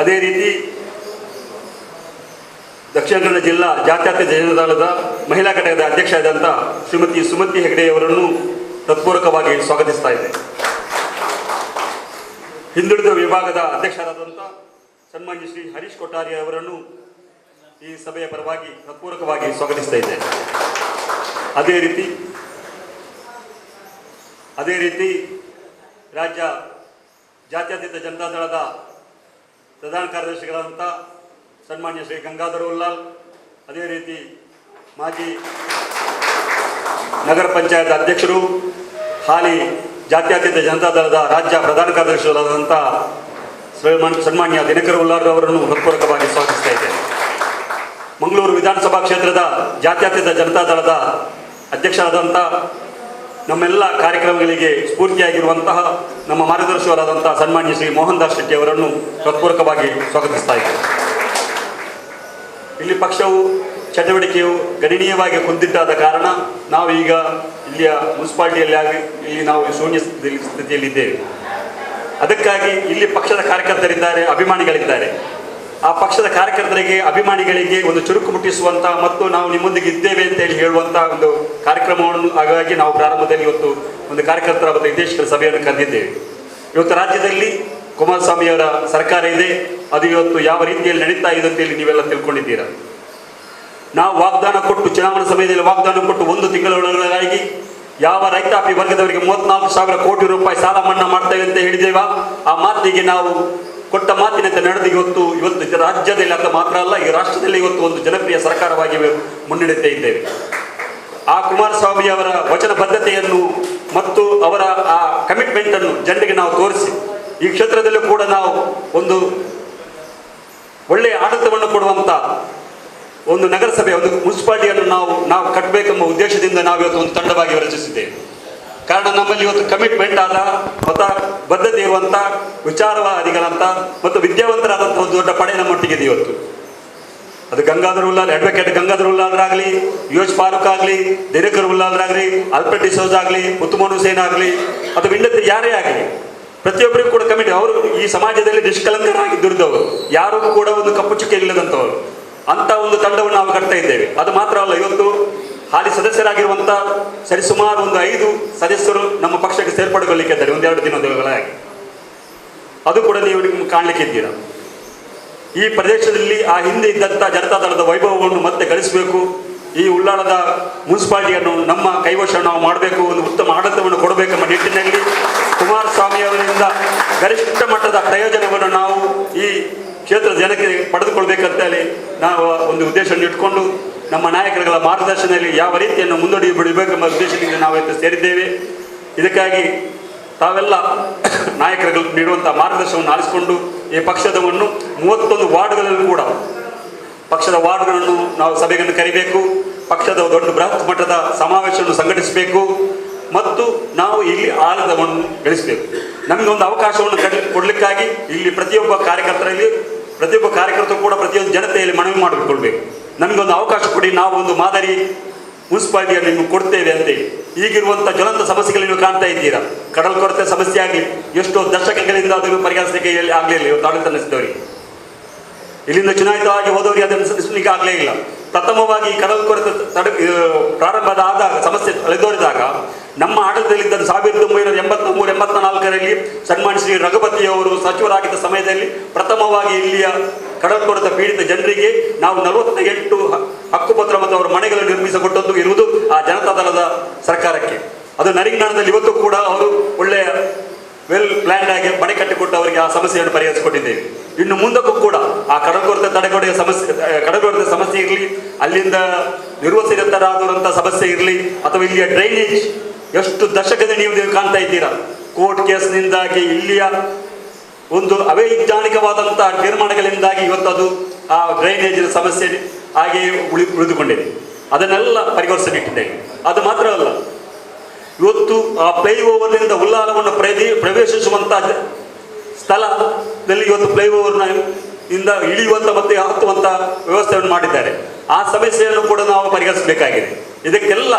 ಅದೇ ರೀತಿ ದಕ್ಷಿಣ ಕನ್ನಡ ಜಿಲ್ಲಾ ಜಾತ್ಯತೀತ ಜನತಾದಳದ ಮಹಿಳಾ ಘಟಕದ ಅಧ್ಯಕ್ಷರಾದಂಥ ಶ್ರೀಮತಿ ಸುಮತಿ ಹೆಗಡೆಯವರನ್ನು ಹೃತ್ಪೂರ್ವಕವಾಗಿ ಸ್ವಾಗತಿಸ್ತಾ ಇದೆ. ಹಿಂದುಳಿದ ವಿಭಾಗದ ಅಧ್ಯಕ್ಷರಾದಂಥ ಸನ್ಮಾನ್ಯ ಶ್ರೀ ಹರೀಶ್ ಕೊಠಾರಿ ಅವರನ್ನು ಈ ಸಭೆಯ ಪರವಾಗಿ ಹೃತ್ಪೂರ್ವಕವಾಗಿ ಸ್ವಾಗತಿಸ್ತಾ ಇದೆ. ಅದೇ ರೀತಿ ರಾಜ್ಯ ಜಾತ್ಯತೀತ ಜನತಾದಳದ ಪ್ರಧಾನ ಕಾರ್ಯದರ್ಶಿಗಳಾದಂಥ ಸನ್ಮಾನ್ಯ ಶ್ರೀ ಗಂಗಾಧರ ಉಲ್ಲಾಲ್, ಅದೇ ರೀತಿ ಮಾಜಿ ನಗರ ಪಂಚಾಯತ್ ಅಧ್ಯಕ್ಷರು, ಹಾಲಿ ಜಾತ್ಯತೀತ ಜನತಾದಳದ ರಾಜ್ಯ ಪ್ರಧಾನ ಕಾರ್ಯದರ್ಶಿಗಳಾದಂಥ ಸನ್ಮಾನ್ಯ ದಿನಕರ ಉಲ್ಲಾಲ್ ಅವರನ್ನು ಹೃತ್ಪೂರ್ವಕವಾಗಿ ಸ್ವಾಗತಿಸ್ತಾ ಇದ್ದೇನೆ. ಮಂಗಳೂರು ವಿಧಾನಸಭಾ ಕ್ಷೇತ್ರದ ಜಾತ್ಯತೀತ ಜನತಾದಳದ ಅಧ್ಯಕ್ಷರಾದಂಥ ನಮ್ಮೆಲ್ಲ ಕಾರ್ಯಕ್ರಮಗಳಿಗೆ ಸ್ಫೂರ್ತಿಯಾಗಿರುವಂತಹ ನಮ್ಮ ಮಾರ್ಗದರ್ಶಕರಾದಂಥ ಸನ್ಮಾನ್ಯ ಶ್ರೀ ಮೋಹನ್ ದಾಸ್ ಶೆಟ್ಟಿ ಅವರನ್ನು ಹೃತ್ಪೂರ್ವಕವಾಗಿ ಸ್ವಾಗತಿಸ್ತಾ ಇದ್ದೇವೆ. ಇಲ್ಲಿ ಪಕ್ಷವು ಚಟುವಟಿಕೆಯು ಗಣನೀಯವಾಗಿ ಕುಂದಿದ್ದಾದ ಕಾರಣ ನಾವು ಈಗ ಇಲ್ಲಿಯ ಮುನ್ಸಿಪಾಲಿಟಿಯಲ್ಲಿ ಇಲ್ಲಿ ನಾವು ಶೂನ್ಯ ಸ್ಥಿತಿಯಲ್ಲಿದ್ದೇವೆ. ಅದಕ್ಕಾಗಿ ಇಲ್ಲಿ ಪಕ್ಷದ ಕಾರ್ಯಕರ್ತರಿದ್ದಾರೆ, ಅಭಿಮಾನಿಗಳಿದ್ದಾರೆ. ಆ ಪಕ್ಷದ ಕಾರ್ಯಕರ್ತರಿಗೆ, ಅಭಿಮಾನಿಗಳಿಗೆ ಒಂದು ಚುರುಕು ಮುಟ್ಟಿಸುವಂಥ ಮತ್ತು ನಾವು ನಿಮ್ಮೊಂದಿಗೆ ಇದ್ದೇವೆ ಅಂತೇಳಿ ಹೇಳುವಂಥ ಒಂದು ಕಾರ್ಯಕ್ರಮವನ್ನು ಹಾಗಾಗಿ ನಾವು ಪ್ರಾರಂಭದಲ್ಲಿ ಇವತ್ತು ಒಂದು ಕಾರ್ಯಕರ್ತರ ಮತ್ತು ನಿರ್ದೇಶಕರ ಸಭೆಯನ್ನು ಕರೆದಿದ್ದೇವೆ. ಇವತ್ತು ರಾಜ್ಯದಲ್ಲಿ ಕುಮಾರಸ್ವಾಮಿಯವರ ಸರ್ಕಾರ ಇದೆ. ಅದು ಇವತ್ತು ಯಾವ ರೀತಿಯಲ್ಲಿ ನಡೀತಾ ಇದೆ ಅಂತೇಳಿ ನೀವೆಲ್ಲ ತಿಳ್ಕೊಂಡಿದ್ದೀರಾ. ನಾವು ವಾಗ್ದಾನ ಕೊಟ್ಟು, ಚುನಾವಣಾ ಸಮಯದಲ್ಲಿ ವಾಗ್ದಾನ ಕೊಟ್ಟು 1 ತಿಂಗಳೊಳಗಾಗಿ ಯಾವ ರೈತಾಪಿ ವರ್ಗದವರಿಗೆ 34,000 ಕೋಟಿ ರೂಪಾಯಿ ಸಾಲ ಮನ್ನಾ ಮಾಡ್ತೇವೆ ಅಂತ ಹೇಳಿದ್ದೇವ, ಆ ಮಾತಿಗೆ ನಾವು ಕೊಟ್ಟ ಮಾತಿನಂತೆ ನಡೆದು ಇವತ್ತು ರಾಜ್ಯದಲ್ಲಿ ಅಂತ ಮಾತ್ರ ಅಲ್ಲ, ಈ ರಾಷ್ಟ್ರದಲ್ಲಿ ಇವತ್ತು ಒಂದು ಜನಪ್ರಿಯ ಸರ್ಕಾರವಾಗಿ ಮುನ್ನಡೆಯುತ್ತಾ ಇದ್ದೇವೆ. ಆ ಕುಮಾರಸ್ವಾಮಿ ಅವರ ವಚನ ಬದ್ಧತೆಯನ್ನು ಮತ್ತು ಅವರ ಆ ಕಮಿಟ್ಮೆಂಟನ್ನು ಜನರಿಗೆ ನಾವು ತೋರಿಸಿ ಈ ಕ್ಷೇತ್ರದಲ್ಲೂ ಕೂಡ ನಾವು ಒಂದು ಒಳ್ಳೆಯ ಆಡಳಿತವನ್ನು ಕೊಡುವಂಥ ಒಂದು ನಗರಸಭೆ, ಒಂದು ಮುನ್ಸಿಪಾಲಿಟಿಯನ್ನು ನಾವು ಕಟ್ಟಬೇಕೆಂಬ ಉದ್ದೇಶದಿಂದ ನಾವು ಇವತ್ತು ಒಂದು ತಂಡವಾಗಿ ರಚಿಸಿದ್ದೇವೆ. ಕಾರಣ ನಮ್ಮಲ್ಲಿ ಇವತ್ತು ಕಮಿಟ್ಮೆಂಟ್ ಆದ ಮತ್ತು ಬದ್ಧತೆ ಇರುವಂಥ ವಿಚಾರವಾದಿಗಳಂತ ಮತ್ತು ವಿದ್ಯಾವಂತರಾದಂಥ ಒಂದು ದೊಡ್ಡ ಪಡೆ ನಮ್ಮೊಟ್ಟಿಗಿದೆ ಇವತ್ತು. ಅದು ಗಂಗಾಧರ ಉಲ್ಲಾಲ್, ಅಡ್ವೊಕೇಟ್ ಗಂಗಾಧರ ಉಲ್ಲಾಲ್ರಾಗಲಿ, ಯೋಜ್ ಫಾರೂಕ್ ಆಗಲಿ, ದಿನಕರ ಉಲ್ಲಾಲ್ರಾಗಲಿ, ಆಲ್ಫ್ರೆಡ್ ಡಿಸೋಜ್ ಆಗಲಿ, ಉತ್ತಮೋನ್ ಹುಸೇನ್ ಆಗಲಿ, ಅಥವಾ ಇನ್ನಿತರ ಯಾರೇ ಆಗಲಿ, ಪ್ರತಿಯೊಬ್ಬರಿಗೂ ಕೂಡ ಕಮಿಟಿ. ಅವರು ಈ ಸಮಾಜದಲ್ಲಿ ನಿಷ್ಕಲಂಕರಾಗಿ ದುಡಿದವರು, ಯಾರೂ ಕೂಡ ಒಂದು ಕಪ್ಪು ಚುಕ್ಕೆ ಇಲ್ಲದಂಥವರು. ಅಂಥ ಒಂದು ತಂಡವನ್ನು ನಾವು ಕಟ್ತಾ ಇದ್ದೇವೆ. ಅದು ಮಾತ್ರ ಅಲ್ಲ, ಇವತ್ತು ಹಾಲಿ ಸದಸ್ಯರಾಗಿರುವಂಥ ಸರಿಸುಮಾರು ಒಂದು 5 ಸದಸ್ಯರು ನಮ್ಮ ಪಕ್ಷಕ್ಕೆ ಸೇರ್ಪಡೆಗೊಳ್ಳಿಕ್ಕಿದ್ದಾರೆ 1-2 ದಿನಗಳಾಗಿ. ಅದು ಕೂಡ ನೀವು ನಿಮ್ಗೆ ಕಾಣಲಿಕ್ಕಿದ್ದೀರಾ. ಈ ಪ್ರದೇಶದಲ್ಲಿ ಆ ಹಿಂದೆ ಇದ್ದಂಥ ಜನತಾದಳದ ವೈಭವವನ್ನು ಮತ್ತೆ ಗಳಿಸಬೇಕು. ಈ ಉಳ್ಳಾಳದ ಮುನ್ಸಿಪಾಲಿಟಿಯನ್ನು ನಮ್ಮ ಕೈವಶ ನಾವು ಮಾಡಬೇಕು, ಒಂದು ಉತ್ತಮ ಆಡಳಿತವನ್ನು ಕೊಡಬೇಕೆಂಬ ನಿಟ್ಟಿನಲ್ಲಿ ಕುಮಾರಸ್ವಾಮಿ ಅವರಿಂದ ಗರಿಷ್ಠ ಮಟ್ಟದ ಪ್ರಯೋಜನವನ್ನು ನಾವು ಈ ಕ್ಷೇತ್ರದ ಜನಕ್ಕೆ ಪಡೆದುಕೊಳ್ಬೇಕಂತೇಳಿ ನಾವು ಒಂದು ಉದ್ದೇಶವನ್ನು ಇಟ್ಕೊಂಡು ನಮ್ಮ ನಾಯಕರುಗಳ ಮಾರ್ಗದರ್ಶನದಲ್ಲಿ ಯಾವ ರೀತಿಯನ್ನು ಬಿಡಬೇಕೆಂಬ ಉದ್ದೇಶದಿಂದ ನಾವು ಇವತ್ತು ಸೇರಿದ್ದೇವೆ. ಇದಕ್ಕಾಗಿ ತಾವೆಲ್ಲ ನಾಯಕರುಗಳು ನೀಡುವಂಥ ಮಾರ್ಗದರ್ಶನವನ್ನು ಆಲಿಸಿಕೊಂಡು ಈ ಪಕ್ಷದವನ್ನು 31 ವಾರ್ಡ್ಗಳಲ್ಲೂ ಕೂಡ ಪಕ್ಷದ ವಾರ್ಡ್ಗಳನ್ನು ನಾವು ಸಭೆಯನ್ನು ಕರಿಬೇಕು. ಪಕ್ಷದ ದೊಡ್ಡ ಬೃಹತ್ ಮಟ್ಟದ ಸಮಾವೇಶವನ್ನು ಸಂಘಟಿಸಬೇಕು ಮತ್ತು ನಾವು ಇಲ್ಲಿ ಆಡಳಿತವನ್ನು ಗಳಿಸಬೇಕು. ನಮಗೆ ಒಂದು ಅವಕಾಶವನ್ನು ಕೊಡಲಿಕ್ಕಾಗಿ ಇಲ್ಲಿ ಪ್ರತಿಯೊಬ್ಬ ಕಾರ್ಯಕರ್ತರು ಕೂಡ ಪ್ರತಿಯೊಂದು ಜನತೆಯಲ್ಲಿ ಮನವಿ ಮಾಡಿಕೊಳ್ಬೇಕು. ನಮಗೊಂದು ಅವಕಾಶ ಕೊಡಿ, ನಾವು ಒಂದು ಮಾದರಿ ಮುನ್ಸಿಪಾಲಿಟಿಯನ್ನು ನಿಮಗೆ ಕೊಡ್ತೇವೆ ಅಂತೇಳಿ. ಈಗಿರುವಂಥ ಜ್ವಲಂತ ಸಮಸ್ಯೆಗಳು ನೀವು ಕಾಣ್ತಾ ಇದ್ದೀರಾ. ಕಡಲ್ ಕೊರತೆ ಸಮಸ್ಯೆ ಆಗಲಿ, ಎಷ್ಟೋ ದಶಕಗಳಿಂದ ಅದನ್ನು ಪರಿಹರಿಸಲಿಕ್ಕೆ ಆಗಲಿಲ್ಲ ಇವತ್ತು ಆಡಳಿತ ನಡೆಸಿದವರಿಗೆ. ಇಲ್ಲಿಂದ ಚುನಾಯಿತವಾಗಿ ಹೋದವರಿಗೆ ಅದನ್ನು ನಡೆಸಲಿಕ್ಕೆ ಆಗಲೇ ಇಲ್ಲ. ಪ್ರಥಮವಾಗಿ ಕಡಲ್ ಕೊರತೆ ಪ್ರಾರಂಭದ ಸಮಸ್ಯೆ ತಲೆದೋರಿದಾಗ ನಮ್ಮ ಆಡಳಿತದಲ್ಲಿದ್ದ 1983-84ರಲ್ಲಿ ಸನ್ಮಾನ್ಯ ಶ್ರೀ ರಘುಪತಿಯವರು ಸಚಿವರಾಗಿದ್ದ ಸಮಯದಲ್ಲಿ ಪ್ರಥಮವಾಗಿ ಇಲ್ಲಿಯ ಕಡಲ್ ಕೊರತೆ ಪೀಡಿತ ಜನರಿಗೆ ನಾವು 48 ಹಕ್ಕುಪತ್ರ ಮತ್ತು ಅವರ ಮನೆಗಳನ್ನು ನಿರ್ಮಿಸಿಕೊಟ್ಟದ್ದು ಇರುವುದು ಆ ಜನತಾದಳದ ಸರ್ಕಾರಕ್ಕೆ. ಅದು ನರಿಂಗಾಣದಲ್ಲಿ ಇವತ್ತು ಕೂಡ ಅವರು ಒಳ್ಳೆಯ ವೆಲ್ ಪ್ಲ್ಯಾನ್ಡ್ ಆಗಿ ಮನೆ ಕಟ್ಟಿಕೊಟ್ಟು ಅವರಿಗೆ ಆ ಸಮಸ್ಯೆಯನ್ನು ಪರಿಹರಿಸಿಕೊಟ್ಟಿದ್ದೇವೆ. ಇನ್ನು ಮುಂದಕ್ಕೂ ಕೂಡ ಆ ಕಡಲ್ಕೊರತೆ ತಡೆಗೋಡೆಯ ಕಡಲ್ಕೊರತೆ ಸಮಸ್ಯೆ ಇರಲಿ, ಅಲ್ಲಿಂದ ನಿರ್ವಸಿತರಾದವರಂಥ ಸಮಸ್ಯೆ ಇರಲಿ, ಅಥವಾ ಇಲ್ಲಿಯ ಡ್ರೈನೇಜ್ ಎಷ್ಟು ದಶಕದ ನೀವು ಕಾಣ್ತಾ ಇದ್ದೀರಾ. ಕೋರ್ಟ್ ಕೇಸ್ನಿಂದಾಗಿ ಇಲ್ಲಿಯ ಒಂದು ಅವೈಜ್ಞಾನಿಕವಾದಂಥ ನಿರ್ಮಾಣಗಳಿಂದಾಗಿ ಇವತ್ತು ಅದು ಆ ಡ್ರೈನೇಜಿನ ಸಮಸ್ಯೆ ಹಾಗೆಯೇ ಉಳಿದುಕೊಂಡಿದೆ. ಅದನ್ನೆಲ್ಲ ಪರಿಹರಿಸಬೇಕಿದೆ. ಅದು ಮಾತ್ರ ಅಲ್ಲ, ಇವತ್ತು ಆ ಫ್ಲೈಓವರ್ನಿಂದ ಉಲ್ಲಾಲವನ್ನು ಪ್ರವೇಶಿಸುವಂಥ ಸ್ಥಳದಲ್ಲಿ ಇವತ್ತು ಫ್ಲೈಓವರ್ನ ಇಂದ ಇಳಿಯುವಂಥ ಮತ್ತು ಹತ್ತುವಂಥ ವ್ಯವಸ್ಥೆಯನ್ನು ಮಾಡಿದ್ದಾರೆ. ಆ ಸಮಸ್ಯೆಯನ್ನು ಕೂಡ ನಾವು ಪರಿಹರಿಸಬೇಕಾಗಿದೆ. ಇದಕ್ಕೆಲ್ಲ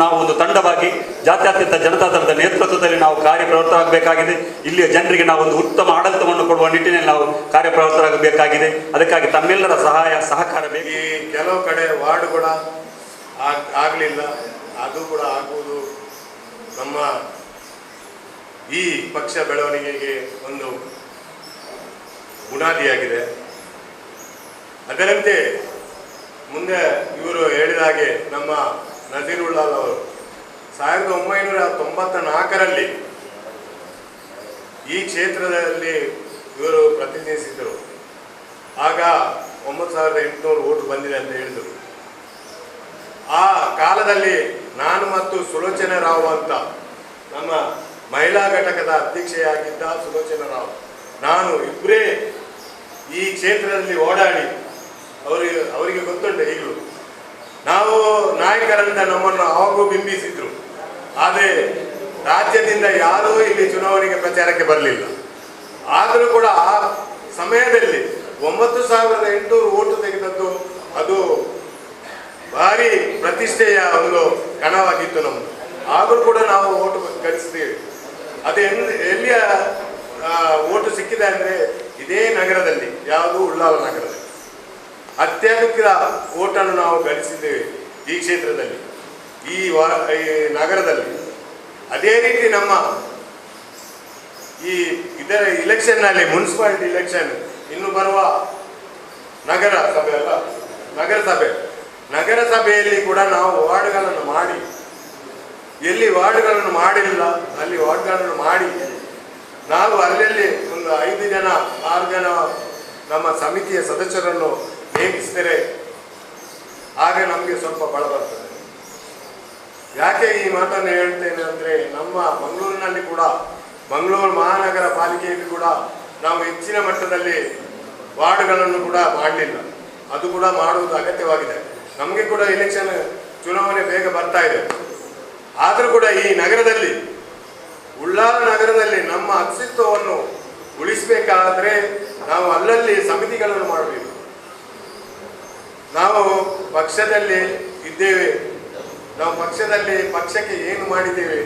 ನಾವು ಒಂದು ತಂಡವಾಗಿ ಜಾತ್ಯತೀತ ಜನತಾದಳದ ನೇತೃತ್ವದಲ್ಲಿ ನಾವು ಕಾರ್ಯಪ್ರವೃತ್ತರಾಗಬೇಕಾಗಿದೆ. ಇಲ್ಲಿಯ ಜನರಿಗೆ ನಾವು ಒಂದು ಉತ್ತಮ ಆಡಳಿತವನ್ನು ಕೊಡುವ ನಿಟ್ಟಿನಲ್ಲಿ ನಾವು ಕಾರ್ಯಪ್ರವೃತ್ತರಾಗಬೇಕಾಗಿದೆ. ಅದಕ್ಕಾಗಿ ತಮ್ಮೆಲ್ಲರ ಸಹಾಯ ಸಹಕಾರ ಬೇಕು. ಈ ಕೆಲವು ಕಡೆ ವಾರ್ಡ್ ಕೂಡ ಆಗಲಿಲ್ಲ, ಅದು ಕೂಡ ಆಗುವುದು ನಮ್ಮ ಈ ಪಕ್ಷ ಬೆಳವಣಿಗೆಗೆ ಒಂದು ಬುನಾದಿಯಾಗಿದೆ. ಅದರಂತೆ ಮುಂದೆ ಇವರು ಹೇಳಿದ ಹಾಗೆ ನಮ್ಮ ನಜೀರುಲ್ಲಾಹ್ ಅವರು 1994ರಲ್ಲಿ ಈ ಕ್ಷೇತ್ರದಲ್ಲಿ ಇವರು ಪ್ರತಿನಿಧಿಸಿದರು. ಆಗ 9800 ಓಟು ಬಂದಿದೆ ಅಂತ ಹೇಳಿದರು. ಆ ಕಾಲದಲ್ಲಿ ನಾನು ಮತ್ತು ಸುಲೋಚನಾ ರಾವ್ ಅಂತ ನಮ್ಮ ಮಹಿಳಾ ಘಟಕದ ಅಧ್ಯಕ್ಷೆಯಾಗಿದ್ದ ಸುಲೋಚನಾ ರಾವ್, ನಾನು ಇಬ್ಬರೇ ಈ ಕ್ಷೇತ್ರದಲ್ಲಿ ಓಡಾಡಿ ಅವರಿಗೆ ಗೊತ್ತುಂಟು. ಈಗಲೂ ನಾವು ನಾಯಕರಂತ ನಮ್ಮನ್ನು ಅವಾಗೂ ಬಿಂಬಿಸಿದ್ರು. ಆದರೆ ರಾಜ್ಯದಿಂದ ಯಾರೂ ಇಲ್ಲಿ ಚುನಾವಣೆಗೆ ಪ್ರಚಾರಕ್ಕೆ ಬರಲಿಲ್ಲ. ಆದರೂ ಕೂಡ ಆ ಸಮಯದಲ್ಲಿ 9800 ಓಟು ತೆಗೆದದ್ದು ಅದು ಭಾರಿ ಪ್ರತಿಷ್ಠೆಯ ಒಂದು ಕಣವಾಗಿತ್ತು ನಮ್ಮದು. ಆದರೂ ಕೂಡ ನಾವು ಓಟು ಗಳಿಸ್ತೀವಿ. ಅದು ಎಲ್ಲಿಯ ಓಟು ಸಿಕ್ಕಿದೆ ಅಂದರೆ ಇದೇ ನಗರದಲ್ಲಿ, ಯಾವುದು ಉಳ್ಳಾಲ ನಗರದಲ್ಲಿ ಅತ್ಯಧಿಕ ಓಟನ್ನು ನಾವು ಗಳಿಸಿದ್ದೇವೆ ಈ ಕ್ಷೇತ್ರದಲ್ಲಿ, ಈ ನಗರದಲ್ಲಿ. ಅದೇ ರೀತಿ ನಮ್ಮ ಇದರ ಇಲೆಕ್ಷನ್ನಲ್ಲಿ, ಮುನ್ಸಿಪಾಲಿಟಿ ಇಲೆಕ್ಷನ್ ಇನ್ನು ಬರುವ ನಗರಸಭೆಯಲ್ಲಿ ಕೂಡ ನಾವು ವಾರ್ಡ್ಗಳನ್ನು ಮಾಡಿ, ಎಲ್ಲಿ ವಾರ್ಡ್ಗಳನ್ನು ಮಾಡಿಲ್ಲ ಅಲ್ಲಿ ವಾರ್ಡ್ಗಳನ್ನು ಮಾಡಿ ನಾವು ಅಲ್ಲಲ್ಲಿ ಒಂದು 5 ಜನ 6 ಜನ ನಮ್ಮ ಸಮಿತಿಯ ಸದಸ್ಯರನ್ನು ನೇಮಿಸಿದರೆ ಆಗ ನಮಗೆ ಸ್ವಲ್ಪ ಬಲ ಬರ್ತದೆ. ಯಾಕೆ ಈ ಮಾತನ್ನು ಹೇಳ್ತೇನೆ ಅಂದರೆ, ನಮ್ಮ ಮಂಗಳೂರಿನಲ್ಲಿ ಕೂಡ, ಮಂಗಳೂರು ಮಹಾನಗರ ಪಾಲಿಕೆಯಲ್ಲಿ ಕೂಡ ನಾವು ಹೆಚ್ಚಿನ ಮಟ್ಟದಲ್ಲಿ ವಾರ್ಡ್ಗಳನ್ನು ಕೂಡ ಮಾಡಲಿಲ್ಲ. ಅದು ಕೂಡ ಮಾಡುವುದು ಅಗತ್ಯವಾಗಿದೆ. ನಮಗೆ ಕೂಡ ಇಲೆಕ್ಷನ್ ಚುನಾವಣೆ ಬೇಗ ಬರ್ತಾ ಇದೆ. ಆದರೂ ಕೂಡ ಈ ನಗರದಲ್ಲಿ, ಉಳ್ಳಾಲ ನಗರದಲ್ಲಿ ನಮ್ಮ ಅಸ್ತಿತ್ವವನ್ನು ಉಳಿಸಬೇಕಾದ್ರೆ ನಾವು ಅಲ್ಲಲ್ಲಿ ಸಮಿತಿಗಳನ್ನು ಮಾಡಬೇಕು. ನಾವು ಪಕ್ಷದಲ್ಲಿ ಇದ್ದೇವೆ, ನಾವು ಪಕ್ಷಕ್ಕೆ ಏನು ಮಾಡಿದ್ದೇವೆ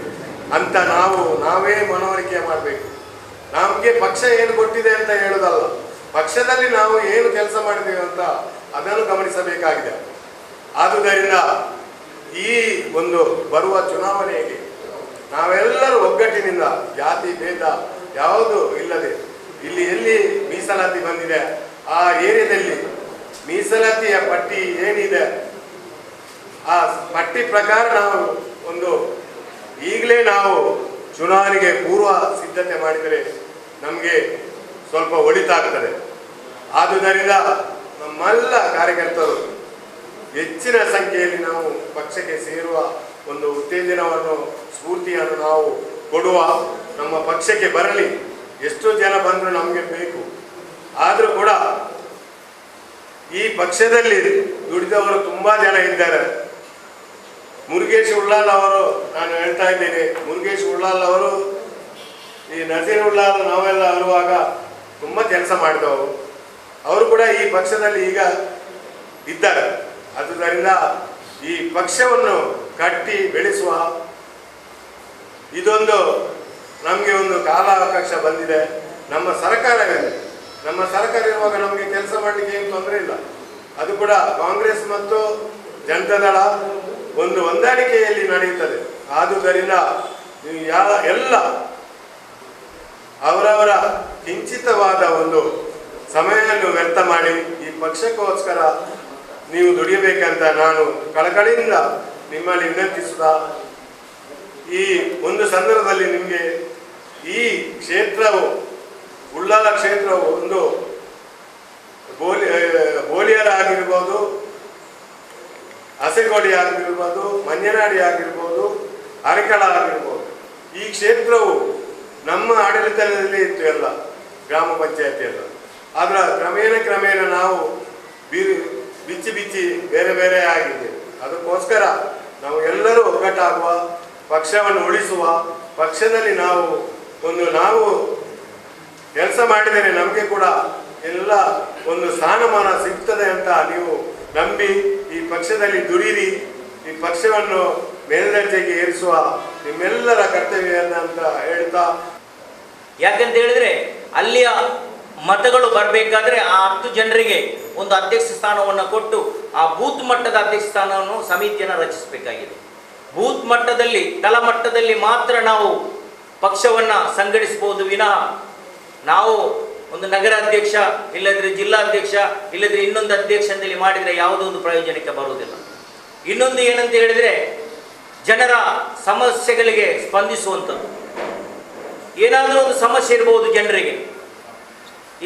ಅಂತ ನಾವೇ ಮನವರಿಕೆ ಮಾಡಬೇಕು. ನಮಗೆ ಪಕ್ಷ ಏನು ಕೊಟ್ಟಿದೆ ಅಂತ ಹೇಳೋದಲ್ಲ, ಪಕ್ಷದಲ್ಲಿ ನಾವು ಏನು ಕೆಲಸ ಮಾಡಿದ್ದೇವೆ ಅಂತ ಅದನ್ನು ಗಮನಿಸಬೇಕಾಗಿದೆ. ಆದುದರಿಂದ ಈ ಒಂದು ಬರುವ ಚುನಾವಣೆಗೆ ನಾವೆಲ್ಲರೂ ಒಗ್ಗಟ್ಟಿನಿಂದ, ಜಾತಿ ಭೇದ ಯಾವುದು ಇಲ್ಲದೆ, ಇಲ್ಲಿ ಎಲ್ಲಿ ಮೀಸಲಾತಿ ಬಂದಿದೆ ಆ ಏರಿಯಾದಲ್ಲಿ ಮೀಸಲಾತಿಯ ಪಟ್ಟಿ ಏನಿದೆ ಆ ಪಟ್ಟಿ ಪ್ರಕಾರ ನಾವು ಈಗಲೇ ನಾವು ಚುನಾವಣೆಗೆ ಪೂರ್ವ ಸಿದ್ಧತೆ ಮಾಡಿದರೆ ನಮಗೆ ಸ್ವಲ್ಪ ಒಳಿತಾಗ್ತದೆ. ಆದುದರಿಂದ ನಮ್ಮೆಲ್ಲ ಕಾರ್ಯಕರ್ತರು ಹೆಚ್ಚಿನ ಸಂಖ್ಯೆಯಲ್ಲಿ ನಾವು ಪಕ್ಷಕ್ಕೆ ಸೇರುವ ಒಂದು ಉತ್ತೇಜನವನ್ನು, ಸ್ಫೂರ್ತಿಯನ್ನು ನಾವು ಕೊಡುವ. ನಮ್ಮ ಪಕ್ಷಕ್ಕೆ ಬರಲಿ, ಎಷ್ಟು ಜನ ಬಂದರೂ ನಮಗೆ ಬೇಕು. ಆದರೂ ಕೂಡ ಈ ಪಕ್ಷದಲ್ಲಿ ದುಡಿದವರು ತುಂಬ ಜನ ಇದ್ದಾರೆ. ಮುರುಗೇಶ್ ಉಳ್ಳಾಲ್ ಅವರು, ನಾನು ಹೇಳ್ತಾ ಇದ್ದೇನೆ, ಮುರುಗೇಶ್ ಉಳ್ಳಾಲ್ ಅವರು ಈ ನಜೀರ್ ಉಳ್ಳಾಲ್ ನಾವೆಲ್ಲ ಇರುವಾಗ ತುಂಬ ಕೆಲಸ ಮಾಡಿದವರು. ಅವರು ಕೂಡ ಈ ಪಕ್ಷದಲ್ಲಿ ಈಗ ಇದ್ದಾರೆ. ಆದುದರಿಂದ ಈ ಪಕ್ಷವನ್ನು ಕಟ್ಟಿ ಬೆಳೆಸುವ ಇದೊಂದು ನಮಗೆ ಒಂದು ಕಾಲಾವಕಾಶ ಬಂದಿದೆ. ನಮ್ಮ ಸರ್ಕಾರವಿದೆ, ನಮ್ಮ ಸರ್ಕಾರ ಇರುವಾಗ ನಮಗೆ ಕೆಲಸ ಮಾಡಲಿಕ್ಕೆ ಏನು ತೊಂದರೆ ಇಲ್ಲ. ಅದು ಕೂಡ ಕಾಂಗ್ರೆಸ್ ಮತ್ತು ಜನತಾದಳ ಒಂದು ಹೊಂದಾಣಿಕೆಯಲ್ಲಿ ನಡೆಯುತ್ತದೆ. ಆದುದರಿಂದ ಎಲ್ಲ ಅವರವರ ಕಿಂಚಿತವಾದ ಒಂದು ಸಮಯವನ್ನು ವ್ಯರ್ಥ ಮಾಡಿ ಈ ಪಕ್ಷಕ್ಕೋಸ್ಕರ ನೀವು ದುಡಿಯಬೇಕಂತ ನಾನು ಕಳಕಳಿಯಿಂದ ನಿಮ್ಮಲ್ಲಿ ವಿನಂತಿಸುತ್ತಾ, ಈ ಒಂದು ಸಂದರ್ಭದಲ್ಲಿ ನಿಮಗೆ ಈ ಕ್ಷೇತ್ರವು, ಉಳ್ಳಾಲ ಕ್ಷೇತ್ರವು ಒಂದು ಬೋಲಿಯರ ಆಗಿರ್ಬೋದು, ಹಸೆಗೋಡಿ ಆಗಿರ್ಬೋದು, ಮಂಜನಾಡಿ ಆಗಿರ್ಬೋದು, ಅರಕಳ ಆಗಿರ್ಬೋದು, ಈ ಕ್ಷೇತ್ರವು ನಮ್ಮ ಆಡಳಿತದಲ್ಲಿ ಇತ್ತು, ಎಲ್ಲ ಗ್ರಾಮ ಪಂಚಾಯತಿ ಎಲ್ಲ. ಆದ್ರೆ ಕ್ರಮೇಣ ನಾವು ಬಿಚ್ಚಿ ಬೇರೆ ಬೇರೆ ಆಗಿದೆ. ಅದಕ್ಕೋಸ್ಕರ ನಾವು ಎಲ್ಲರೂ ಒಗ್ಗಟ್ಟಾಗುವ, ಪಕ್ಷವನ್ನು ಉಳಿಸುವ, ಪಕ್ಷದಲ್ಲಿ ನಾವು ಕೆಲಸ ಮಾಡಿದರೆ ನಮಗೆ ಕೂಡ ಎಲ್ಲ ಒಂದು ಸ್ಥಾನಮಾನ ಸಿಗ್ತದೆ ಅಂತ ನೀವು ನಂಬಿ ಈ ಪಕ್ಷದಲ್ಲಿ ದುಡಿಯಿರಿ. ಈ ಪಕ್ಷವನ್ನು ಮೇಲ್ದರ್ಜೆಗೆ ಏರಿಸುವ ನಿಮ್ಮೆಲ್ಲರ ಕರ್ತವ್ಯ ಅಂತ ಹೇಳ್ತಾ, ಯಾಕಂತ ಹೇಳಿದ್ರೆ ಅಲ್ಲಿಯ ಮತಗಳು ಬರಬೇಕಾದ್ರೆ ಆ 10 ಜನರಿಗೆ ಒಂದು ಅಧ್ಯಕ್ಷ ಸ್ಥಾನವನ್ನು ಕೊಟ್ಟು ಆ ಬೂತ್ ಮಟ್ಟದ ಅಧ್ಯಕ್ಷ ಸ್ಥಾನವನ್ನು ಸಮಿತಿಯನ್ನು ರಚಿಸಬೇಕಾಗಿದೆ. ಬೂತ್ ಮಟ್ಟದಲ್ಲಿ ತಳಮಟ್ಟದಲ್ಲಿ ಮಾತ್ರ ನಾವು ಪಕ್ಷವನ್ನು ಸಂಘಟಿಸಬಹುದು ವಿನಃ ನಾವು ಒಂದು ನಗರಾಧ್ಯಕ್ಷ ಇಲ್ಲದ್ರೆ ಜಿಲ್ಲಾಧ್ಯಕ್ಷ ಇಲ್ಲದ್ರೆ ಇನ್ನೊಂದು ಅಧ್ಯಕ್ಷ ಅಂತೇಳಿ ಮಾಡಿದರೆ ಯಾವುದೋ ಒಂದು ಪ್ರಯೋಜನಕ್ಕೆ ಬರುವುದಿಲ್ಲ. ಇನ್ನೊಂದು ಏನಂತ ಹೇಳಿದರೆ ಜನರ ಸಮಸ್ಯೆಗಳಿಗೆ ಸ್ಪಂದಿಸುವಂಥದ್ದು. ಏನಾದರೂ ಒಂದು ಸಮಸ್ಯೆ ಇರಬಹುದು ಜನರಿಗೆ,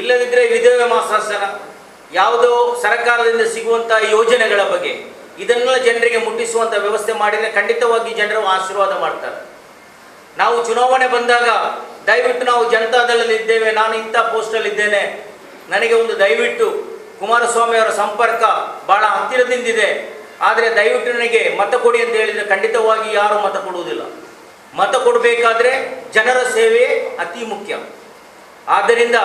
ಇಲ್ಲದಿದ್ದರೆ ವಿಧವೆ ಮಾಸಾಸನ ಯಾವುದೋ ಸರ್ಕಾರದಿಂದ ಸಿಗುವಂಥ ಯೋಜನೆಗಳ ಬಗ್ಗೆ ಇದನ್ನೆಲ್ಲ ಜನರಿಗೆ ಮುಟ್ಟಿಸುವಂಥ ವ್ಯವಸ್ಥೆ ಮಾಡಿದರೆ ಖಂಡಿತವಾಗಿ ಜನರು ಆಶೀರ್ವಾದ ಮಾಡ್ತಾರೆ. ನಾವು ಚುನಾವಣೆ ಬಂದಾಗ ದಯವಿಟ್ಟು ನಾವು ಜನತಾದಳದಲ್ಲಿ ಇದ್ದೇವೆ, ನಾನು ಇಂಥ ಪೋಸ್ಟಲ್ಲಿದ್ದೇನೆ, ನನಗೆ ಒಂದು ದಯವಿಟ್ಟು ಕುಮಾರಸ್ವಾಮಿ ಅವರ ಸಂಪರ್ಕ ಭಾಳ ಹತ್ತಿರದಿಂದಿದೆ, ಆದರೆ ದಯವಿಟ್ಟು ನನಗೆ ಮತ ಕೊಡಿ ಅಂತ ಹೇಳಿದರೆ ಖಂಡಿತವಾಗಿ ಯಾರೂ ಮತ ಕೊಡುವುದಿಲ್ಲ. ಮತ ಕೊಡಬೇಕಾದ್ರೆ ಜನರ ಸೇವೆ ಅತಿ ಮುಖ್ಯ. ಆದ್ದರಿಂದ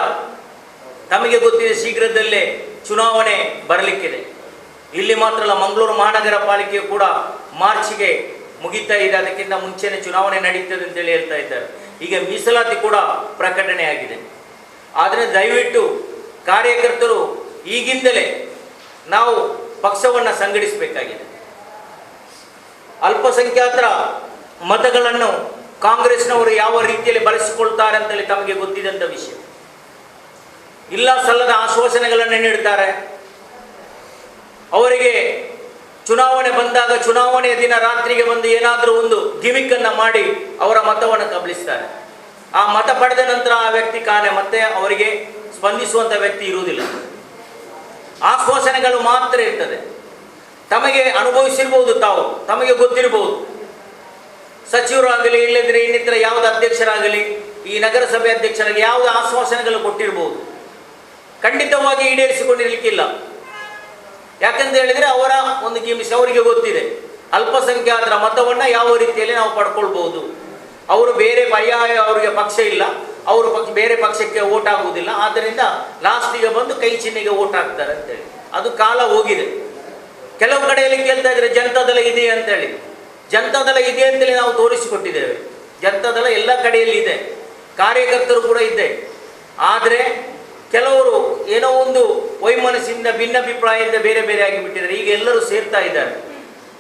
ತಮಗೆ ಗೊತ್ತಿದೆ, ಶೀಘ್ರದಲ್ಲೇ ಚುನಾವಣೆ ಬರಲಿಕ್ಕಿದೆ. ಇಲ್ಲಿ ಮಾತ್ರ ಅಲ್ಲ, ಮಂಗಳೂರು ಮಹಾನಗರ ಪಾಲಿಕೆ ಕೂಡ ಮಾರ್ಚ್ಗೆ ಮುಗಿತಾ ಇದೆ, ಅದಕ್ಕಿಂತ ಮುಂಚೆನೇ ಚುನಾವಣೆ ನಡೀತದೆ ಅಂತೇಳಿ ಹೇಳ್ತಾ ಇದ್ದಾರೆ. ಈಗ ಮೀಸಲಾತಿ ಕೂಡ ಪ್ರಕಟಣೆ ಆಗಿದೆ. ಆದರೆ ದಯವಿಟ್ಟು ಕಾರ್ಯಕರ್ತರು ಈಗಿಂದಲೇ ನಾವು ಪಕ್ಷವನ್ನು ಸಂಘಟಿಸಬೇಕಾಗಿದೆ. ಅಲ್ಪಸಂಖ್ಯಾತರ ಮತಗಳನ್ನು ಕಾಂಗ್ರೆಸ್ನವರು ಯಾವ ರೀತಿಯಲ್ಲಿ ಬಳಸಿಕೊಳ್ತಾರೆ ಅಂತೇಳಿ ತಮಗೆ ಗೊತ್ತಿದ್ದಂಥ ವಿಷಯ. ಇಲ್ಲ ಸಲ್ಲದ ಆಶ್ವಾಸನೆಗಳನ್ನು ನೀಡುತ್ತಾರೆ. ಅವರಿಗೆ ಚುನಾವಣೆ ಬಂದಾಗ ಚುನಾವಣೆಯ ದಿನ ರಾತ್ರಿಗೆ ಬಂದು ಏನಾದರೂ ಒಂದು ಗಿಮಿಕ್ಕನ್ನು ಮಾಡಿ ಅವರ ಮತವನ್ನು ಕಬಳಿಸ್ತಾರೆ. ಆ ಮತ ಪಡೆದ ನಂತರ ಆ ವ್ಯಕ್ತಿ ಕಾಣೆ, ಮತ್ತೆ ಅವರಿಗೆ ಸ್ಪಂದಿಸುವಂಥ ವ್ಯಕ್ತಿ ಇರುವುದಿಲ್ಲ. ಆಶ್ವಾಸನೆಗಳು ಮಾತ್ರ ಇರ್ತದೆ. ತಮಗೆ ಅನುಭವಿಸಿರ್ಬೋದು, ತಮಗೆ ಗೊತ್ತಿರಬಹುದು. ಸಚಿವರಾಗಲಿ ಇಲ್ಲದ್ರೆ ಇನ್ನಿತರ ಯಾವುದೇ ಅಧ್ಯಕ್ಷರಾಗಲಿ, ಈ ನಗರಸಭೆ ಅಧ್ಯಕ್ಷರಾಗಲಿ ಯಾವುದೇ ಆಶ್ವಾಸನೆಗಳು ಕೊಟ್ಟಿರ್ಬೋದು, ಖಂಡಿತವಾಗಿ ಈಡೇರಿಸಿಕೊಂಡಿರಲಿಕ್ಕಿಲ್ಲ. ಯಾಕಂತ ಹೇಳಿದರೆ ಅವರ ಒಂದು ಗಿಮಿಸ್ ಅವರಿಗೆ ಗೊತ್ತಿದೆ. ಅಲ್ಪಸಂಖ್ಯಾತರ ಮತವನ್ನು ಯಾವ ರೀತಿಯಲ್ಲಿ ನಾವು ಪಡ್ಕೊಳ್ಬಹುದು. ಅವರು ಬೇರೆ ಪರ್ಯಾಯ, ಅವರಿಗೆ ಪಕ್ಷ ಇಲ್ಲ, ಅವರು ಬೇರೆ ಪಕ್ಷಕ್ಕೆ ಓಟ್ ಆಗುವುದಿಲ್ಲ, ಆದ್ದರಿಂದ ಲಾಸ್ಟಿಗೆ ಬಂದು ಕೈ ಚಿಹ್ನೆಗೆ ಓಟ್ ಹಾಕ್ತಾರೆ ಅಂತೇಳಿ ಅದು ಕಾಲ ಹೋಗಿದೆ. ಕೆಲವು ಕಡೆಯಲ್ಲಿ ಕೇಳ್ತಾ ಇದ್ದಾರೆ ಜನತಾದಳ ಇದೆ ಅಂತೇಳಿ. ಜನತಾದಳ ಇದೆ ಅಂತೇಳಿ ನಾವು ತೋರಿಸಿಕೊಟ್ಟಿದ್ದೇವೆ. ಜನತಾದಳ ಎಲ್ಲ ಕಡೆಯಲ್ಲಿ ಇದೆ, ಕಾರ್ಯಕರ್ತರು ಕೂಡ ಇದೆ. ಆದರೆ ಕೆಲವರು ಏನೋ ಒಂದು ವೈಮನಸ್ಸಿಂದ ಭಿನ್ನಾಭಿಪ್ರಾಯದಿಂದ ಬೇರೆ ಬೇರೆ ಆಗಿಬಿಟ್ಟಿದ್ದಾರೆ. ಈಗ ಎಲ್ಲರೂ ಸೇರ್ತಾ ಇದ್ದಾರೆ.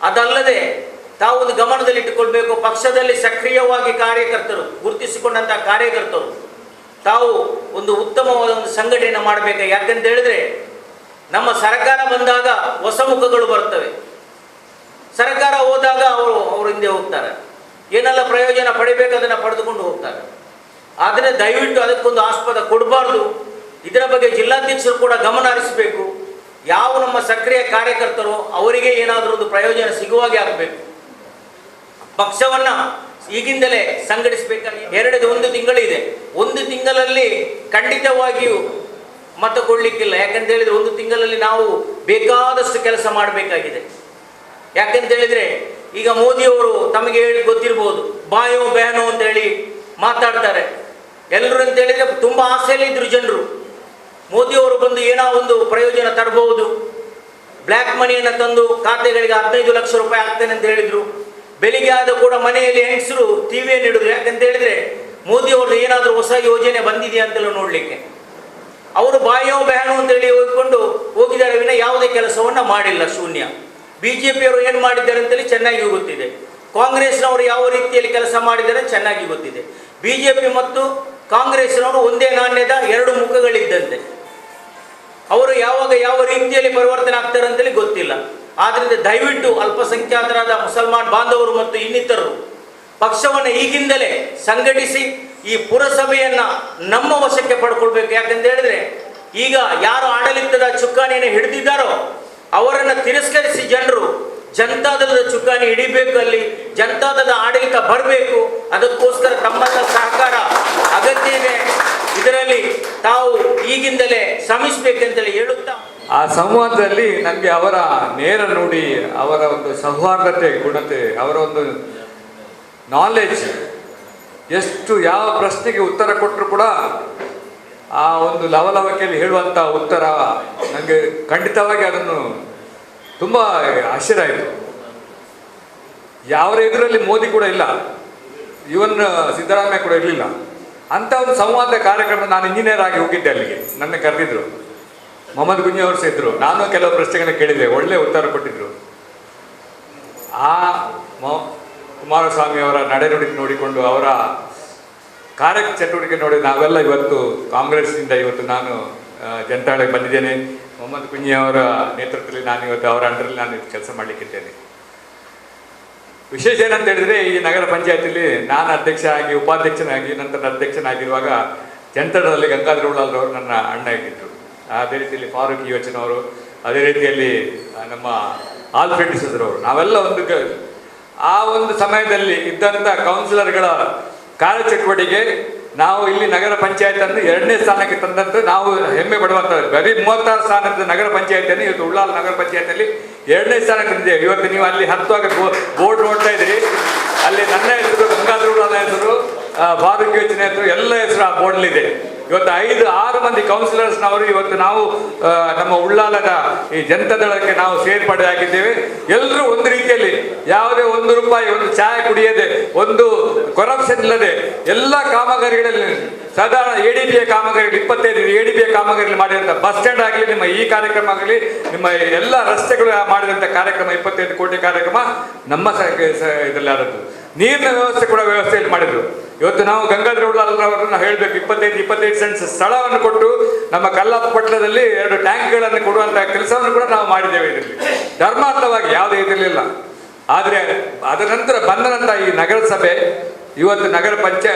ಅದಲ್ಲದೆ ತಾವು ಒಂದು ಗಮನದಲ್ಲಿಟ್ಟುಕೊಳ್ಬೇಕು, ಪಕ್ಷದಲ್ಲಿ ಸಕ್ರಿಯವಾಗಿ ಕಾರ್ಯಕರ್ತರು ಗುರುತಿಸಿಕೊಂಡಂತಹ ಕಾರ್ಯಕರ್ತರು ತಾವು ಒಂದು ಉತ್ತಮವಾದ ಒಂದು ಸಂಘಟನೆ ಮಾಡಬೇಕು. ಯಾಕಂತ ಹೇಳಿದ್ರೆ ನಮ್ಮ ಸರ್ಕಾರ ಬಂದಾಗ ಹೊಸ ಮುಖಗಳು ಬರ್ತವೆ. ಸರ್ಕಾರ ಹೋದಾಗ ಅವರು ಹಿಂದೆ ಹೋಗ್ತಾರೆ. ಏನೆಲ್ಲ ಪ್ರಯೋಜನ ಪಡಿಬೇಕು ಅದನ್ನು ಪಡೆದುಕೊಂಡು ಹೋಗ್ತಾರೆ. ಆದರೆ ದಯವಿಟ್ಟು ಅದಕ್ಕೊಂದು ಆಸ್ಪದ ಕೊಡಬಾರ್ದು. ಇದರ ಬಗ್ಗೆ ಜಿಲ್ಲಾಧ್ಯಕ್ಷರು ಕೂಡ ಗಮನ ಹರಿಸಬೇಕು. ಯಾವ ನಮ್ಮ ಸಕ್ರಿಯ ಕಾರ್ಯಕರ್ತರು ಅವರಿಗೆ ಏನಾದರೂ ಒಂದು ಪ್ರಯೋಜನ ಸಿಗುವಾಗೆ ಆಗಬೇಕು. ಪಕ್ಷವನ್ನು ಈಗಿಂದಲೇ ಸಂಘಟಿಸಬೇಕಾಗಿ ಒಂದು ತಿಂಗಳಿದೆ. ಒಂದು ತಿಂಗಳಲ್ಲಿ ಖಂಡಿತವಾಗಿಯೂ ಮತ ಕೊಡಲಿಕ್ಕಿಲ್ಲ. ಯಾಕಂತ ಹೇಳಿದರೆ ಒಂದು ತಿಂಗಳಲ್ಲಿ ನಾವು ಬೇಕಾದಷ್ಟು ಕೆಲಸ ಮಾಡಬೇಕಾಗಿದೆ. ಯಾಕಂತ ಹೇಳಿದರೆ ಈಗ ಮೋದಿಯವರು ತಮಗೆ ಹೇಳಿ ಗೊತ್ತಿರ್ಬೋದು, ಬಾಯೋ ಬ್ಯಾನೋ ಅಂತೇಳಿ ಮಾತಾಡ್ತಾರೆ ಎಲ್ಲರೂ. ಅಂತ ಹೇಳಿದರೆ ತುಂಬ ಆಸೆಯಲ್ಲಿ ಇದ್ರು ಜನರು. ಮೋದಿಯವರು ಬಂದು ಏನೋ ಒಂದು ಪ್ರಯೋಜನ ತರಬಹುದು, ಬ್ಲ್ಯಾಕ್ ಮನಿಯನ್ನು ತಂದು ಖಾತೆಗಳಿಗೆ 15 ಲಕ್ಷ ರೂಪಾಯಿ ಆಗ್ತೇನೆ ಅಂತ ಹೇಳಿದರು. ಬೆಳಿಗ್ಗೆ ಆದ ಕೂಡ ಮನೆಯಲ್ಲಿ ಹೆಂಗಸರು ಟಿವಿಯನ್ನು ಇಡುದು. ಯಾಕಂತ ಹೇಳಿದರೆ ಮೋದಿಯವ್ರದ್ದು ಏನಾದರೂ ಹೊಸ ಯೋಜನೆ ಬಂದಿದೆಯಾ ಅಂತೆಲ್ಲ ನೋಡಲಿಕ್ಕೆ. ಅವರು ಬಾಯೋ ಬ್ಯಾನೋ ಅಂತೇಳಿ ಹೋಗಿದ್ದಾರೆ ವಿನ ಯಾವುದೇ ಕೆಲಸವನ್ನು ಮಾಡಿಲ್ಲ, ಶೂನ್ಯ. BJPಯವರು ಏನು ಮಾಡಿದ್ದಾರೆ ಅಂತೇಳಿ ಚೆನ್ನಾಗಿ ಗೊತ್ತಿದೆ. ಕಾಂಗ್ರೆಸ್ನವರು ಯಾವ ರೀತಿಯಲ್ಲಿ ಕೆಲಸ ಮಾಡಿದ್ದಾರೆ ಚೆನ್ನಾಗಿ ಗೊತ್ತಿದೆ. BJP ಮತ್ತು ಕಾಂಗ್ರೆಸ್ನವರು ಒಂದೇ ನಾಣ್ಯದ 2 ಮುಖಗಳಿದ್ದಂತೆ. ಅವರು ಯಾವಾಗ ಯಾವ ರೀತಿಯಲ್ಲಿ ಪರಿವರ್ತನೆ ಆಗ್ತಾರೆ ಅಂತೇಳಿ ಗೊತ್ತಿಲ್ಲ. ಆದ್ದರಿಂದ ದಯವಿಟ್ಟು ಅಲ್ಪಸಂಖ್ಯಾತರಾದ ಮುಸಲ್ಮಾನ್ ಬಾಂಧವರು ಮತ್ತು ಇನ್ನಿತರರು ಪಕ್ಷವನ್ನು ಈಗಿಂದಲೇ ಸಂಘಟಿಸಿ ಈ ಪುರಸಭೆಯನ್ನು ನಮ್ಮ ವಶಕ್ಕೆ ಪಡ್ಕೊಳ್ಬೇಕು. ಯಾಕಂತ ಹೇಳಿದ್ರೆ ಈಗ ಯಾರು ಆಡಳಿತದ ಚುಕ್ಕಾಣಿಯನ್ನು ಹಿಡಿದಿದ್ದಾರೋ ಅವರನ್ನು ತಿರಸ್ಕರಿಸಿ ಜನರು ಜನತಾದಳದ ಚುಕ್ಕಾಣಿ ಹಿಡಿಬೇಕು. ಅಲ್ಲಿ ಜನತಾದಳದ ಆಡಳಿತ ಬರಬೇಕು. ಅದಕ್ಕೋಸ್ಕರ ತಮ್ಮೆಲ್ಲ ಸಹಕಾರ ಅಗತ್ಯ ಇದೆ. ಇದರಲ್ಲಿ ತಾವು ಈಗಿಂದಲೇ ಶ್ರಮಿಸಬೇಕಂತೇಳಿ ಹೇಳುತ್ತಾ, ಆ ಸಂವಾದದಲ್ಲಿ ನನಗೆ ಅವರ ನೇರ ನುಡಿ, ಅವರ ಒಂದು ಸೌಹಾರ್ದತೆ ಗುಣತೆ, ಅವರ ಒಂದು ನಾಲೆಜ್, ಎಷ್ಟು ಯಾವ ಪ್ರಶ್ನೆಗೆ ಉತ್ತರ ಕೊಟ್ಟರು ಕೂಡ ಆ ಒಂದು ಲವಲವಿಕೆಯಲ್ಲಿ ಹೇಳುವಂಥ ಉತ್ತರ ನನಗೆ ಖಂಡಿತವಾಗಿ ಅದನ್ನು ತುಂಬ ಆಶ್ಚರ್ಯ ಆಯಿತು. ಯಾವ ಇದರಲ್ಲಿ ಮೋದಿ ಕೂಡ ಇಲ್ಲ, ಇವನ್ ಸಿದ್ದರಾಮಯ್ಯ ಕೂಡ ಇರಲಿಲ್ಲ. ಅಂತ ಒಂದು ಸಂವಾದ ಕಾರ್ಯಕ್ರಮ, ನಾನು ಇಂಜಿನಿಯರ್ ಆಗಿ ಹೋಗಿದ್ದೆ ಅಲ್ಲಿಗೆ, ನನ್ನ ಕರೆದಿದ್ರು. ಮೊಹಮ್ಮದ್ ಗುಂಜಿ ಅವರು ಸಹ ಇದ್ರು. ನಾನು ಕೆಲವು ಪ್ರಶ್ನೆಗಳನ್ನ ಕೇಳಿದೆ, ಒಳ್ಳೆ ಉತ್ತರ ಕೊಟ್ಟಿದ್ರು. ಆ ಕುಮಾರಸ್ವಾಮಿ ಅವರ ನಡೆನುಡಿ ನೋಡಿಕೊಂಡು, ಅವರ ಕಾರ್ಯ ಚಟುವಟಿಕೆ ನೋಡಿ ನಾವೆಲ್ಲ ಇವತ್ತು ಕಾಂಗ್ರೆಸ್ನಿಂದ ಇವತ್ತು ನಾನು ಜನತಾದಳಕ್ಕೆ ಬಂದಿದ್ದೇನೆ. ಮೊಹಮ್ಮದ್ ಗುಂಜಿ ಅವರ ನೇತೃತ್ವದಲ್ಲಿ ನಾನು ಇವತ್ತು ಅವರ ಅಂಡರಲ್ಲಿ ನಾನು ಕೆಲಸ ಮಾಡಲಿಕ್ಕಿದ್ದೇನೆ. ವಿಶೇಷ ಏನಂತ ಹೇಳಿದ್ರೆ, ಈ ನಗರ ಪಂಚಾಯತಿಯಲ್ಲಿ ನಾನು ಅಧ್ಯಕ್ಷ ಆಗಿ, ಉಪಾಧ್ಯಕ್ಷನಾಗಿ, ನಂತರ ಅಧ್ಯಕ್ಷನಾಗಿರುವಾಗ ಜನತಾದಳದಲ್ಲಿ ಗಂಗಾಧರ ಉಳ್ಳಾಲ್ರವರು ನನ್ನ ಅಣ್ಣ ಆಗಿದ್ದರು. ಅದೇ ರೀತಿಯಲ್ಲಿ ಫಾರೂಕ್ ಯೋಚನವರು, ಅದೇ ರೀತಿಯಲ್ಲಿ ನಮ್ಮ ಆಲ್ಫ್ರೆಡ್ ಡಿಸೋಜರವರು, ನಾವೆಲ್ಲ ಆ ಒಂದು ಸಮಯದಲ್ಲಿ ಇದ್ದಂಥ ಕೌನ್ಸಿಲರ್ಗಳ ಕಾರ್ಯಚಟುವಟಿಕೆ ನಾವು ಇಲ್ಲಿ ನಗರ ಪಂಚಾಯತನ್ನು 2ನೇ ಸ್ಥಾನಕ್ಕೆ ತಂದಂತೆ ನಾವು ಹೆಮ್ಮೆ ಪಡುವಂಥದ್ದು. ಬರೀ 36 ಸ್ಥಾನದ ನಗರ ಪಂಚಾಯತಿಯನ್ನು ಇವತ್ತು ಉಳ್ಳಾಲ ನಗರ ಪಂಚಾಯತಿಯಲ್ಲಿ 2ನೇ ಸ್ಥಾನಕ್ಕೆ ತಂದಿದ್ದೇವೆ. ಇವತ್ತು ನೀವು ಅಲ್ಲಿ ಹತ್ತುವಾಗ ಬೋರ್ಡ್ ನೋಡ್ತಾ ಇದ್ದೀರಿ, ಅಲ್ಲಿ ನನ್ನ ಹೆಸರು, ಗಂಗಾಧರ ಉಳ್ಳಾಲ ಹೆಸರು, ಫಾರೂಕ್ ಯೋಚನೆ ಹೆಸರು, ಎಲ್ಲ ಹೆಸರು ಆ ಬೋರ್ಡ್ಲಿದೆ. ಇವತ್ತು 5-6 ಮಂದಿ ಕೌನ್ಸಿಲರ್ಸ್ನವರು ಇವತ್ತು ನಾವು ನಮ್ಮ ಉಳ್ಳಾಲದ ಈ ಜನತಾದಳಕ್ಕೆ ನಾವು ಸೇರ್ಪಡೆ ಆಗಿದ್ದೇವೆ. ಎಲ್ಲರೂ ಒಂದು ರೀತಿಯಲ್ಲಿ ಯಾವುದೇ ₹1 ಒಂದು ಚಾಯ್ ಕುಡಿಯದೆ, ಒಂದು ಕರಪ್ಷನ್ ಇಲ್ಲದೆ ಎಲ್ಲ ಕಾಮಗಾರಿಗಳಲ್ಲಿ ಸಾಧಾರಣ ADBಯ ಕಾಮಗಾರಿಗಳು 25 ADBಯ ಕಾಮಗಾರಿಗಳು ಮಾಡಿದಂಥ ಬಸ್ ಸ್ಟ್ಯಾಂಡ್ ಆಗಲಿ, ನಿಮ್ಮ ಈ ಕಾರ್ಯಕ್ರಮ ಆಗಲಿ, ನಿಮ್ಮ ಎಲ್ಲ ರಸ್ತೆಗಳು ಮಾಡಿದಂಥ ಕಾರ್ಯಕ್ರಮ 25 ಕೋಟಿ ಕಾರ್ಯಕ್ರಮ ನಮ್ಮ ಇದರಲ್ಲಿ ಆದದ್ದು. ನೀರಿನ ವ್ಯವಸ್ಥೆ ಕೂಡ ವ್ಯವಸ್ಥೆಯಲ್ಲಿ ಮಾಡಿದ್ರು. ಇವತ್ತು ನಾವು ಗಂಗಾಧರ ಉಳ್ಳಾಲರವರನ್ನು ಹೇಳಬೇಕು, 25 ಸೆಂಟ್ಸ್ ಸ್ಥಳವನ್ನು ಕೊಟ್ಟು ನಮ್ಮ ಕಲ್ಲಾಪಟ್ಟಣದಲ್ಲಿ 2 ಟ್ಯಾಂಕ್ಗಳನ್ನು ಕೊಡುವಂಥ ಕೆಲಸವನ್ನು ಕೂಡ ನಾವು ಮಾಡಿದ್ದೇವೆ. ಇದರಲ್ಲಿ ಧರ್ಮಾರ್ಥವಾಗಿ ಯಾವುದೇ ಇದರಲಿಲ್ಲ. ಆದರೆ ಅದರ ನಂತರ ಬಂದ ನಂತರ ಈ ನಗರಸಭೆ ಇವತ್ತು ನಗರ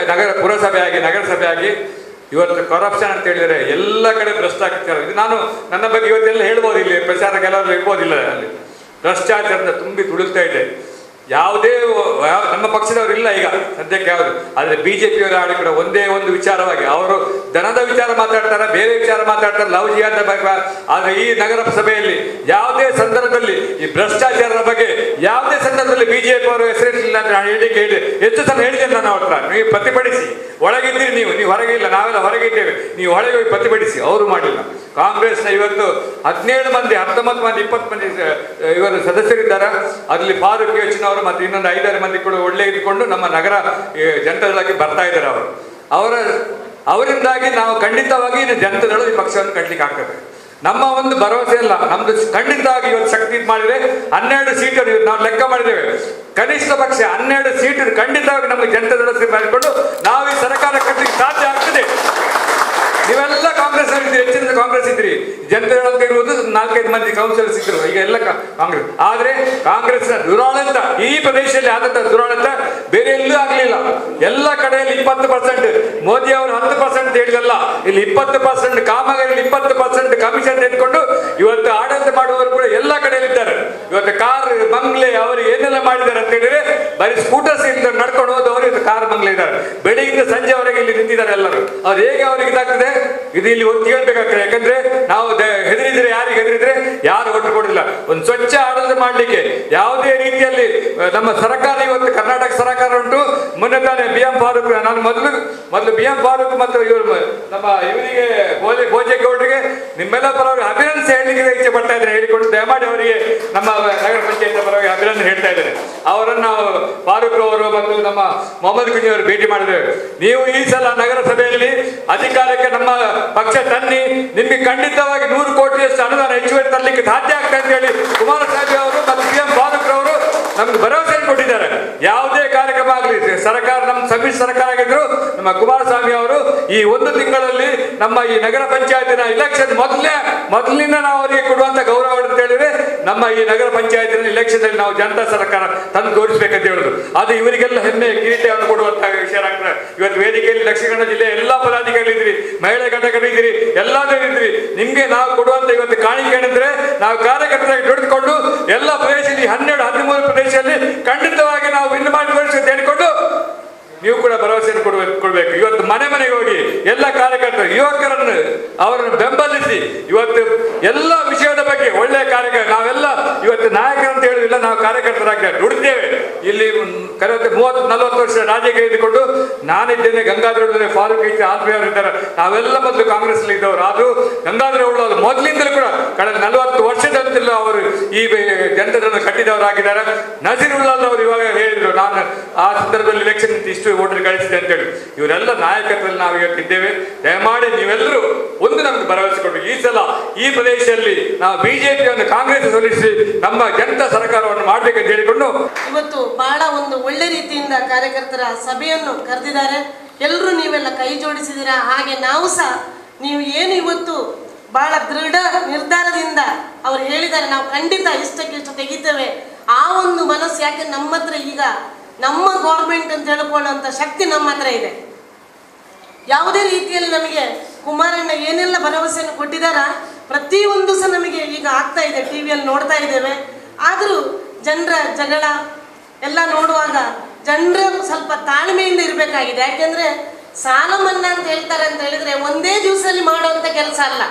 ಪುರಸಭೆ ಆಗಿ, ನಗರಸಭೆ ಆಗಿ ಇವತ್ತು ಕರಪ್ಷನ್ ಅಂತ ಹೇಳಿದರೆ ಎಲ್ಲ ಕಡೆ ಭ್ರಷ್ಟಾಚಾರ. ಇದು ನಾನು ನನ್ನ ಬಗ್ಗೆ ಇವತ್ತೆಲ್ಲ ಹೇಳ್ಬೋದು, ಇಲ್ಲಿ ಪ್ರಚಾರ ಕೆಲವರು ಇರ್ಬೋದಿಲ್ಲ. ಅಲ್ಲಿ ಭ್ರಷ್ಟಾಚಾರದ ತುಂಬಿ ತುಳುಕ್ತಾ ಇದೆ. ಯಾವುದೇ ನಮ್ಮ ಪಕ್ಷದವರು ಇಲ್ಲ ಈಗ ಸದ್ಯಕ್ಕೆ ಯಾವುದು. ಆದರೆ BJPಯವರ ಆಡಿ ಕೂಡ ಒಂದೇ ಒಂದು ವಿಚಾರವಾಗಿ ಅವರು ದನದ ವಿಚಾರ ಮಾತಾಡ್ತಾರೆ, ಬೇರೆ ವಿಚಾರ ಮಾತಾಡ್ತಾರೆ, ಲವ್ ಜಿಹಾದ್ ಬಗ್ಗೆ. ಆದರೆ ಈ ನಗರ ಸಭೆಯಲ್ಲಿ ಯಾವುದೇ ಸಂದರ್ಭದಲ್ಲಿ ಈ ಭ್ರಷ್ಟಾಚಾರದ ಬಗ್ಗೆ ಯಾವುದೇ ಸಂದರ್ಭದಲ್ಲಿ BJP ಅವರು ಹೆಸರಿರಲಿಲ್ಲ ಅಂತ ನಾನು ಹೇಳಿ ಹೆಚ್ಚು ಸಲ ಹೇಳಿದ್ದೇನೆ. ನಾನು ಅವ್ರ ಹತ್ರ, ನೀವು ಪ್ರತಿಭಟಿಸಿ, ಒಳಗಿದ್ದೀರಿ ನೀವು ಹೊರಗೆ ಇಲ್ಲ, ನಾವೆಲ್ಲ ಹೊರಗಿದ್ದೇವೆ, ನೀವು ಹೊರಗೆ ಹೋಗಿ ಪ್ರತಿಭಟಿಸಿ. ಅವರು ಮಾಡಲಿಲ್ಲ. ಕಾಂಗ್ರೆಸ್ನ ಇವತ್ತು 17 ಮಂದಿ, 19 ಮಂದಿ, 20 ಮಂದಿ ಇವರು ಸದಸ್ಯರಿದ್ದಾರೆ. ಅದರಲ್ಲಿ ಫಾರೂಕ್ ಯೋಚನೆ ಅವರು ಮತ್ತು ಇನ್ನೊಂದು 5-6 ಮಂದಿ ಕೂಡ ಒಳ್ಳೆ ಇದ್ಕೊಂಡು ನಮ್ಮ ನಗರ ಜನತಾದಳಕ್ಕೆ ಬರ್ತಾ ಇದ್ದಾರೆ. ಅವರಿಂದಾಗಿ ನಾವು ಖಂಡಿತವಾಗಿ ಇನ್ನು ಜನತಾದಳ ಈ ಪಕ್ಷವನ್ನು ಕಟ್ಟಲಿಕ್ಕೆ ಆಗ್ತದೆ. ನಮ್ಮ ಒಂದು ಭರವಸೆ ಅಲ್ಲ, ನಮ್ದು ಖಂಡಿತವಾಗಿ ಇವತ್ತು ಶಕ್ತಿ ಮಾಡಿದ್ರೆ 12 ಸೀಟು ನಾವು ಲೆಕ್ಕ ಮಾಡಿದ್ದೇವೆ. ಕನಿಷ್ಠ ಪಕ್ಷ 12 ಸೀಟು ಖಂಡಿತವಾಗಿ ನಮಗೆ ಜನತಾದಳ ಮಾಡಿಕೊಂಡು ನಾವು ಈ ಸರ್ಕಾರ ಕಟ್ಟಲಿಕ್ಕೆ ಸಾಧ್ಯ ಆಗ್ತದೆ. ನೀವೆಲ್ಲ ಕಾಂಗ್ರೆಸ್ ಇದ್ರಿ, ಹೆಚ್ಚಿನ ಕಾಂಗ್ರೆಸ್ ಇದ್ರಿ. ಜನತಾದಳ ಅಂತ ಇರುವುದು 4-5 ಮಂದಿ ಕೌನ್ಸಿಲರ್ಸ್ ಇದ್ರು, ಈಗ ಎಲ್ಲ ಕಾಂಗ್ರೆಸ್. ಆದ್ರೆ ಕಾಂಗ್ರೆಸ್ನ ದುರಾಡಳಿತ, ಈ ಪ್ರದೇಶದಲ್ಲಿ ಆದಂತ ದುರಾಡಳಿತ ಬೇರೆ ಎಲ್ಲೂ ಆಗಲಿಲ್ಲ. ಎಲ್ಲ ಕಡೆಯಲ್ಲಿ 20%, ಮೋದಿ ಅವರು 10% ಹೇಳಿದಲ್ಲ, ಇಲ್ಲಿ 20% ಕಾಮಗಾರಿಯಲ್ಲಿ 20% ಕಮಿಷನ್ ತೆಗೆದುಕೊಂಡು ಇವತ್ತು ಆಡಳಿತ ಮಾಡುವವರು ಕೂಡ ಎಲ್ಲ ಕಡೆಯಲ್ಲಿ ಇದ್ದಾರೆ. ಇವತ್ತು ಕಾರ್ ಬಂಗ್ಲೆ ಅವರು ಏನೆಲ್ಲ ಮಾಡಿದ್ದಾರೆ ಅಂತ ಹೇಳಿದ್ರೆ, ಬರೀ ಸ್ಕೂಟರ್ಸ್ ಇಂದ ನಡ್ಕೊಂಡು ಹೋದವರು ಇವತ್ತು ಕಾರ್ ಬಂಗ್ಲೆ ಇದ್ದಾರೆ. ಬೆಳಿಗ್ಗೆ ಸಂಜೆವರೆಗೆ ಇಲ್ಲಿ ನಿಂತಿದ್ದಾರೆ ಎಲ್ಲರೂ. ಅವ್ರು ಹೇಗೆ ಅವ್ರಿಗೆ ಇದಾಗ್ತದೆ, ಇದು ಇಲ್ಲಿ ಒತ್ತಿ ಹೇಳ್ಬೇಕಾಗ್ತದೆ. ಯಾಕಂದ್ರೆ ನಾವು ಹೆದರಿದ್ರೆ, ಯಾರಿಗೆ ಹೆದರಿದ್ರೆ ಯಾರು ಒಟ್ಟು ಕೊಡಲಿಲ್ಲ. ಒಂದು ಸ್ವಚ್ಛ ಆಡಳಿತ ಮಾಡಲಿಕ್ಕೆ ಯಾವುದೇ ರೀತಿಯಲ್ಲಿ ನಮ್ಮ ಸರ್ಕಾರ, ಇವತ್ತು ಕರ್ನಾಟಕ ಸರ್ಕಾರ ಉಂಟು. ಮೊನ್ನೆ ತಾನೇ BM ಫಾರೂಕ್, ನಾನು ಮೊದಲು BM ಫಾರೂಕ್ ಮತ್ತು ಇವರು ನಮ್ಮ ಇವರಿಗೆ ಭೋಜೇಗೌಡರಿಗೆ ನಿಮ್ಮೆಲ್ಲ ಪರವಾಗಿ ಅಭಿನಂದನೆ ಹೇಳಲಿಕ್ಕೆ ಇಚ್ಛೆ ಪಡ್ತಾ ಇದ್ದಾರೆ. ಹೇಳಿಕೊಂಡು ದಯಮಾಡಿ ಅವರಿಗೆ ನಮ್ಮ ನಗರ ಪಂಚಾಯತ್ ಪರವಾಗಿ ಅಭಿನಂದನೆ ಹೇಳ್ತಾ ಇದ್ದಾರೆ. ಅವರನ್ನು ನಾವು ಫಾರೂಕ್ ಅವರು ಮತ್ತು ನಮ್ಮ ಮೊಹಮ್ಮದ್ ಗುಂಜಿ ಅವರು ಭೇಟಿ ಮಾಡಿದ್ದೇವೆ. ನೀವು ಈ ಸಲ ನಗರಸಭೆಯಲ್ಲಿ ಅಧಿಕಾರಕ್ಕೆ ನಮ್ಮ ಪಕ್ಷ ತನ್ನಿ, ನಿಮಗೆ ಖಂಡಿತವಾಗಿ 100 ಕೋಟಿಯಷ್ಟು ಅನುದಾನ ಹೆಚ್ಚುವರಿ ತರಲಿಕ್ಕೆ ಸಾಧ್ಯ ಆಗ್ತದೆ ಅಂತ ಹೇಳಿ ಕುಮಾರಸ್ವಾಮಿ ಅವರು ಮತ್ತು BM ಫಾರೂಕ್ ಅವರು ನಮ್ಗೆ ಭರವಸೆ ಕೊಟ್ಟಿದ್ದಾರೆ. ಯಾವುದೇ ಕಾರ್ಯಕ್ರಮ ಆಗಲಿ, ಸರ್ಕಾರ ನಮ್ಮ ಸಮ್ಮಿಶ್ರ ಸರ್ಕಾರ ಆಗಿದ್ರು, ನಮ್ಮ ಕುಮಾರಸ್ವಾಮಿ ಅವರು ಈ 1 ತಿಂಗಳಲ್ಲಿ ನಮ್ಮ ಈ ನಗರ ಪಂಚಾಯತಿನ ಇಲೆಕ್ಷನ್ ಮೊದಲಿಂದ ನಾವು ಅವರಿಗೆ ಕೊಡುವಂತ ಗೌರವ ಅಂತ ಹೇಳಿದ್ರೆ, ನಮ್ಮ ಈ ನಗರ ಪಂಚಾಯತಿನ ಇಲೆಕ್ಷನ್ ಅಲ್ಲಿ ನಾವು ಜನತಾ ಸರ್ಕಾರ ತಂದು ತೋರಿಸ್ಬೇಕಂತ ಹೇಳುದು. ಅದು ಇವರಿಗೆಲ್ಲ ಹೆಮ್ಮೆ ಕಿರೀಟವನ್ನು ಕೊಡುವಂತಹ ವಿಷಯ ಆಗ್ತದೆ. ಇವತ್ತು ವೇದಿಕೆಯಲ್ಲಿ ದಕ್ಷಿಣ ಕನ್ನಡ ಜಿಲ್ಲೆಯ ಎಲ್ಲಾ ಪದಾಧಿಕಾರಿಗಳಿದ್ರಿ, ಮಹಿಳಾ ಘಟಕಗಳಿದ್ರಿ, ಎಲ್ಲಾದ್ರೂ ಇದ್ರಿ. ನಿಮ್ಗೆ ನಾವು ಕೊಡುವಂತ ಇವತ್ತು ಕಾಣಿಕೆ ಏನಂದ್ರೆ, ನಾವು ಕಾರ್ಯಕರ್ತರಾಗಿ ದುಡಿದುಕೊಂಡು ಎಲ್ಲ ಪ್ರದೇಶದಲ್ಲಿ 12-13 ಪ್ರದೇಶದಲ್ಲಿ ಖಂಡಿತವಾಗಿ ನಾವು ವಿನ್ ಮಾಡಿ ತೋರಿಸಿ ಹೇಳಿಕೊಂಡು ನೀವು ಕೂಡ ಭರವಸೆಯನ್ನು ಕೊಡಬೇಕು. ಇವತ್ತು ಮನೆಗೆ ಹೋಗಿ ಎಲ್ಲ ಕಾರ್ಯಕರ್ತರು, ಯುವಕರನ್ನು ಅವರನ್ನು ಬೆಂಬಲಿಸಿ ಇವತ್ತು ಎಲ್ಲ ವಿಷಯದ ಬಗ್ಗೆ ಒಳ್ಳೆಯ ಕಾರ್ಯಕ್ರಮ. ನಾವೆಲ್ಲ ಇವತ್ತು ನಾಯಕರಂತ ಹೇಳುವುದಿಲ್ಲ, ನಾವು ಕಾರ್ಯಕರ್ತರಾಗಿ ದುಡಿದ್ದೇವೆ. ಇಲ್ಲಿ 30-40 ವರ್ಷ ರಾಜಕೀಯ ಇದ್ದುಕೊಂಡು ನಾನಿದ್ದೇನೆ, ಗಂಗಾಧರ ಉಳ್ಳಾಲ, ಫಾರೂಕ್ ಆಲ್ಫೆ ಅವರು ಇದ್ದಾರೆ. ನಾವೆಲ್ಲ ಮೊದಲು ಕಾಂಗ್ರೆಸ್ ಇದ್ದವರು. ಆದರೂ ಗಂಗಾಧರ ಉಳ್ಳಾಲ ಮೊದಲಿಂದಲೂ ಕೂಡ ಕಳೆದ 40 ವರ್ಷದಂತೆಲ್ಲ ಅವರು ಈ ಜನತೆಯನ್ನು ಕಟ್ಟಿದವರಾಗಿದ್ದಾರೆ. ನಜೀರ್ ಉಳ್ಳಾಲ್ ಅವರು ಇವಾಗ ನಾನು ಆ ಸಂದರ್ಭದಲ್ಲಿ ಎಲೆಕ್ಷನ್ ಇಷ್ಟು ವೋಟರ್ ಗಳಿಸಿದೆ ಅಂತೇಳಿ. ಇವರೆಲ್ಲ ನಾಯಕತ್ವದಲ್ಲಿ ನಾವು ಇವತ್ತಿದ್ದೇವೆ. ದಯಮಾಡಿ ನೀವೆಲ್ಲರೂ ಒಂದು ನಮ್ಗೆ ಭರವಸೆ ಕೊಡಬೇಕು. ಈ ಸಲ ಈ ಪ್ರದೇಶದಲ್ಲಿ ನಾವು ಬಿಜೆಪಿಯನ್ನು ಕಾಂಗ್ರೆಸ್ ಸೋಲಿಸಿ ನಮ್ಮ ಜನತಾ ಸರ್ಕಾರವನ್ನು ಮಾಡಬೇಕಂತ ಹೇಳಿಕೊಂಡು ಇವತ್ತು ಬಹಳ ಒಂದು ಒಳ್ಳೆ ರೀತಿಯಿಂದ ಕಾರ್ಯಕರ್ತರ ಸಭೆಯನ್ನು ಕರೆದಿದ್ದಾರೆ. ಎಲ್ಲರೂ ನೀವೆಲ್ಲ ಕೈ ಜೋಡಿಸಿದ್ದೀರಾ. ಹಾಗೆ ನಾವು ಸಹ ನೀವು ಏನು ಇವತ್ತು ಬಹಳ ದೃಢ ನಿರ್ಧಾರದಿಂದ ಅವ್ರು ಹೇಳಿದ್ದಾರೆ, ನಾವು ಖಂಡಿತ ಇಷ್ಟಕ್ಕಿಷ್ಟು ತೆಗಿತೇವೆ. ಆ ಒಂದು ಮನಸ್ಸು, ಯಾಕೆ ನಮ್ಮ ಹತ್ರ ಈಗ ನಮ್ಮ ಗೌರ್ಮೆಂಟ್ ಅಂತ ಹೇಳ್ಕೊಳ್ಳುವಂಥ ಶಕ್ತಿ ನಮ್ಮ ಹತ್ರ ಇದೆ. ಯಾವುದೇ ರೀತಿಯಲ್ಲಿ ನಮಗೆ ಕುಮಾರಣ್ಣ ಏನೆಲ್ಲ ಭರವಸೆಯನ್ನು ಕೊಟ್ಟಿದ್ದಾರ ಪ್ರತಿಯೊಂದು ಸಹ ನಮಗೆ ಈಗ ಆಗ್ತಾ ಇದೆ, ಟಿ ವಿಯಲ್ಲಿ ನೋಡ್ತಾ ಇದ್ದೇವೆ. ಆದರೂ ಜನರ ಜಗಳ ಎಲ್ಲ ನೋಡುವಾಗ ಜನರು ಸ್ವಲ್ಪ ತಾಳ್ಮೆಯಿಂದ ಇರಬೇಕಾಗಿದೆ. ಯಾಕೆಂದರೆ ಸಾಲ ಮನ್ನಾ ಅಂತ ಹೇಳ್ತಾರೆ ಅಂತ ಹೇಳಿದರೆ ಒಂದೇ ದಿವಸದಲ್ಲಿ ಮಾಡುವಂಥ ಕೆಲಸ ಅಲ್ಲ.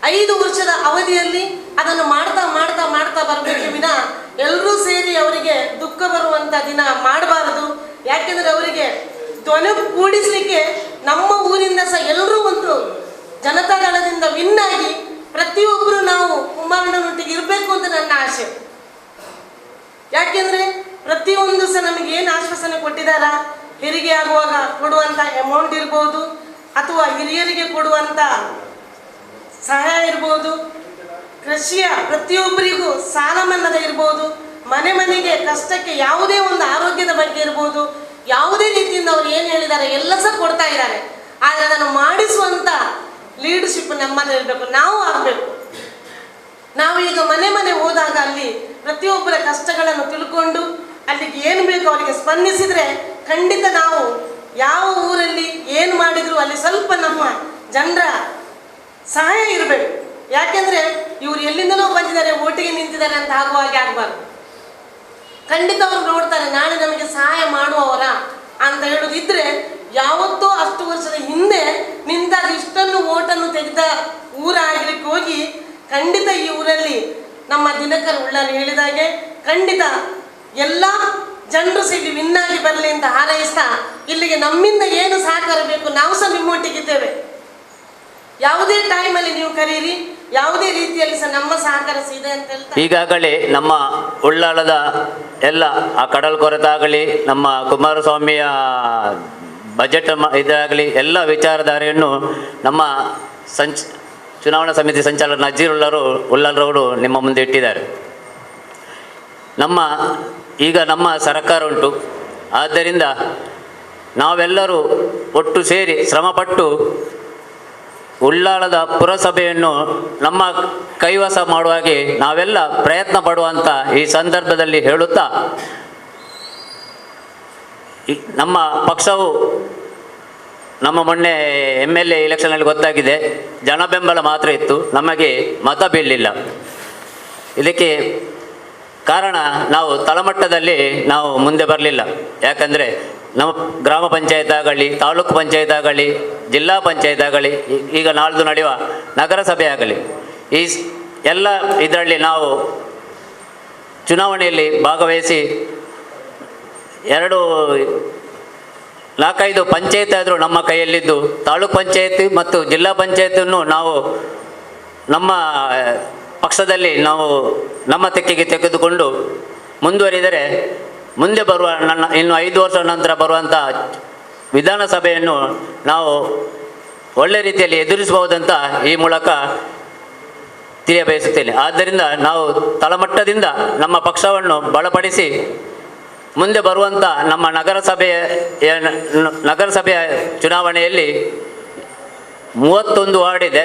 5 ವರ್ಷದ ಅವಧಿಯಲ್ಲಿ ಅದನ್ನು ಮಾಡ್ತಾ ಮಾಡ್ತಾ ಮಾಡ್ತಾ ಬರಬೇಕು ವಿನಃ ಎಲ್ಲರೂ ಸೇರಿ ಅವರಿಗೆ ದುಃಖ ಬರುವಂಥ ದಿನ ಮಾಡಬಾರದು. ಯಾಕೆಂದರೆ ಅವರಿಗೆ ಧ್ವನಿ ಕೂಡಿಸಲಿಕ್ಕೆ ನಮ್ಮ ಊರಿಂದ ಸಹ ಎಲ್ಲರೂ ಒಂದು ಜನತಾದಳದಿಂದ ವಿನ್ ಆಗಿ ಪ್ರತಿಯೊಬ್ಬರು ನಾವು ಕುಮಾರಣ್ಣನೊಟ್ಟಿಗೆ ಇರಬೇಕು ಅಂತ ನನ್ನ ಆಸೆ. ಯಾಕೆಂದರೆ ಪ್ರತಿಯೊಂದು ಸಹ ನಮಗೆ ಏನು ಆಶ್ವಾಸನೆ ಕೊಟ್ಟಿದ್ದಾರ, ಹೆರಿಗೆ ಆಗುವಾಗ ಕೊಡುವಂಥ ಅಮೌಂಟ್ ಇರ್ಬೋದು, ಅಥವಾ ಹಿರಿಯರಿಗೆ ಕೊಡುವಂಥ ಸಹಾಯ ಇರ್ಬೋದು, ಕೃಷಿಯ ಪ್ರತಿಯೊಬ್ಬರಿಗೂ ಸಾಲ ಮನ್ನದ ಇರ್ಬೋದು, ಮನೆ ಮನೆಗೆ ಕಷ್ಟಕ್ಕೆ ಯಾವುದೇ ಒಂದು ಆರೋಗ್ಯದ ಬಗ್ಗೆ ಇರ್ಬೋದು, ಯಾವುದೇ ರೀತಿಯಿಂದ ಅವ್ರು ಏನು ಹೇಳಿದ್ದಾರೆ ಎಲ್ಲ ಸಹ ಕೊಡ್ತಾ ಇದ್ದಾರೆ. ಆದರೆ ಅದನ್ನು ಮಾಡಿಸುವಂಥ ಲೀಡರ್ಶಿಪ್ ನಮ್ಮಲ್ಲಿ ಇರಬೇಕು, ನಾವು ಆಗಬೇಕು. ನಾವು ಈಗ ಮನೆ ಮನೆ ಹೋದಾಗ ಅಲ್ಲಿ ಪ್ರತಿಯೊಬ್ಬರ ಕಷ್ಟಗಳನ್ನು ತಿಳ್ಕೊಂಡು ಅಲ್ಲಿಗೆ ಏನು ಬೇಕು ಅವರಿಗೆ ಸ್ಪಂದಿಸಿದರೆ ಖಂಡಿತ ನಾವು ಯಾವ ಊರಲ್ಲಿ ಏನು ಮಾಡಿದ್ರು ಅಲ್ಲಿ ಸ್ವಲ್ಪ ನಮ್ಮ ಜನರ ಸಹಾಯ ಇರಬೇಕು. ಯಾಕೆಂದರೆ ಇವರು ಎಲ್ಲಿಂದಲೋ ಬಂದಿದ್ದಾರೆ, ಓಟಿಗೆ ನಿಂತಿದ್ದಾರೆ ಅಂತ ಆಗುವ ಹಾಗೆ ಆಗಬಾರ್ದು. ಖಂಡಿತ ಅವ್ರು ನೋಡ್ತಾರೆ ನಾಳೆ ನಮಗೆ ಸಹಾಯ ಮಾಡುವವರ ಅಂತ ಹೇಳೋದಿದ್ರೆ, ಯಾವತ್ತೋ ಅಷ್ಟು ವರ್ಷದ ಹಿಂದೆ ನಿಂತಾಗ ಇಷ್ಟನ್ನು ಓಟನ್ನು ತೆಗೆದ ಊರಾಗಲಿಕ್ಕೆ ಹೋಗಿ ಖಂಡಿತ ಈ ಊರಲ್ಲಿ ನಮ್ಮ ದಿನಕರ್ ಉಳ್ಳಾಲ್ ಹೇಳಿದಾಗೆ ಖಂಡಿತ ಎಲ್ಲ ಜನರು ಸಹ ಇಲ್ಲಿ ವಿನ್ನಾಗಿ ಬರಲಿ ಅಂತ ಹಾರೈಸ್ತಾ, ಇಲ್ಲಿಗೆ ನಮ್ಮಿಂದ ಏನು ಸಹಕಾರ ಬೇಕು ನಾವು ಸಹ ನಿಮ್ಮೊಟ್ಟಿಗಿದ್ದೇವೆ. ಯಾವುದೇ ಟೈಮಲ್ಲಿ ನೀವು ಕರೀರಿ, ಯಾವುದೇ ರೀತಿಯಲ್ಲಿ ಸಹ ನಮ್ಮ ಸಹಕಾರ ಇದೆ ಅಂತ ಹೇಳ್ತಾ ಈಗಾಗಲೇ ನಮ್ಮ ಉಳ್ಳಾಲದ ಎಲ್ಲ ಆ ಕಡಲ್ ಕೊರೆತಾಗಲಿ, ನಮ್ಮ ಕುಮಾರಸ್ವಾಮಿಯ ಬಜೆಟ್ ಇದಾಗಲಿ ಎಲ್ಲ ವಿಚಾರಧಾರೆಯನ್ನು ನಮ್ಮ ಚುನಾವಣಾ ಸಮಿತಿ ಸಂಚಾಲಕ ನಜೀರ್ ಉಳ್ಳಾಲ್ರವರು ನಿಮ್ಮ ಮುಂದೆ ಇಟ್ಟಿದ್ದಾರೆ. ಈಗ ನಮ್ಮ ಸರ್ಕಾರ ಉಂಟು, ಆದ್ದರಿಂದ ನಾವೆಲ್ಲರೂ ಒಟ್ಟು ಸೇರಿ ಶ್ರಮಪಟ್ಟು ಉಳ್ಳಾಲದ ಪುರಸಭೆಯನ್ನು ನಮ್ಮ ಕೈವಶ ಮಾಡುವ ಹಾಗೆ ನಾವೆಲ್ಲ ಪ್ರಯತ್ನ ಪಡುವಂಥ ಈ ಸಂದರ್ಭದಲ್ಲಿ ಹೇಳುತ್ತಾ, ನಮ್ಮ ಪಕ್ಷವು ನಮ್ಮ ಮೊನ್ನೆ MLA ಎಲೆಕ್ಷನಲ್ಲಿ ಗೊತ್ತಾಗಿದೆ, ಜನ ಬೆಂಬಲ ಮಾತ್ರ ಇತ್ತು, ನಮಗೆ ಮತ ಬೀಳಲಿಲ್ಲ. ಇದಕ್ಕೆ ಕಾರಣ ನಾವು ತಳಮಟ್ಟದಲ್ಲಿ ನಾವು ಮುಂದೆ ಬರಲಿಲ್ಲ. ಯಾಕಂದರೆ ನಮ್ಮ ಗ್ರಾಮ ಪಂಚಾಯತ್ ಆಗಲಿ, ತಾಲೂಕು ಪಂಚಾಯತ್ ಆಗಲಿ, ಜಿಲ್ಲಾ ಪಂಚಾಯತ್ ಆಗಲಿ, ಈಗ ನಾಳ್ದು ನಡೆಯುವ ನಗರಸಭೆ ಆಗಲಿ, ಈ ಎಲ್ಲ ಇದರಲ್ಲಿ ನಾವು ಚುನಾವಣೆಯಲ್ಲಿ ಭಾಗವಹಿಸಿ 4-5 ಪಂಚಾಯತ್ ಆದರೂ ನಮ್ಮ ಕೈಯಲ್ಲಿದ್ದು, ತಾಲೂಕು ಪಂಚಾಯತ್ ಮತ್ತು ಜಿಲ್ಲಾ ಪಂಚಾಯತನ್ನು ನಾವು ನಮ್ಮ ಪಕ್ಷದಲ್ಲಿ ನಾವು ನಮ್ಮ ತೆಕ್ಕೆಗೆ ತೆಗೆದುಕೊಂಡು ಮುಂದುವರಿದರೆ ಮುಂದೆ ಬರುವ ಇನ್ನು 5 ವರ್ಷ ನಂತರ ಬರುವಂಥ ವಿಧಾನಸಭೆಯನ್ನು ನಾವು ಒಳ್ಳೆ ರೀತಿಯಲ್ಲಿ ಎದುರಿಸಬಹುದಂತ ಈ ಮೂಲಕ ತಿಳಿಯಬಯಸುತ್ತೇನೆ. ಆದ್ದರಿಂದ ನಾವು ತಳಮಟ್ಟದಿಂದ ನಮ್ಮ ಪಕ್ಷವನ್ನು ಬಲಪಡಿಸಿ ಮುಂದೆ ಬರುವಂಥ ನಮ್ಮ ನಗರಸಭೆಯ ಚುನಾವಣೆಯಲ್ಲಿ 31 ವಾರ್ಡ್ ಇದೆ.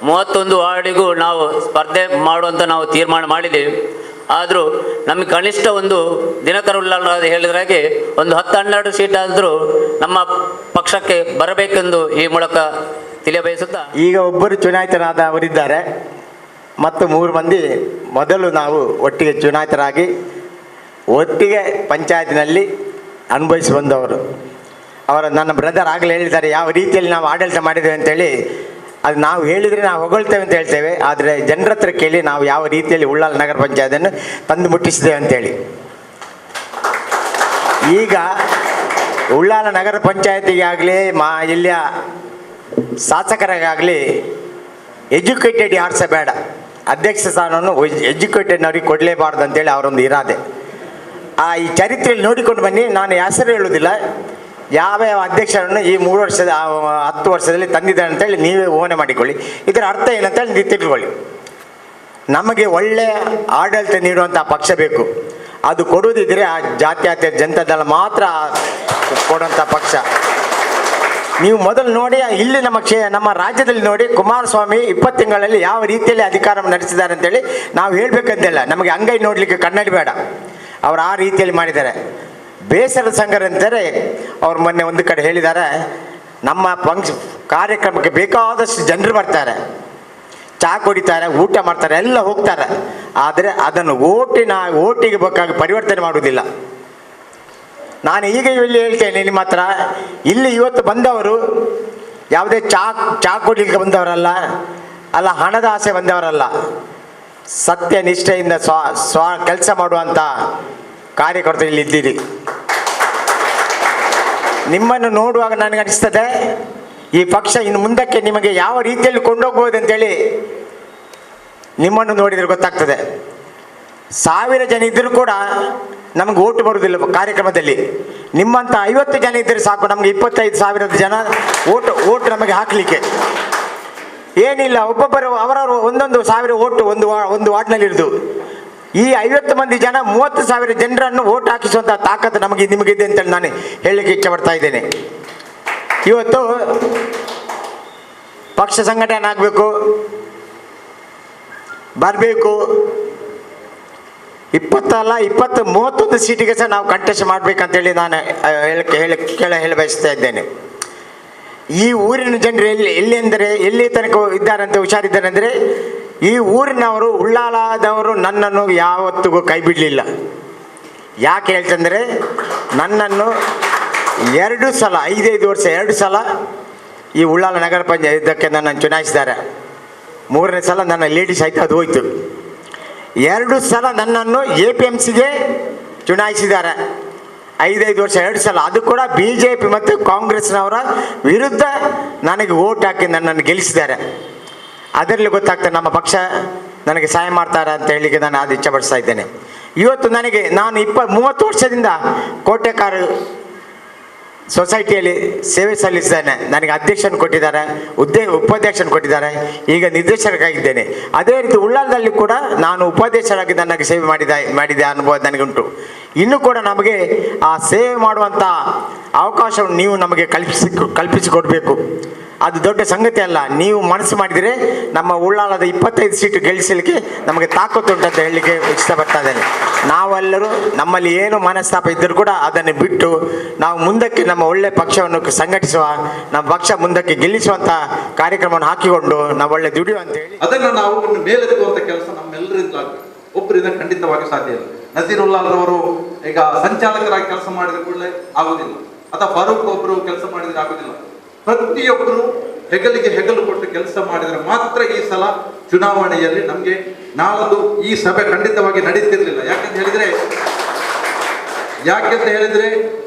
31 ವಾರ್ಡಿಗೂ ನಾವು ಸ್ಪರ್ಧೆ ಮಾಡುವಂಥ ನಾವು ತೀರ್ಮಾನ ಮಾಡಿದ್ದೀವಿ. ಆದರೂ ನಮಗೆ ಕನಿಷ್ಠ ಒಂದು ದಿನಕರ್ ಉಳ್ಳಾಲ್ ಹೇಳಿದ್ರಾಗೆ ಒಂದು 10-12 ಸೀಟ್ ಆದರೂ ನಮ್ಮ ಪಕ್ಷಕ್ಕೆ ಬರಬೇಕೆಂದು ಈ ಮೂಲಕ ತಿಳಿಯಬಯಸುತ್ತಾ, ಈಗ ಒಬ್ಬರು ಚುನಾಯಿತರಾದವರಿದ್ದಾರೆ ಮತ್ತು 3 ಮಂದಿ ಮೊದಲು ನಾವು ಒಟ್ಟಿಗೆ ಚುನಾಯಿತರಾಗಿ ಒಟ್ಟಿಗೆ ಪಂಚಾಯತ್ನಲ್ಲಿ ಅನುಭವಿಸಿ ಬಂದವರು. ನನ್ನ ಬ್ರದರ್ ಆಗಲೇ ಹೇಳಿದ್ದಾರೆ ಯಾವ ರೀತಿಯಲ್ಲಿ ನಾವು ಆಡಳಿತ ಮಾಡಿದ್ದೇವೆ ಅಂತೇಳಿ. ಅದು ನಾವು ಹೇಳಿದರೆ ನಾವು ಹೊಗಳ್ತೇವೆ ಅಂತ ಹೇಳ್ತೇವೆ, ಆದರೆ ಜನರ ಹತ್ರ ಕೇಳಿ ನಾವು ಯಾವ ರೀತಿಯಲ್ಲಿ ಉಳ್ಳಾಲ ನಗರ ಪಂಚಾಯತನ್ನು ತಂದು ಮುಟ್ಟಿಸಿದ್ದೇವೆ ಅಂತೇಳಿ. ಈಗ ಉಳ್ಳಾಲ ನಗರ ಪಂಚಾಯತಿಗೆ ಆಗಲಿ ಇಲ್ಲಿಯ ಶಾಸಕರಿಗಾಗಲಿ ಎಜುಕೇಟೆಡ್ ಯಾರು ಸಹ ಬೇಡ, ಅಧ್ಯಕ್ಷ ಸ್ಥಾನವನ್ನು ಎಜುಕೇಟೆಡ್ನವ್ರಿಗೆ ಕೊಡಲೇಬಾರ್ದು ಅಂತೇಳಿ ಅವರೊಂದು ಇರಾದೆ. ಈ ಚರಿತ್ರೆಯಲ್ಲಿ ನೋಡಿಕೊಂಡು ಬನ್ನಿ. ನಾನು ಹೆಸರು ಹೇಳುವುದಿಲ್ಲ, ಯಾವ ಯಾವ ಅಧ್ಯಕ್ಷರನ್ನು ಈ 3 ವರ್ಷದ 10 ವರ್ಷದಲ್ಲಿ ತಂದಿದ್ದಾರೆ ಅಂತೇಳಿ ನೀವೇ ಊಹೆ ಮಾಡಿಕೊಳ್ಳಿ. ಇದರ ಅರ್ಥ ಏನಂತೇಳಿ ನೀವು ತಿಳ್ಕೊಳ್ಳಿ. ನಮಗೆ ಒಳ್ಳೆಯ ಆಡಳಿತ ನೀಡುವಂಥ ಪಕ್ಷ ಬೇಕು. ಅದು ಕೊಡುವುದಿದ್ರೆ ಆ ಜಾತ್ಯತೀತ ಜನತಾದಳ ಮಾತ್ರ ಕೊಡುವಂಥ ಪಕ್ಷ. ನೀವು ಮೊದಲು ನೋಡಿ, ಇಲ್ಲಿ ನಮ್ಮ ರಾಜ್ಯದಲ್ಲಿ ನೋಡಿ, ಕುಮಾರಸ್ವಾಮಿ 20 ತಿಂಗಳಲ್ಲಿ ಯಾವ ರೀತಿಯಲ್ಲಿ ಅಧಿಕಾರ ನಡೆಸಿದ್ದಾರೆ ಅಂತೇಳಿ ನಾವು ಹೇಳಬೇಕಂತಿಲ್ಲ. ನಮಗೆ ಅಂಗೈ ನೋಡಲಿಕ್ಕೆ ಕನ್ನಡಿ ಬೇಡ, ಅವರು ಆ ರೀತಿಯಲ್ಲಿ ಮಾಡಿದ್ದಾರೆ. ಬೇಸರದ ಸಂಗತಿ ಅಂತಾರೆ, ಅವ್ರು ಮೊನ್ನೆ ಒಂದು ಕಡೆ ಹೇಳಿದ್ದಾರೆ, ನಮ್ಮ ಕಾರ್ಯಕ್ರಮಕ್ಕೆ ಬೇಕಾದಷ್ಟು ಜನರು ಬರ್ತಾರೆ, ಚಹಾ ಕುಡಿತಾರೆ, ಊಟ ಮಾಡ್ತಾರೆ, ಎಲ್ಲ ಹೋಗ್ತಾರೆ. ಆದರೆ ಅದನ್ನು ಓಟಿಗೆ ಬೇಕಾಗಿ ಪರಿವರ್ತನೆ ಮಾಡುವುದಿಲ್ಲ. ನಾನು ಈಗ ಇಲ್ಲಿ ಹೇಳ್ತೇನೆ ನಿಮ್ಮ ಹತ್ರ, ಇಲ್ಲಿ ಇವತ್ತು ಬಂದವರು ಯಾವುದೇ ಚಹಾ ಕುಡಿಲಿಕ್ಕೆ ಬಂದವರಲ್ಲ, ಅಲ್ಲ ಹಣದ ಆಸೆ ಬಂದವರಲ್ಲ. ಸತ್ಯ ನಿಷ್ಠೆಯಿಂದ ಕೆಲಸ ಮಾಡುವಂಥ ಕಾರ್ಯಕರ್ತರು ಇಲ್ಲಿ ಇದ್ದೀರಿ. ನಿಮ್ಮನ್ನು ನೋಡುವಾಗ ನನಗೆ ಅನಿಸ್ತದೆ, ಈ ಪಕ್ಷ ಇನ್ನು ಮುಂದಕ್ಕೆ ನಿಮಗೆ ಯಾವ ರೀತಿಯಲ್ಲಿ ಕೊಂಡೋಗ್ಬೋದು ಅಂತೇಳಿ ನಿಮ್ಮನ್ನು ನೋಡಿದರೆ ಗೊತ್ತಾಗ್ತದೆ. 1000 ಜನ ಇದ್ದರೂ ಕೂಡ ನಮಗೆ ಓಟು ಬರುವುದಿಲ್ಲ ಕಾರ್ಯಕ್ರಮದಲ್ಲಿ. ನಿಮ್ಮಂಥ 50 ಜನ ಇದ್ದರೆ ಸಾಕು, ನಮಗೆ 25,000 ಜನ ಓಟು ನಮಗೆ ಹಾಕಲಿಕ್ಕೆ ಏನಿಲ್ಲ. ಒಬ್ಬೊಬ್ಬರು ಅವರವರು 1,000 ಓಟು ಒಂದು ವಾರ್ಡ್ನಲ್ಲಿ ಇರೋದು. ಈ 50 ಮಂದಿ ಜನ 30,000 ಜನರನ್ನು ಓಟ್ ಹಾಕಿಸುವಂಥ ತಾಕತ್ತು ನಿಮಗಿದೆ ಅಂತೇಳಿ ನಾನು ಹೇಳಲಿಕ್ಕೆ ಇಷ್ಟಪಡ್ತಾ ಇದ್ದೇನೆ. ಇವತ್ತು ಪಕ್ಷ ಸಂಘಟನೆ ಆಗಬೇಕು, ಬರಬೇಕು. 20 ಅಲ್ಲ 20, 31 ಸೀಟಿಗೆ ಸಹ ನಾವು ಕಂಟೆಸ್ಟ್ ಮಾಡಬೇಕಂತೇಳಿ ನಾನು ಹೇಳ ಬಯಸ್ತಾ ಇದ್ದೇನೆ. ಈ ಊರಿನ ಜನರು ಎಲ್ಲಿ ತನಕ ಇದ್ದಾರೆ ಅಂತ ಹುಷಾರಿದ್ದಾರೆ ಅಂದರೆ, ಈ ಊರಿನವರು ಉಳ್ಳಾಲದವರು ನನ್ನನ್ನು ಯಾವತ್ತಿಗೂ ಕೈ ಬಿಡಲಿಲ್ಲ. ಯಾಕೆ ಹೇಳ್ತಂದರೆ, ನನ್ನನ್ನು 2 ಸಲ 5 ವರ್ಷ 2 ಸಲ ಈ ಉಳ್ಳಾಲ ನಗರ ಪಂಚಾಯತ್ ಇದಕ್ಕೆ ನನ್ನನ್ನು ಚುನಾಯಿಸಿದ್ದಾರೆ. 3ನೇ ಸಲ ನನ್ನ ಲೇಡೀಸ್ ಆಯಿತು, ಅದು ಹೋಯಿತು. 2 ಸಲ ನನ್ನನ್ನು APMCಗೆ ಚುನಾಯಿಸಿದ್ದಾರೆ. 5 ವರ್ಷ 2 ಸಲ, ಅದು ಕೂಡ BJP ಮತ್ತು ಕಾಂಗ್ರೆಸ್ನವರ ವಿರುದ್ಧ ನನಗೆ ಓಟ್ ಹಾಕಿ ನನ್ನನ್ನು ಗೆಲ್ಲಿಸಿದ್ದಾರೆ. ಅದರಲ್ಲಿ ಗೊತ್ತಾಗ್ತದೆ ನಮ್ಮ ಪಕ್ಷ ನನಗೆ ಸಹಾಯ ಮಾಡ್ತಾರೆ ಅಂತ ಹೇಳಿಕ್ಕೆ ನಾನು ಅದು ಇಚ್ಛೆಪಡಿಸ್ತಾ ಇದ್ದೇನೆ. ಇವತ್ತು ನಾನು 30 ವರ್ಷದಿಂದ ಕೋಟೆಕಾರ ಸೊಸೈಟಿಯಲ್ಲಿ ಸೇವೆ ಸಲ್ಲಿಸಿದ್ದೇನೆ. ನನಗೆ ಅಧ್ಯಕ್ಷನ ಕೊಟ್ಟಿದ್ದಾರೆ, ಉಪಾಧ್ಯಕ್ಷನ ಕೊಟ್ಟಿದ್ದಾರೆ, ಈಗ ನಿರ್ದೇಶಕರಾಗಿದ್ದೇನೆ. ಅದೇ ರೀತಿ ಉಳ್ಳಾಲದಲ್ಲಿ ಕೂಡ ನಾನು ಉಪಾಧ್ಯಕ್ಷರಾಗಿ ನನಗೆ ಸೇವೆ ಮಾಡಿದ ಅನುಭವ ನನಗುಂಟು. ಇನ್ನೂ ಕೂಡ ನಮಗೆ ಆ ಸೇವೆ ಮಾಡುವಂಥ ಅವಕಾಶವನ್ನು ನೀವು ನಮಗೆ ಕಲ್ಪಿಸಿಕೊಡಬೇಕು. ಅದು ದೊಡ್ಡ ಸಂಗತಿ ಅಲ್ಲ. ನೀವು ಮನಸ್ಸು ಮಾಡಿದರೆ ನಮ್ಮ ಉಳ್ಳಾಲದ 25 ಸೀಟು ಗೆಲ್ಲಿಸಲಿಕ್ಕೆ ನಮಗೆ ತಾಕತ್ತುಂಟು ಅಂತ ಹೇಳಲಿಕ್ಕೆ ಇಷ್ಟಪಡ್ತಾ ಇದ್ದೇನೆ. ನಾವೆಲ್ಲರೂ ನಮ್ಮಲ್ಲಿ ಏನು ಮನಸ್ತಾಪ ಇದ್ದರೂ ಕೂಡ ಅದನ್ನು ಬಿಟ್ಟು ನಾವು ಮುಂದಕ್ಕೆ ನಮ್ಮ ಒಳ್ಳೆ ಪಕ್ಷವನ್ನು ಸಂಘಟಿಸುವ, ನಮ್ಮ ಪಕ್ಷ ಮುಂದಕ್ಕೆ ಗೆಲ್ಲಿಸುವಂಥ ಕಾರ್ಯಕ್ರಮವನ್ನು ಹಾಕಿಕೊಂಡು ನಾವು ಒಳ್ಳೆ ದುಡಿಯುವ ಅಂತ ಹೇಳಿ ಅದನ್ನು ನಾವು ಮೇಲೆತ್ತುವಂಥ ಕೆಲಸ ನಮ್ಮೆಲ್ಲರಿಂದ ಆಗಬೇಕು. ಒಬ್ಬರಿಂದ ಖಂಡಿತವಾಗಿ ಸಾಧ್ಯ ಇಲ್ಲ. ನಜೀರುಲ್ಲಾಹರವರು ಈಗ ಸಂಚಾಲಕರಾಗಿ ಕೆಲಸ ಮಾಡಿದ ಕೂಡಲೇ ಆಗುವುದಿಲ್ಲ, ಅಥವಾ ಫಾರೂಕ್ ಒಬ್ಬರು ಕೆಲಸ ಮಾಡಿದರೆ ಆಗುವುದಿಲ್ಲ. ಪ್ರತಿಯೊಬ್ಬರು ಹೆಗಲಿಗೆ ಹೆಗಲು ಕೊಟ್ಟು ಕೆಲಸ ಮಾಡಿದರೆ ಮಾತ್ರ ಈ ಸಲ ಚುನಾವಣೆಯಲ್ಲಿ ನಮಗೆ ನಾಳದು ಈ ಸಭೆ ಖಂಡಿತವಾಗಿ ನಡೀತಿರ್ಲಿಲ್ಲ. ಯಾಕೆಂತ ಹೇಳಿದ್ರೆ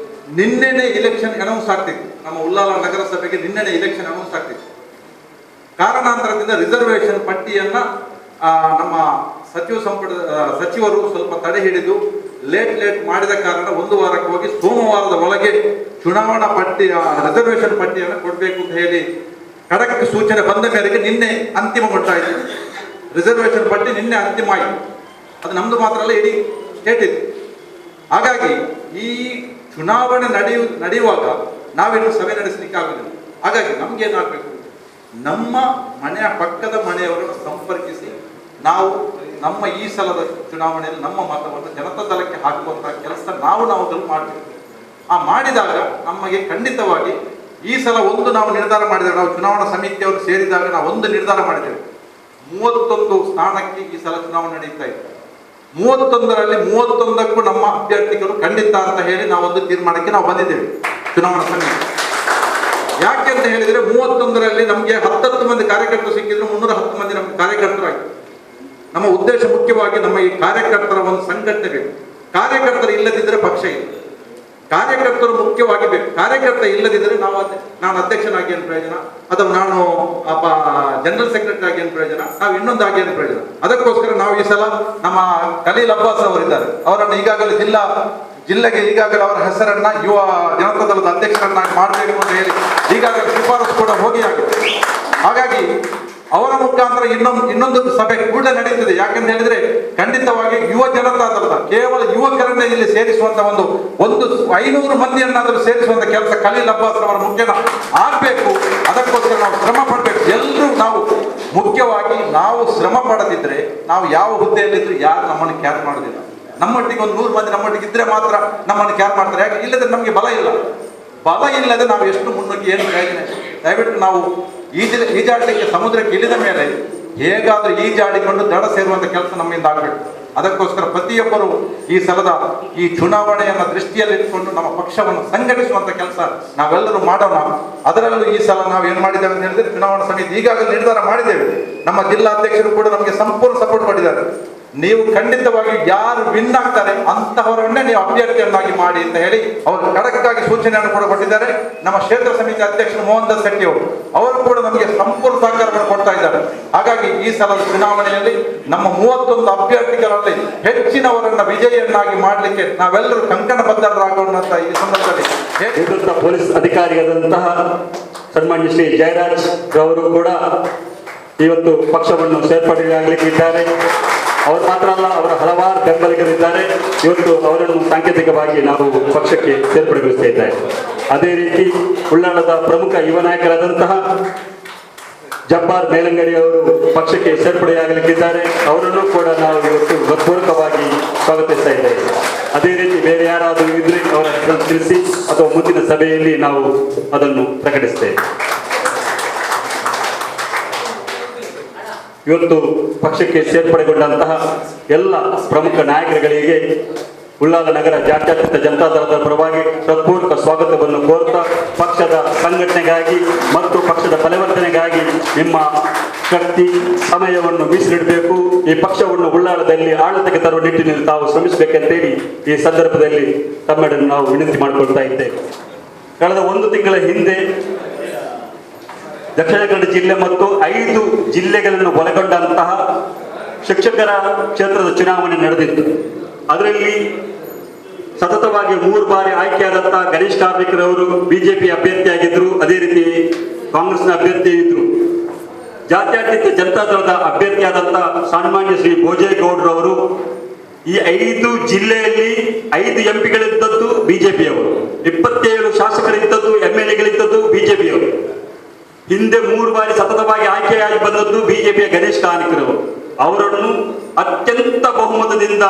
ನಿನ್ನೆನೆ ಇಲೆಕ್ಷನ್ ಅನೌನ್ಸ್ ಆಗ್ತಿತ್ತು. ನಮ್ಮ ಉಳ್ಳಾಲ ನಗರ ಸಭೆಗೆ ನಿನ್ನೆನೆ ಇಲೆಕ್ಷನ್ ಅನೌನ್ಸ್ ಆಗ್ತಿತ್ತು. ಕಾರಣಾಂತರದಿಂದ ರಿಸರ್ವೇಷನ್ ಪಟ್ಟಿಯನ್ನ ನಮ್ಮ ಸಚಿವರು ಸ್ವಲ್ಪ ತಡೆ ಹಿಡಿದು ಲೇಟ್ ಮಾಡಿದ ಕಾರಣ 1 ವಾರಕ್ಕೆ ಹೋಗಿ ಸೋಮವಾರದ ಒಳಗೆ ಚುನಾವಣಾ ರಿಸರ್ವೇಷನ್ ಪಟ್ಟಿಯನ್ನು ಕೊಡಬೇಕು ಅಂತ ಹೇಳಿ ಖಡಕ್ ಸೂಚನೆ ಬಂದ ಮೇರೆಗೆ ನಿನ್ನೆ ಅಂತಿಮಗೊಂಡಾಯಿತು. ರಿಸರ್ವೇಷನ್ ಪಟ್ಟಿ ನಿನ್ನೆ ಅಂತಿಮ ಆಯಿತು. ಅದು ನಮ್ದು ಮಾತ್ರ ಅಲ್ಲ, ಇಡೀ ಸ್ಟೇಟ್ ಇದೆ. ಹಾಗಾಗಿ ಈ ಚುನಾವಣೆ ನಡೆಯುವಾಗ ನಾವೇನು ಸಭೆ ನಡೆಸಲಿಕ್ಕೆ ಆಗುದಿಲ್ಲ. ಹಾಗಾಗಿ ನಮ್ಗೇನಾಗಬೇಕು, ನಮ್ಮ ಮನೆಯ ಪಕ್ಕದ ಮನೆಯವರನ್ನು ಸಂಪರ್ಕಿಸಿ ನಾವು ನಮ್ಮ ಈ ಸಲದ ಚುನಾವಣೆಯಲ್ಲಿ ನಮ್ಮ ಮತವನ್ನು ಜನತಾದಳಕ್ಕೆ ಹಾಕುವಂತ ಕೆಲಸ ನಾವು ಮಾಡ್ತೀವಿ. ಮಾಡಿದಾಗ ನಮಗೆ ಖಂಡಿತವಾಗಿ ಈ ಸಲ ನಾವು ನಿರ್ಧಾರ ಮಾಡಿದ್ದೇವೆ. ನಾವು ಚುನಾವಣಾ ಸಮಿತಿಯವರು ಸೇರಿದಾಗ ನಾವು ಒಂದು ನಿರ್ಧಾರ ಮಾಡಿದ್ದೇವೆ. 31 ಸ್ಥಾನಕ್ಕೆ ಈ ಸಲ ಚುನಾವಣೆ ನಡೀತಾ ಇದೆ. 31ರಲ್ಲಿ 31ಕ್ಕೂ ನಮ್ಮ ಅಭ್ಯರ್ಥಿಗಳು ಖಂಡಿತ ಅಂತ ಹೇಳಿ ನಾವೊಂದು ತೀರ್ಮಾನಕ್ಕೆ ನಾವು ಬಂದಿದ್ದೇವೆ ಚುನಾವಣಾ ಸಮಿತಿ. ಯಾಕೆ ಅಂತ ಹೇಳಿದ್ರೆ 31ರಲ್ಲಿ ನಮಗೆ 10 ಮಂದಿ ಕಾರ್ಯಕರ್ತರು ಸಿಕ್ಕಿದ್ರು, 310 ಮಂದಿ ನಮ್ಗೆ ಕಾರ್ಯಕರ್ತರಾಗಿ. ನಮ್ಮ ಉದ್ದೇಶ ಮುಖ್ಯವಾಗಿ ನಮ್ಮ ಈ ಕಾರ್ಯಕರ್ತರ ಒಂದು ಸಂಘಟನೆ ಬೇಕು. ಕಾರ್ಯಕರ್ತರು ಇಲ್ಲದಿದ್ದರೆ ಪಕ್ಷ ಇಲ್ಲ. ಕಾರ್ಯಕರ್ತರು ಮುಖ್ಯವಾಗಿ ಬೇಕು. ಕಾರ್ಯಕರ್ತ ಇಲ್ಲದಿದ್ದರೆ ನಾನು ಅಧ್ಯಕ್ಷನಾಗಿ ಏನು ಪ್ರಯೋಜನ, ಅಥವಾ ನಾನು ಜನರಲ್ ಸೆಕ್ರೆಟರಿ ಆಗಿ ಏನು ಪ್ರಯೋಜನ, ನಾವು ಇನ್ನೊಂದಾಗಿ ಏನು ಪ್ರಯೋಜನ. ಅದಕ್ಕೋಸ್ಕರ ನಾವು ಈ ಸಲ ನಮ್ಮ ಖಲೀಲ್ ಅಬ್ಬಾಸ್ ಅವರಿದ್ದಾರೆ, ಅವರನ್ನು ಈಗಾಗಲೇ ಜಿಲ್ಲೆಗೆ ಈಗಾಗಲೇ ಅವರ ಹೆಸರನ್ನ ಯುವ ಜನತಾ ದಳದ ಅಧ್ಯಕ್ಷರನ್ನಾಗಿ ಮಾಡಬೇಕು ಅಂತ ಹೇಳಿ ಈಗಾಗಲೇ ಶಿಫಾರಸು ಕೂಡ ಹೋಗಿ ಆಗಿದೆ. ಹಾಗಾಗಿ ಅವರ ಮುಖಾಂತರ ಇನ್ನೊಂದು ಸಭೆ ಕೂಡ ನಡೀತದೆ. ಯಾಕಂತ ಹೇಳಿದ್ರೆ ಖಂಡಿತವಾಗಿ ಯುವ ಜನತಾ ದಳದ ಕೇವಲ ಯುವಕರನ್ನೇ ಇಲ್ಲಿ ಸೇರಿಸುವಂತ ಒಂದು 500 ಮಂದಿಯನ್ನಾದರೂ ಸೇರಿಸುವಂತ ಕೆಲಸ ಖಲೀಲ್ ಅಬ್ಬಾಸ್ ಅವರ ಮುಖ್ಯನ ಆಗ್ಬೇಕು. ಅದಕ್ಕೋಸ್ಕರ ನಾವು ಶ್ರಮ ಪಡಬೇಕು. ಎಲ್ಲರೂ ನಾವು ಮುಖ್ಯವಾಗಿ ನಾವು ಶ್ರಮ ಪಡದಿದ್ರೆ ನಾವು ಯಾವ ಹುದ್ದೆಯಲ್ಲಿದ್ರು ಯಾರು ನಮ್ಮನ್ನು ಕ್ಯಾರ್ ಮಾಡೋದಿಲ್ಲ. ನಮ್ಮೊಟ್ಟಿಗೆ 100 ಮಂದಿ ನಮ್ಮೊಟ್ಟಿಗೆ ಇದ್ರೆ ಮಾತ್ರ ನಮ್ಮನ್ನು ಕ್ಯಾರ್ ಮಾಡ್ತಾರೆ. ಯಾಕೆ ಇಲ್ಲದ್ರೆ ನಮಗೆ ಬಲ ಇಲ್ಲದೆ ನಾವು ಎಷ್ಟು ಮುನ್ನುಗ್ಗಿ ಏನು ಪ್ರಯೋಜನ. ದಯವಿಟ್ಟು ನಾವು ಈಜಾಡಲಿಕ್ಕೆ ಸಮುದ್ರಕ್ಕೆ ಇಳಿದ ಮೇಲೆ ಹೇಗಾದ್ರೂ ಈಜಾಡಿಕೊಂಡು ದಡ ಸೇರುವಂತ ಕೆಲಸ ನಮ್ಮಿಂದ ಆಗಬೇಕು. ಅದಕ್ಕೋಸ್ಕರ ಪ್ರತಿಯೊಬ್ಬರು ಈ ಸಲದ ಈ ಚುನಾವಣೆಯನ್ನು ದೃಷ್ಟಿಯಲ್ಲಿಟ್ಟುಕೊಂಡು ನಮ್ಮ ಪಕ್ಷವನ್ನು ಸಂಘಟಿಸುವಂತ ಕೆಲಸ ನಾವೆಲ್ಲರೂ ಮಾಡೋಣ. ಅದರಲ್ಲೂ ಈ ಸಲ ನಾವು ಏನ್ ಮಾಡಿದ್ದೇವೆ ಅಂತ ಹೇಳಿದ್ರೆ, ಚುನಾವಣಾ ಸಮಿತಿ ಈಗಾಗಲೇ ನಿರ್ಧಾರ ಮಾಡಿದ್ದೇವೆ. ನಮ್ಮ ಜಿಲ್ಲಾಧ್ಯಕ್ಷರು ಕೂಡ ನಮಗೆ ಸಂಪೂರ್ಣ ಸಪೋರ್ಟ್ ಮಾಡಿದ್ದಾರೆ. ನೀವು ಖಂಡಿತವಾಗಿ ಯಾರು ವಿನ್ ಆಗ್ತಾರೆ ಅಂತಹವರನ್ನೇ ನೀವು ಅಭ್ಯರ್ಥಿಯನ್ನಾಗಿ ಮಾಡಿ ಅಂತ ಹೇಳಿ ಅವರು ಖಡಕ್ಕಾಗಿ ಸೂಚನೆಯನ್ನು ಕೂಡ ಕೊಟ್ಟಿದ್ದಾರೆ. ನಮ್ಮ ಕ್ಷೇತ್ರ ಸಮಿತಿ ಅಧ್ಯಕ್ಷರು ಮೋಹನ್ ದಾಸ್ ಶೆಟ್ಟಿ ಅವರು ಕೂಡ ನಮಗೆ ಸಂಪೂರ್ಣ ಸಹಕಾರವನ್ನು ಕೊಡ್ತಾ ಇದ್ದಾರೆ. ಹಾಗಾಗಿ ಈ ಸಲದ ಚುನಾವಣೆಯಲ್ಲಿ ನಮ್ಮ 31 ಅಭ್ಯರ್ಥಿಗಳಲ್ಲಿ ಹೆಚ್ಚಿನವರನ್ನ ವಿಜಯಿಯನ್ನಾಗಿ ಮಾಡಲಿಕ್ಕೆ ನಾವೆಲ್ಲರೂ ಕಂಕಣಬದ್ಧರಾಗೋಣ ಅಂತ ಈ ಸಂದರ್ಭದಲ್ಲಿ ನಿವೃತ್ತ ಪೊಲೀಸ್ ಅಧಿಕಾರಿಯಾದಂತಹ ಸನ್ಮಾನ್ಯ ಶ್ರೀ ಜಯರಾಜ್ ಅವರು ಕೂಡ ಇವತ್ತು ಪಕ್ಷವನ್ನು ಸೇರ್ಪಡೆಯಾಗಲಿಕ್ಕಿದ್ದಾರೆ. ಅವರು ಮಾತ್ರ ಅಲ್ಲ, ಅವರ ಹಲವಾರು ಬೆಂಬಲಿಗರಿದ್ದಾರೆ. ಇವತ್ತು ಅವರನ್ನು ಸಾಂಕೇತಿಕವಾಗಿ ನಾವು ಪಕ್ಷಕ್ಕೆ ಸೇರ್ಪಡೆಗೊಳಿಸ್ತಾ ಇದ್ದೇವೆ. ಅದೇ ರೀತಿ ಉಳ್ಳಾಳದ ಪ್ರಮುಖ ಯುವ ನಾಯಕರಾದಂತಹ ಜಬ್ಬಾರ್ ಮೇಲಂಗಡಿ ಅವರು ಪಕ್ಷಕ್ಕೆ ಸೇರ್ಪಡೆಯಾಗಲಿಕ್ಕಿದ್ದಾರೆ. ಅವರನ್ನು ಕೂಡ ನಾವು ಇವತ್ತು ಹೃತ್ಪೂರ್ವಕವಾಗಿ ಸ್ವಾಗತಿಸ್ತಾ ಇದ್ದೇವೆ. ಅದೇ ರೀತಿ ಬೇರೆ ಯಾರಾದರೂ ಇದ್ರೆ ಅವರ ಹೆಸರನ್ನು ತಿಳಿಸಿ ಅಥವಾ ಮುಂದಿನ ಸಭೆಯಲ್ಲಿ ನಾವು ಅದನ್ನು ಪ್ರಕಟಿಸ್ತೇವೆ. ಇವತ್ತು ಪಕ್ಷಕ್ಕೆ ಸೇರ್ಪಡೆಗೊಂಡಂತಹ ಎಲ್ಲ ಪ್ರಮುಖ ನಾಯಕರುಗಳಿಗೆ ಉಳ್ಳಾಲ ನಗರ ಜಾತ್ಯತೀತ ಜನತಾ ದಳದ ಪರವಾಗಿ ಹೃತ್ಪೂರ್ವಕ ಸ್ವಾಗತವನ್ನು ಕೋರುತ್ತಾ, ಪಕ್ಷದ ಸಂಘಟನೆಗಾಗಿ ಮತ್ತು ಪಕ್ಷದ ಪರಿವರ್ತನೆಗಾಗಿ ನಿಮ್ಮ ಶಕ್ತಿ ಸಮಯವನ್ನು ಮೀಸಲಿಡಬೇಕು. ಈ ಪಕ್ಷವನ್ನು ಉಳ್ಳಾಳದಲ್ಲಿ ಆಡಳಿತಕ್ಕೆ ತರುವ ನಿಟ್ಟಿನಲ್ಲಿ ತಾವು ಶ್ರಮಿಸಬೇಕಂತೇಳಿ ಈ ಸಂದರ್ಭದಲ್ಲಿ ತಮ್ಮೆಡನ್ನು ನಾವು ವಿನಂತಿ ಮಾಡಿಕೊಳ್ತಾ ಇದ್ದೇವೆ. ಕಳೆದ 1 ತಿಂಗಳ ಹಿಂದೆ ದಕ್ಷಿಣ ಕನ್ನಡ ಜಿಲ್ಲೆ ಮತ್ತು 5 ಜಿಲ್ಲೆಗಳನ್ನು ಒಳಗೊಂಡಂತಹ ಶಿಕ್ಷಕರ ಕ್ಷೇತ್ರದ ಚುನಾವಣೆ ನಡೆದಿತ್ತು. ಅದರಲ್ಲಿ ಸತತವಾಗಿ 3 ಬಾರಿ ಆಯ್ಕೆಯಾದಂತಹ ಗಣೇಶ್ ಕಾರ್ಮಿಕರವರು ಬಿಜೆಪಿ ಅಭ್ಯರ್ಥಿಯಾಗಿದ್ದರು. ಅದೇ ರೀತಿ ಕಾಂಗ್ರೆಸ್ನ ಅಭ್ಯರ್ಥಿ ಇದ್ರು. ಜಾತ್ಯತೀತ ಜನತಾ ದಳದ ಅಭ್ಯರ್ಥಿಯಾದಂತಹ ಸನ್ಮಾನ್ಯ ಶ್ರೀ ಭೋಜೇಗೌಡರವರು ಈ 5 ಜಿಲ್ಲೆಯಲ್ಲಿ 5 ಎಂಪಿಗಳಿದ್ದದ್ದು ಬಿಜೆಪಿಯವರು, 27 ಶಾಸಕರಿದ್ದದ್ದು, MLAಗಳಿದ್ದದ್ದು ಬಿಜೆಪಿಯವರು. ಹಿಂದೆ 3 ಬಾರಿ ಸತತವಾಗಿ ಆಯ್ಕೆಯಾಗಿ ಬಂದದ್ದು ಬಿಜೆಪಿಯ ಗಣೇಶ್ ಕಾರ್ಮಿಕರವರು. ಅವರನ್ನು ಅತ್ಯಂತ ಬಹುಮತದಿಂದ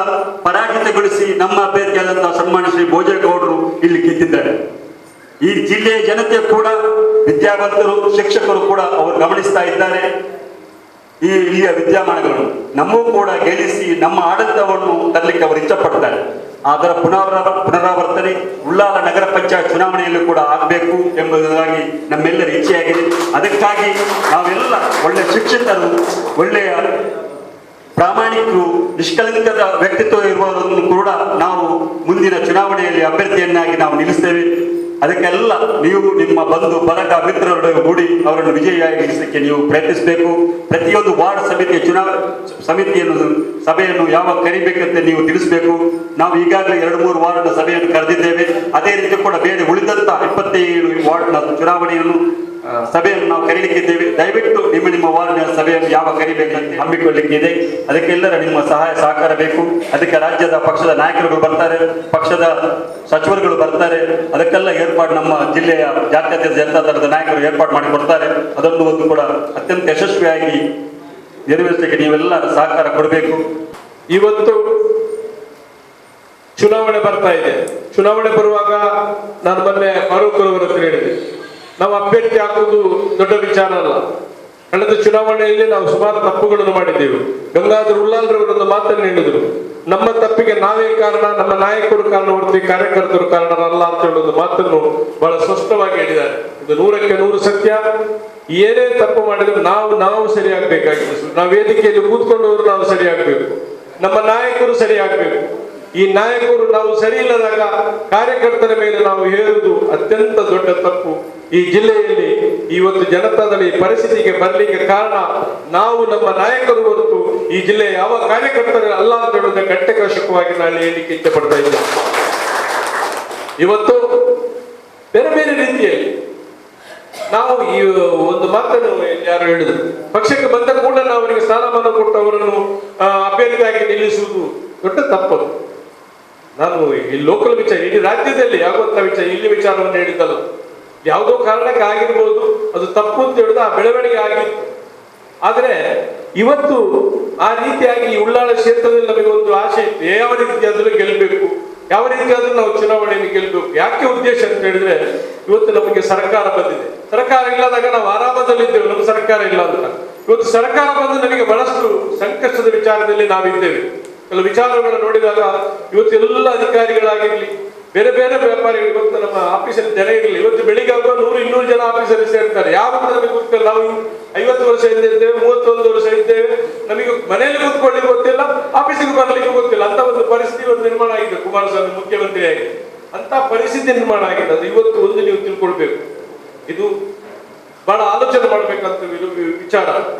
ಪರಾಜಿತಗೊಳಿಸಿ ನಮ್ಮ ಅಭ್ಯರ್ಥಿಯಾದಂತಹ ಸನ್ಮಾನ್ಯ ಶ್ರೀ ಭೋಜೇಗೌಡರು ಇಲ್ಲಿ ಗೆದ್ದಿದ್ದಾರೆ. ಈ ಜಿಲ್ಲೆಯ ಜನತೆ ಕೂಡ, ವಿದ್ಯಾವಂತರು, ಶಿಕ್ಷಕರು ಕೂಡ ಅವರು ಗಮನಿಸ್ತಾ ಇದ್ದಾರೆ ಈ ಇಲ್ಲಿಯ ವಿದ್ಯಮಾನಗಳನ್ನು. ನಮ್ಮೂ ಕೂಡ ಗೆಲ್ಲಿಸಿ ನಮ್ಮ ಆಡಳಿತವನ್ನು ತರಲಿಕ್ಕೆ ಅವರು ಇಷ್ಟಪಡ್ತಾರೆ. ಅದರ ಪುನರಾವರ್ತನೆ ಉಳ್ಳಾಲ ನಗರ ಪಂಚಾಯತ್ ಚುನಾವಣೆಯಲ್ಲೂ ಕೂಡ ಆಗಬೇಕು ಎಂಬುದಾಗಿ ನಮ್ಮೆಲ್ಲರ ಇಚ್ಛೆಯಾಗಿದೆ. ಅದಕ್ಕಾಗಿ ನಾವೆಲ್ಲ ಒಳ್ಳೆಯ ಶಿಕ್ಷಕರು, ಒಳ್ಳೆಯ ಪ್ರಾಮಾಣಿಕರು, ನಿಷ್ಕಲಂಕದ ವ್ಯಕ್ತಿತ್ವ ಇರುವವರನ್ನು ಕೂಡ ನಾವು ಮುಂದಿನ ಚುನಾವಣೆಯಲ್ಲಿ ಅಭ್ಯರ್ಥಿಯನ್ನಾಗಿ ನಾವು ನಿಲ್ಲಿಸ್ತೇವೆ. ಅದಕ್ಕೆಲ್ಲ ನೀವು ನಿಮ್ಮ ಬಂಧು ಬಳಗ ಮಿತ್ರರೊಡನೆ ಕೂಡಿ ಅವರನ್ನು ವಿಜಯಿಯಾಗಿಸಲಿಕ್ಕೆ ನೀವು ಪ್ರಯತ್ನಿಸಬೇಕು. ಪ್ರತಿಯೊಂದು ವಾರ್ಡ್ ಸಮಿತಿಯ ಸಭೆಯನ್ನು ಯಾವಾಗ ಕರಿಬೇಕಂತ ನೀವು ತಿಳಿಸಬೇಕು. ನಾವು ಈಗಾಗಲೇ 2-3 ವಾರ್ಡ್ನ ಸಭೆಯನ್ನು ಕರೆದಿದ್ದೇವೆ. ಅದೇ ರೀತಿ ಕೂಡ ಬೇರೆ ಉಳಿದಂತ 27 ವಾರ್ಡ್ನ ಚುನಾವಣೆಯನ್ನು ಸಭೆಯನ್ನು ನಾವು ಕರೀಲಿಕ್ಕಿದ್ದೇವೆ. ದಯವಿಟ್ಟು ನಿಮ್ಮ ವಾರ್ಡ್ನ ಸಭೆಯನ್ನು ಯಾವ ಕರಿಬೇಕಂತ ಹಮ್ಮಿಕೊಳ್ಳಲಿಕ್ಕಿದೆ. ಅದಕ್ಕೆಲ್ಲರ ನಿಮ್ಮ ಸಹಾಯ ಸಹಕಾರ ಬೇಕು. ಅದಕ್ಕೆ ರಾಜ್ಯದ ಪಕ್ಷದ ನಾಯಕರುಗಳು ಬರ್ತಾರೆ, ಪಕ್ಷದ ಸಚಿವರುಗಳು ಬರ್ತಾರೆ. ಅದಕ್ಕೆಲ್ಲ ಏರ್ಪಾಡು ನಮ್ಮ ಜಿಲ್ಲೆಯ ಜಾತ್ಯತೀತ ಜನತಾ ದಳದ ನಾಯಕರು ಏರ್ಪಾಡು ಮಾಡಿಕೊಡ್ತಾರೆ. ಅದನ್ನು ಒಂದು ಕೂಡ ಅತ್ಯಂತ ಯಶಸ್ವಿಯಾಗಿ ನೆರವೇರಿಸಲಿಕ್ಕೆ ನೀವೆಲ್ಲ ಸಹಕಾರ ಕೊಡಬೇಕು. ಇವತ್ತು ಚುನಾವಣೆ ಬರ್ತಾ ಇದೆ. ಚುನಾವಣೆ ಬರುವಾಗ ನಾನು ಮೊನ್ನೆ ಫಾರೂಕ್ ಅವರ ಹತ್ರ ಹೇಳಿದೆ, ನಾವು ಅಭ್ಯರ್ಥಿ ಹಾಕುವುದು ದೊಡ್ಡ ವಿಚಾರ ಅಲ್ಲ. ಕಳೆದ ಚುನಾವಣೆಯಲ್ಲಿ ನಾವು ಸುಮಾರು ತಪ್ಪುಗಳನ್ನು ಮಾಡಿದ್ದೇವೆ. ಗಂಗಾಧರ್ ಉಳ್ಳಾಲ್ರವರೊಂದು ಮಾತನ್ನು ಹೇಳಿದರು, ನಮ್ಮ ತಪ್ಪಿಗೆ ನಾವೇ ಕಾರಣ, ನಮ್ಮ ನಾಯಕರು ಕಾರಣ ಹೊರತು ಕಾರ್ಯಕರ್ತರು ಕಾರಣರಲ್ಲ ಅಂತ ಹೇಳೋದು ಮಾತನ್ನು ಬಹಳ ಸ್ಪಷ್ಟವಾಗಿ ಹೇಳಿದ್ದಾರೆ. ಇದು 100ಕ್ಕೆ 100 ಸತ್ಯ. ಏನೇ ತಪ್ಪು ಮಾಡಿದ್ರು ನಾವು ಸರಿಯಾಗಬೇಕಾಗಿದೆ. ನಾವು ವೇದಿಕೆಯಲ್ಲಿ ಕೂತ್ಕೊಂಡವರು ನಾವು ಸರಿಯಾಗಬೇಕು, ನಮ್ಮ ನಾಯಕರು ಸರಿಯಾಗಬೇಕು. ಈ ನಾಯಕರು ನಾವು ಸರಿ ಇಲ್ಲದಾಗ ಕಾರ್ಯಕರ್ತರ ಮೇಲೆ ನಾವು ಹೇರುವುದು ಅತ್ಯಂತ ದೊಡ್ಡ ತಪ್ಪು. ಈ ಜಿಲ್ಲೆಯಲ್ಲಿ ಇವತ್ತು ಜನತಾದಳಿ ಪರಿಸ್ಥಿತಿಗೆ ಬರಲಿಕ್ಕೆ ಕಾರಣ ನಾವು ನಮ್ಮ ನಾಯಕರು ಹೊರತು ಈ ಜಿಲ್ಲೆಯ ಯಾವ ಕಾರ್ಯಕರ್ತರು ಅಲ್ಲ ಅಂತ ಹೇಳುವುದನ್ನು ಗಂಟೆಕಶಕವಾಗಿ ನಾನು ಹೇಳಲಿಕ್ಕೆ ಇಚ್ಛೆ ಪಡ್ತಾ ಇದ್ದೇನೆ. ಇವತ್ತು ಬೇರೆ ಬೇರೆ ರೀತಿಯಲ್ಲಿ ನಾವು ಈ ಒಂದು ಮಾತನ್ನು ಯಾರು ಹೇಳಿದ್ರು, ಪಕ್ಷಕ್ಕೆ ಬಂದ ಕೂಡ ನಾವು ಅವರಿಗೆ ಸ್ಥಾನಮಾನ ಕೊಟ್ಟು ಅವರನ್ನು ಅಭ್ಯರ್ಥಿಯಾಗಿ ನಿಲ್ಲಿಸುವುದು ದೊಡ್ಡ ತಪ್ಪು. ನಾನು ಈ ಲೋಕಲ್ ವಿಚಾರ, ಇಡೀ ರಾಜ್ಯದಲ್ಲಿ ಆಗುವಂತ ವಿಚಾರ, ಇಲ್ಲಿ ವಿಚಾರವನ್ನು ಹೇಳಿದ್ದಲ್ಲ. ಯಾವುದೋ ಕಾರಣಕ್ಕೆ ಆಗಿರ್ಬೋದು, ಅದು ತಪ್ಪು ಅಂತ ಹೇಳಿದ್ರೆ ಆ ಬೆಳವಣಿಗೆ ಆಗಿತ್ತು. ಆದರೆ ಇವತ್ತು ಆ ರೀತಿಯಾಗಿ ಈ ಉಳ್ಳಾಳ ಕ್ಷೇತ್ರದಲ್ಲಿ ನಮಗೆ ಒಂದು ಆಸೆ ಇತ್ತು, ಯಾವ ರೀತಿಯಾದರೂ ಗೆಲ್ಲಬೇಕು, ಯಾವ ರೀತಿಯಾದ್ರೂ ನಾವು ಚುನಾವಣೆಯನ್ನು ಗೆಲ್ಲಬೇಕು. ಯಾಕೆ ಉದ್ದೇಶ ಅಂತ ಹೇಳಿದ್ರೆ, ಇವತ್ತು ನಮಗೆ ಸರ್ಕಾರ ಬಂದಿದೆ. ಸರ್ಕಾರ ಇಲ್ಲದಾಗ ನಾವು ಆರಾಮದಲ್ಲಿದ್ದೇವೆ, ನಮ್ಗೆ ಸರ್ಕಾರ ಇಲ್ಲ ಅಂತ. ಇವತ್ತು ಸರ್ಕಾರ ಬಂದು ನಮಗೆ ಬಹಳಷ್ಟು ಸಂಕಷ್ಟದ ವಿಚಾರದಲ್ಲಿ ನಾವಿದ್ದೇವೆ. ಕೆಲವು ವಿಚಾರಗಳನ್ನು ನೋಡಿದಾಗ ಇವತ್ತು ಎಲ್ಲ ಅಧಿಕಾರಿಗಳಾಗಿರ್ಲಿ, ಬೇರೆ ಬೇರೆ ವ್ಯಾಪಾರಿಗಳು, ಇವತ್ತು ನಮ್ಮ ಆಫೀಸಲ್ಲಿ ಜನ ಇರಲಿ, ಇವತ್ತು ಬೆಳಿಗ್ಗೆ ಆಗುವ 100-200 ಜನ ಆಫೀಸಲ್ಲಿ ಸೇರ್ತಾರೆ. ಯಾವಂತ ನಮಗೆ ಗೊತ್ತಿಲ್ಲ. ನಾವು 50 ವರ್ಷ ಇದ್ದೇವೆ, 31 ವರ್ಷ ಇದ್ದೇವೆ, ನಮಗೆ ಮನೆಯಲ್ಲಿ ಕೂತ್ಕೊಳ್ಳಿಕ್ಕೆ ಗೊತ್ತಿಲ್ಲ, ಆಫೀಸಿಗೆ ಬರ್ಲಿಕ್ಕೆ ಗೊತ್ತಿಲ್ಲ. ಅಂತ ಒಂದು ಪರಿಸ್ಥಿತಿ ಇವತ್ತು ನಿರ್ಮಾಣ ಆಗಿದೆ. ಕುಮಾರಸ್ವಾಮಿ ಮುಖ್ಯಮಂತ್ರಿಯಾಗಿ ಅಂತ ಪರಿಸ್ಥಿತಿ ನಿರ್ಮಾಣ ಆಗಿದೆ. ಅದು ಇವತ್ತು ಒಂದು ನೀವು ತಿಳ್ಕೊಳ್ಬೇಕು, ಇದು ಬಹಳ ಆಲೋಚನೆ ಮಾಡ್ಬೇಕಂತ ವಿಚಾರ.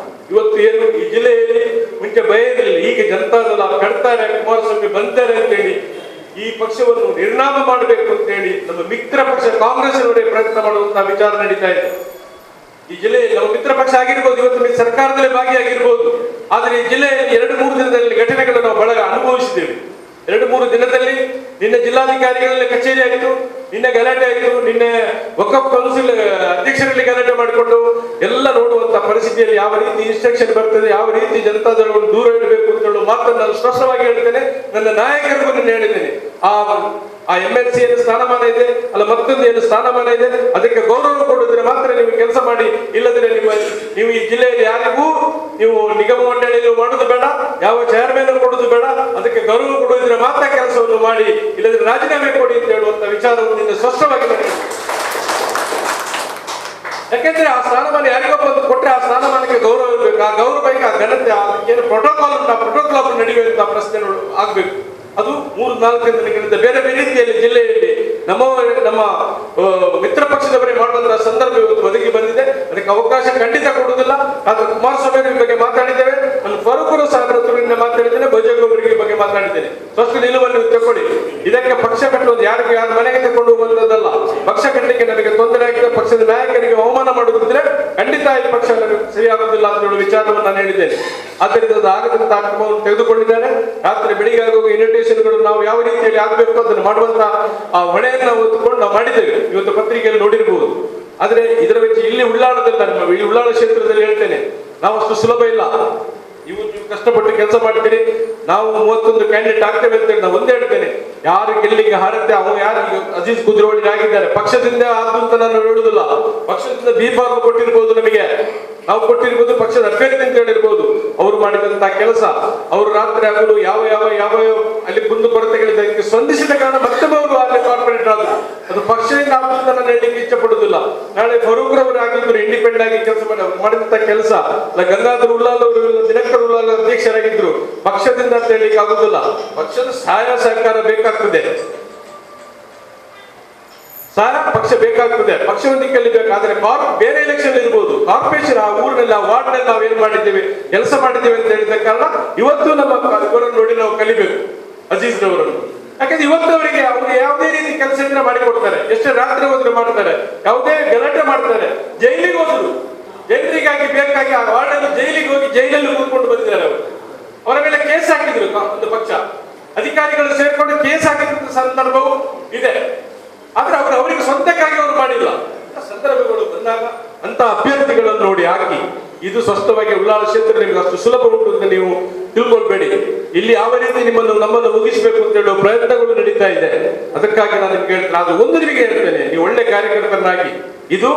ಇವತ್ತು ಏನು ಈ ಜಿಲ್ಲೆಯಲ್ಲಿ ಮುಂಚೆ ಭಯ ಇರಲಿಲ್ಲ, ಈಗ ಜನತಾದಳ ಕಡ್ತಾರೆ, ಕುಮಾರಸ್ವಾಮಿ ಬಂತಾರೆ ಅಂತೇಳಿ ಈ ಪಕ್ಷವನ್ನು ನಿರ್ನಾಮ ಮಾಡಬೇಕು ಅಂತ ಹೇಳಿ ನಮ್ಮ ಮಿತ್ರ ಪಕ್ಷ ಕಾಂಗ್ರೆಸ್ನವರೇ ಪ್ರಯತ್ನ ಮಾಡುವಂತಹ ವಿಚಾರ ನಡೀತಾ ಇದೆ. ಈ ಜಿಲ್ಲೆಯಲ್ಲಿ ನಮ್ಮ ಮಿತ್ರ ಪಕ್ಷ ಆಗಿರ್ಬೋದು, ಇವತ್ತು ಸರ್ಕಾರದಲ್ಲೇ ಭಾಗಿಯಾಗಿರ್ಬೋದು, ಆದರೆ ಈ ಜಿಲ್ಲೆಯಲ್ಲಿ 2-3 ದಿನದಲ್ಲಿ ಘಟನೆಗಳನ್ನು ನಾವು ಬಹಳ ಅನುಭವಿಸಿದ್ದೇವೆ. 2-3 ದಿನದಲ್ಲಿ ನಿನ್ನೆ ಜಿಲ್ಲಾಧಿಕಾರಿಗಳಲ್ಲಿ ಕಚೇರಿ ಆಯಿತು, ನಿನ್ನೆ ಗಲಾಟೆ ಆಯಿತು, ನಿನ್ನೆ ವಕಫ್ ಕೌನ್ಸಿಲ್ ಅಧ್ಯಕ್ಷರಲ್ಲಿ ಗಲಾಟೆ ಮಾಡಿಕೊಂಡು ಎಲ್ಲ ನೋಡುವಂತ ಪರಿಸ್ಥಿತಿಯಲ್ಲಿ ಯಾವ ರೀತಿ ಇನ್ಸ್ಟ್ರಕ್ಷನ್ ಬರ್ತದೆ, ಯಾವ ರೀತಿ ಜನತಾದಳವನ್ನು ದೂರ ಇಡಬೇಕು ಅಂತ ಹೇಳುವ ಮಾತನ್ನು ನಾನು ಸ್ಪಷ್ಟವಾಗಿ ಹೇಳ್ತೇನೆ. ನನ್ನ ನಾಯಕರಿಗೂ ನಾನು ಹೇಳಿದ್ದೇನೆ, ಆ MLC ಏನು ಸ್ಥಾನಮಾನ ಇದೆ ಅಲ್ಲ, ಮತ್ತೊಂದು ಏನು ಸ್ಥಾನಮಾನ ಇದೆ, ಅದಕ್ಕೆ ಗೌರವ ಕೊಡಿದ್ರೆ ಮಾತ್ರ ನೀವು ಕೆಲಸ ಮಾಡಿ. ಇಲ್ಲದ್ರೆ ನೀವು ಈ ಜಿಲ್ಲೆಯಲ್ಲಿ ಯಾರಿಗೂ ನೀವು ನಿಗಮ ಮಂಡಳಿಯಲ್ಲಿ ಮಾಡೋದು ಬೇಡ, ಯಾವ ಚೇರ್ಮನ್ ಕೊಡೋದು ಬೇಡ, ಅದಕ್ಕೆ ಗೌರವ ಕೊಡೋದ್ರೆ ಮಾತ್ರ ಕೆಲಸವನ್ನು ಮಾಡಿ, ಇಲ್ಲದ್ರೆ ರಾಜೀನಾಮೆ ಕೊಡಿ ಅಂತ ಹೇಳುವಂತ ವಿಚಾರವನ್ನು ನಿನ್ನೆ ಸ್ಪಷ್ಟವಾಗಿ ಮಾಡಿ. ಯಾಕೆಂದ್ರೆ ಆ ಸ್ಥಾನಮಾನ ಯಾರಿಗೊಬ್ಬ ಕೊಟ್ಟರೆ ಆ ಸ್ಥಾನಮಾನಕ್ಕೆ ಗೌರವ ಇರಬೇಕು. ಆ ಗೌರವಕ್ಕೆ ಆ ಘನತೆ, ಏನು ಪ್ರೋಟೋಕಾಲ್ ಉಂಟು, ಆ ಪ್ರೋಟೋಕಾಲ್ ನಡೆಯುವಂತಹ ಪ್ರಶ್ನೆಗಳು ಆಗ್ಬೇಕು. ಅದು 3-4 ದಿನಗಳಿಂದ ಬೇರೆ ಬೇರೆ ರೀತಿಯಲ್ಲಿ ಜಿಲ್ಲೆಯಲ್ಲಿ ನಮ್ಮ ಮಿತ್ರ ಪಕ್ಷದವರೇ ಮಾಡುವಂತಹ ಸಂದರ್ಭ ಇವತ್ತು ಒದಗಿ ಬಂದಿದೆ. ಅದಕ್ಕೆ ಅವಕಾಶ ಖಂಡಿತ ಕೊಡುವುದಿಲ್ಲ. ಆದ್ರೆ ಕುಮಾರಸ್ವಾಮಿ ಬಗ್ಗೆ ಮಾತಾಡಿದ್ದೇವೆ, ನಾನು ಫಾರೂಕ್ ಸಾಹೇಬರ ಮಾತಾಡಿದ್ದೇನೆ, ಬಜೆಟ್ ಬಗ್ಗೆ ಮಾತಾಡಿದ್ದೇನೆ. ಸ್ಪಷ್ಟ ನಿಲುವನ್ನು ತಗೊಳ್ಳಿ. ಇದಕ್ಕೆ ಪಕ್ಷ ಕಟ್ಟುವುದು ಯಾರಿಗೆ ಯಾರ ಮನೆಗೆ ತಗೊಂಡು ಹೋಗುವಂತದ್ದಲ್ಲ. ಪಕ್ಷ ಕಟ್ಟಲಿಕ್ಕೆ ನನಗೆ ತೊಂದರೆ ಆಗಿದೆ, ಪಕ್ಷದ ನಾಯಕರಿಗೆ ಅವಮಾನ ಮಾಡುವುದಿದ್ರೆ ಖಂಡಿತ ಈ ಪಕ್ಷ ಸರಿಯಾಗುವುದಿಲ್ಲ ಅಂತ ಹೇಳುವ ವಿಚಾರವನ್ನು ನಾನು ಹೇಳಿದ್ದೇನೆ. ಆದ್ದರಿಂದ ಅದು ಆಗದಂತ ಕ್ರಮವನ್ನು ತೆಗೆದುಕೊಂಡಿದ್ದಾರೆ. ರಾತ್ರಿ ಬೆಳಿಗ್ಗೆ ಆಗುವ ಇನ್ವಿಟೇಷನ್ಗಳು ನಾವು ಯಾವ ರೀತಿಯಲ್ಲಿ ಆಗಬೇಕು ಅದನ್ನು ಮಾಡುವಂತ ಆ ಹೊಣೆಯನ್ನು ನಾವು ಹೊತ್ತುಕೊಂಡು ನಾವು ಮಾಡಿದ್ದೇವೆ. ಇವತ್ತು ಪತ್ರಿಕೆಯಲ್ಲಿ ನೋಡಿರ್ಬೋದು. ಆದ್ರೆ ಇದರ ವೆಚ್ಚ ಇಲ್ಲಿ ಉಳ್ಳಾಳದಲ್ಲಿ, ನಾನು ಈ ಉಳ್ಳಾಳ ಕ್ಷೇತ್ರದಲ್ಲಿ ಹೇಳ್ತೇನೆ, ನಾವು ಅಷ್ಟು ಸುಲಭ ಇಲ್ಲ. ನೀವು ಕಷ್ಟಪಟ್ಟು ಕೆಲಸ ಮಾಡ್ತೀರಿ, ನಾವು 31 ಕ್ಯಾಂಡಿಡೇಟ್ ಆಗ್ತೇವೆ ಅಂತ ಹೇಳಿ ನಾವು ಒಂದೇ ಹೇಳ್ತೇನೆ, ಯಾರು ಗೆಲ್ಲಿಗೆ ಹಾರತ್ತೆ ಅವ್ರು ಯಾರು ಅಜೀಜ್ ಕುದ್ರೋಳಿ ಆಗಿದ್ದಾರೆ, ಪಕ್ಷದಿಂದ ಆದ್ದು ಅಂತ ನಾನು ಹೇಳುದಿಲ್ಲ. ಪಕ್ಷದಿಂದ B.Farm ಕೊಟ್ಟಿರ್ಬೋದು, ನಮಗೆ ನಾವು ಕೊಟ್ಟಿರ್ಬೋದು, ಪಕ್ಷದ ಅಭ್ಯರ್ಥಿ ಅಂತ ಹೇಳಿರ್ಬೋದು. ಅವರು ಮಾಡಿದಂತಹ ಕೆಲಸ, ಅವರು ರಾತ್ರಿ ಆಗಲು ಯಾವ ಯಾವ ಯಾವ ಅಲ್ಲಿ ಕುಂದು ಕೊರತೆಗಳಿದೆ ಅದಕ್ಕೆ ಸ್ಪಂದಿಸಿದ ಕಾರಣ ಮತ್ತೊಮ್ಮೆ ಅವರು ಅಲ್ಲಿ ಕಾರ್ಪೊರೇಟರ್ ಆದ್ರು. ಅದು ಪಕ್ಷದಿಂದ ಆದ್ದು ಅಂತ ನಾನು ಹೇಳಲಿಕ್ಕೆ ಇಚ್ಛೆ ಪಡುದಿಲ್ಲ. ನಾಳೆ ಫರೂಕ್ ರವರು ಆಗಿದ್ರು, ಇಂಡಿಪೆಂಡೆಂಟ್ ಆಗಿ ಕೆಲಸ ಮಾಡಿದಂತಹ ಕೆಲಸ. ಗಂಗಾಧರ್ ಉಳ್ಳಾಲ್ ಅವರು, ದಿನಕರ್ ಉಳ್ಳಾಲ್ ಅಧ್ಯಕ್ಷರಾಗಿದ್ರು. ಪಕ್ಷದಿಂದ ಅಂತ ಹೇಳಲಿಕ್ಕೆ ಆಗುದಿಲ್ಲ. ಪಕ್ಷದ ಸಹಾಯ ಸಹಕಾರ ಬೇಕಾಗ್ತದೆ, ಪಕ್ಷ ಬೇಕಾಗ್ತದೆ, ಪಕ್ಷವೊಂದಿಗೆ ಕಲಿಬೇಕಾದ್ರೆ ಬೇರೆ ಎಲೆಕ್ಷನ್ ಇರ್ಬೋದು, ಕಾರ್ಪೊರೇಷನ್ ಆ ಊರಿನಲ್ಲಿ ಆ ವಾರ್ಡ್ನಲ್ಲಿ ನಾವು ಏನ್ ಮಾಡಿದ್ದೇವೆ, ಕೆಲಸ ಮಾಡಿದ್ದೇವೆ ಅಂತ ಹೇಳಿದ ಕಾರಣ ಇವತ್ತು ನಮ್ಮ ಇವರನ್ನು ನೋಡಿ ನಾವು ಕಲಿಬೇಕು, ಅಜೀಜ್ ರವರನ್ನು. ಯಾಕಂದ್ರೆ ಇವತ್ತು ಅವರಿಗೆ ಯಾವುದೇ ರೀತಿ ಕೆಲಸದಿಂದ ಮಾಡಿಕೊಡ್ತಾರೆ, ಎಷ್ಟೇ ರಾತ್ರಿ ಹೋದ್ರೆ ಮಾಡ್ತಾರೆ, ಯಾವುದೇ ಗಲಾಟೆ ಮಾಡ್ತಾರೆ. ಜೈಲಿಗೆ ಹೋದ್ರು, ಜನರಿಗಾಗಿ ಬೇಕಾಗಿ ಆ ವಾರ್ಡಲ್ಲಿ ಜೈಲಿಗೆ ಹೋಗಿ ಜೈಲಲ್ಲಿ ಕೂತ್ಕೊಂಡು ಬಂದಿದ್ದಾರೆ. ಅವರು ಅವರ ಮೇಲೆ ಕೇಸ್ ಹಾಕಿದ್ರು. ಒಂದು ಪಕ್ಷ ಅಧಿಕಾರಿಗಳು ಸೇರ್ಕೊಂಡು ಕೇಸ್ ಹಾಕಿದ ಸಂದರ್ಭವೂ ಇದೆ. ಆದ್ರೆ ಅವರಿಗೆ ಸ್ವಂತಕ್ಕಾಗಿ ಅವರು ಮಾಡಿಲ್ಲ. ಸಂದರ್ಭಗಳು ಬಂದಾಗ ಅಂತ ಅಭ್ಯರ್ಥಿಗಳನ್ನು ನೋಡಿ ಹಾಕಿ, ಇದು ಸ್ಪಷ್ಟವಾಗಿ ಉಳ್ಳಾಳ ಕ್ಷೇತ್ರ ನಿಮಗೆ ಅಷ್ಟು ಸುಲಭ ಉಂಟು ಅಂತ ನೀವು ತಿಳ್ಕೊಳ್ಬೇಡಿ. ಇಲ್ಲಿ ಯಾವ ರೀತಿ ನಮ್ಮನ್ನು ಮುಗಿಸಬೇಕು ಅಂತ ಹೇಳುವ ಪ್ರಯತ್ನಗಳು ನಡೀತಾ ಇದೆ. ಅದಕ್ಕಾಗಿ ನಾನು ನಿಮ್ಗೆ ಹೇಳ್ತೇನೆ, ಅದು ಒಂದು ನಿಮಗೆ ಹೇಳ್ತೇನೆ, ನೀವು ಒಳ್ಳೆ ಕಾರ್ಯಕರ್ತನಾಗಿ. ಇದು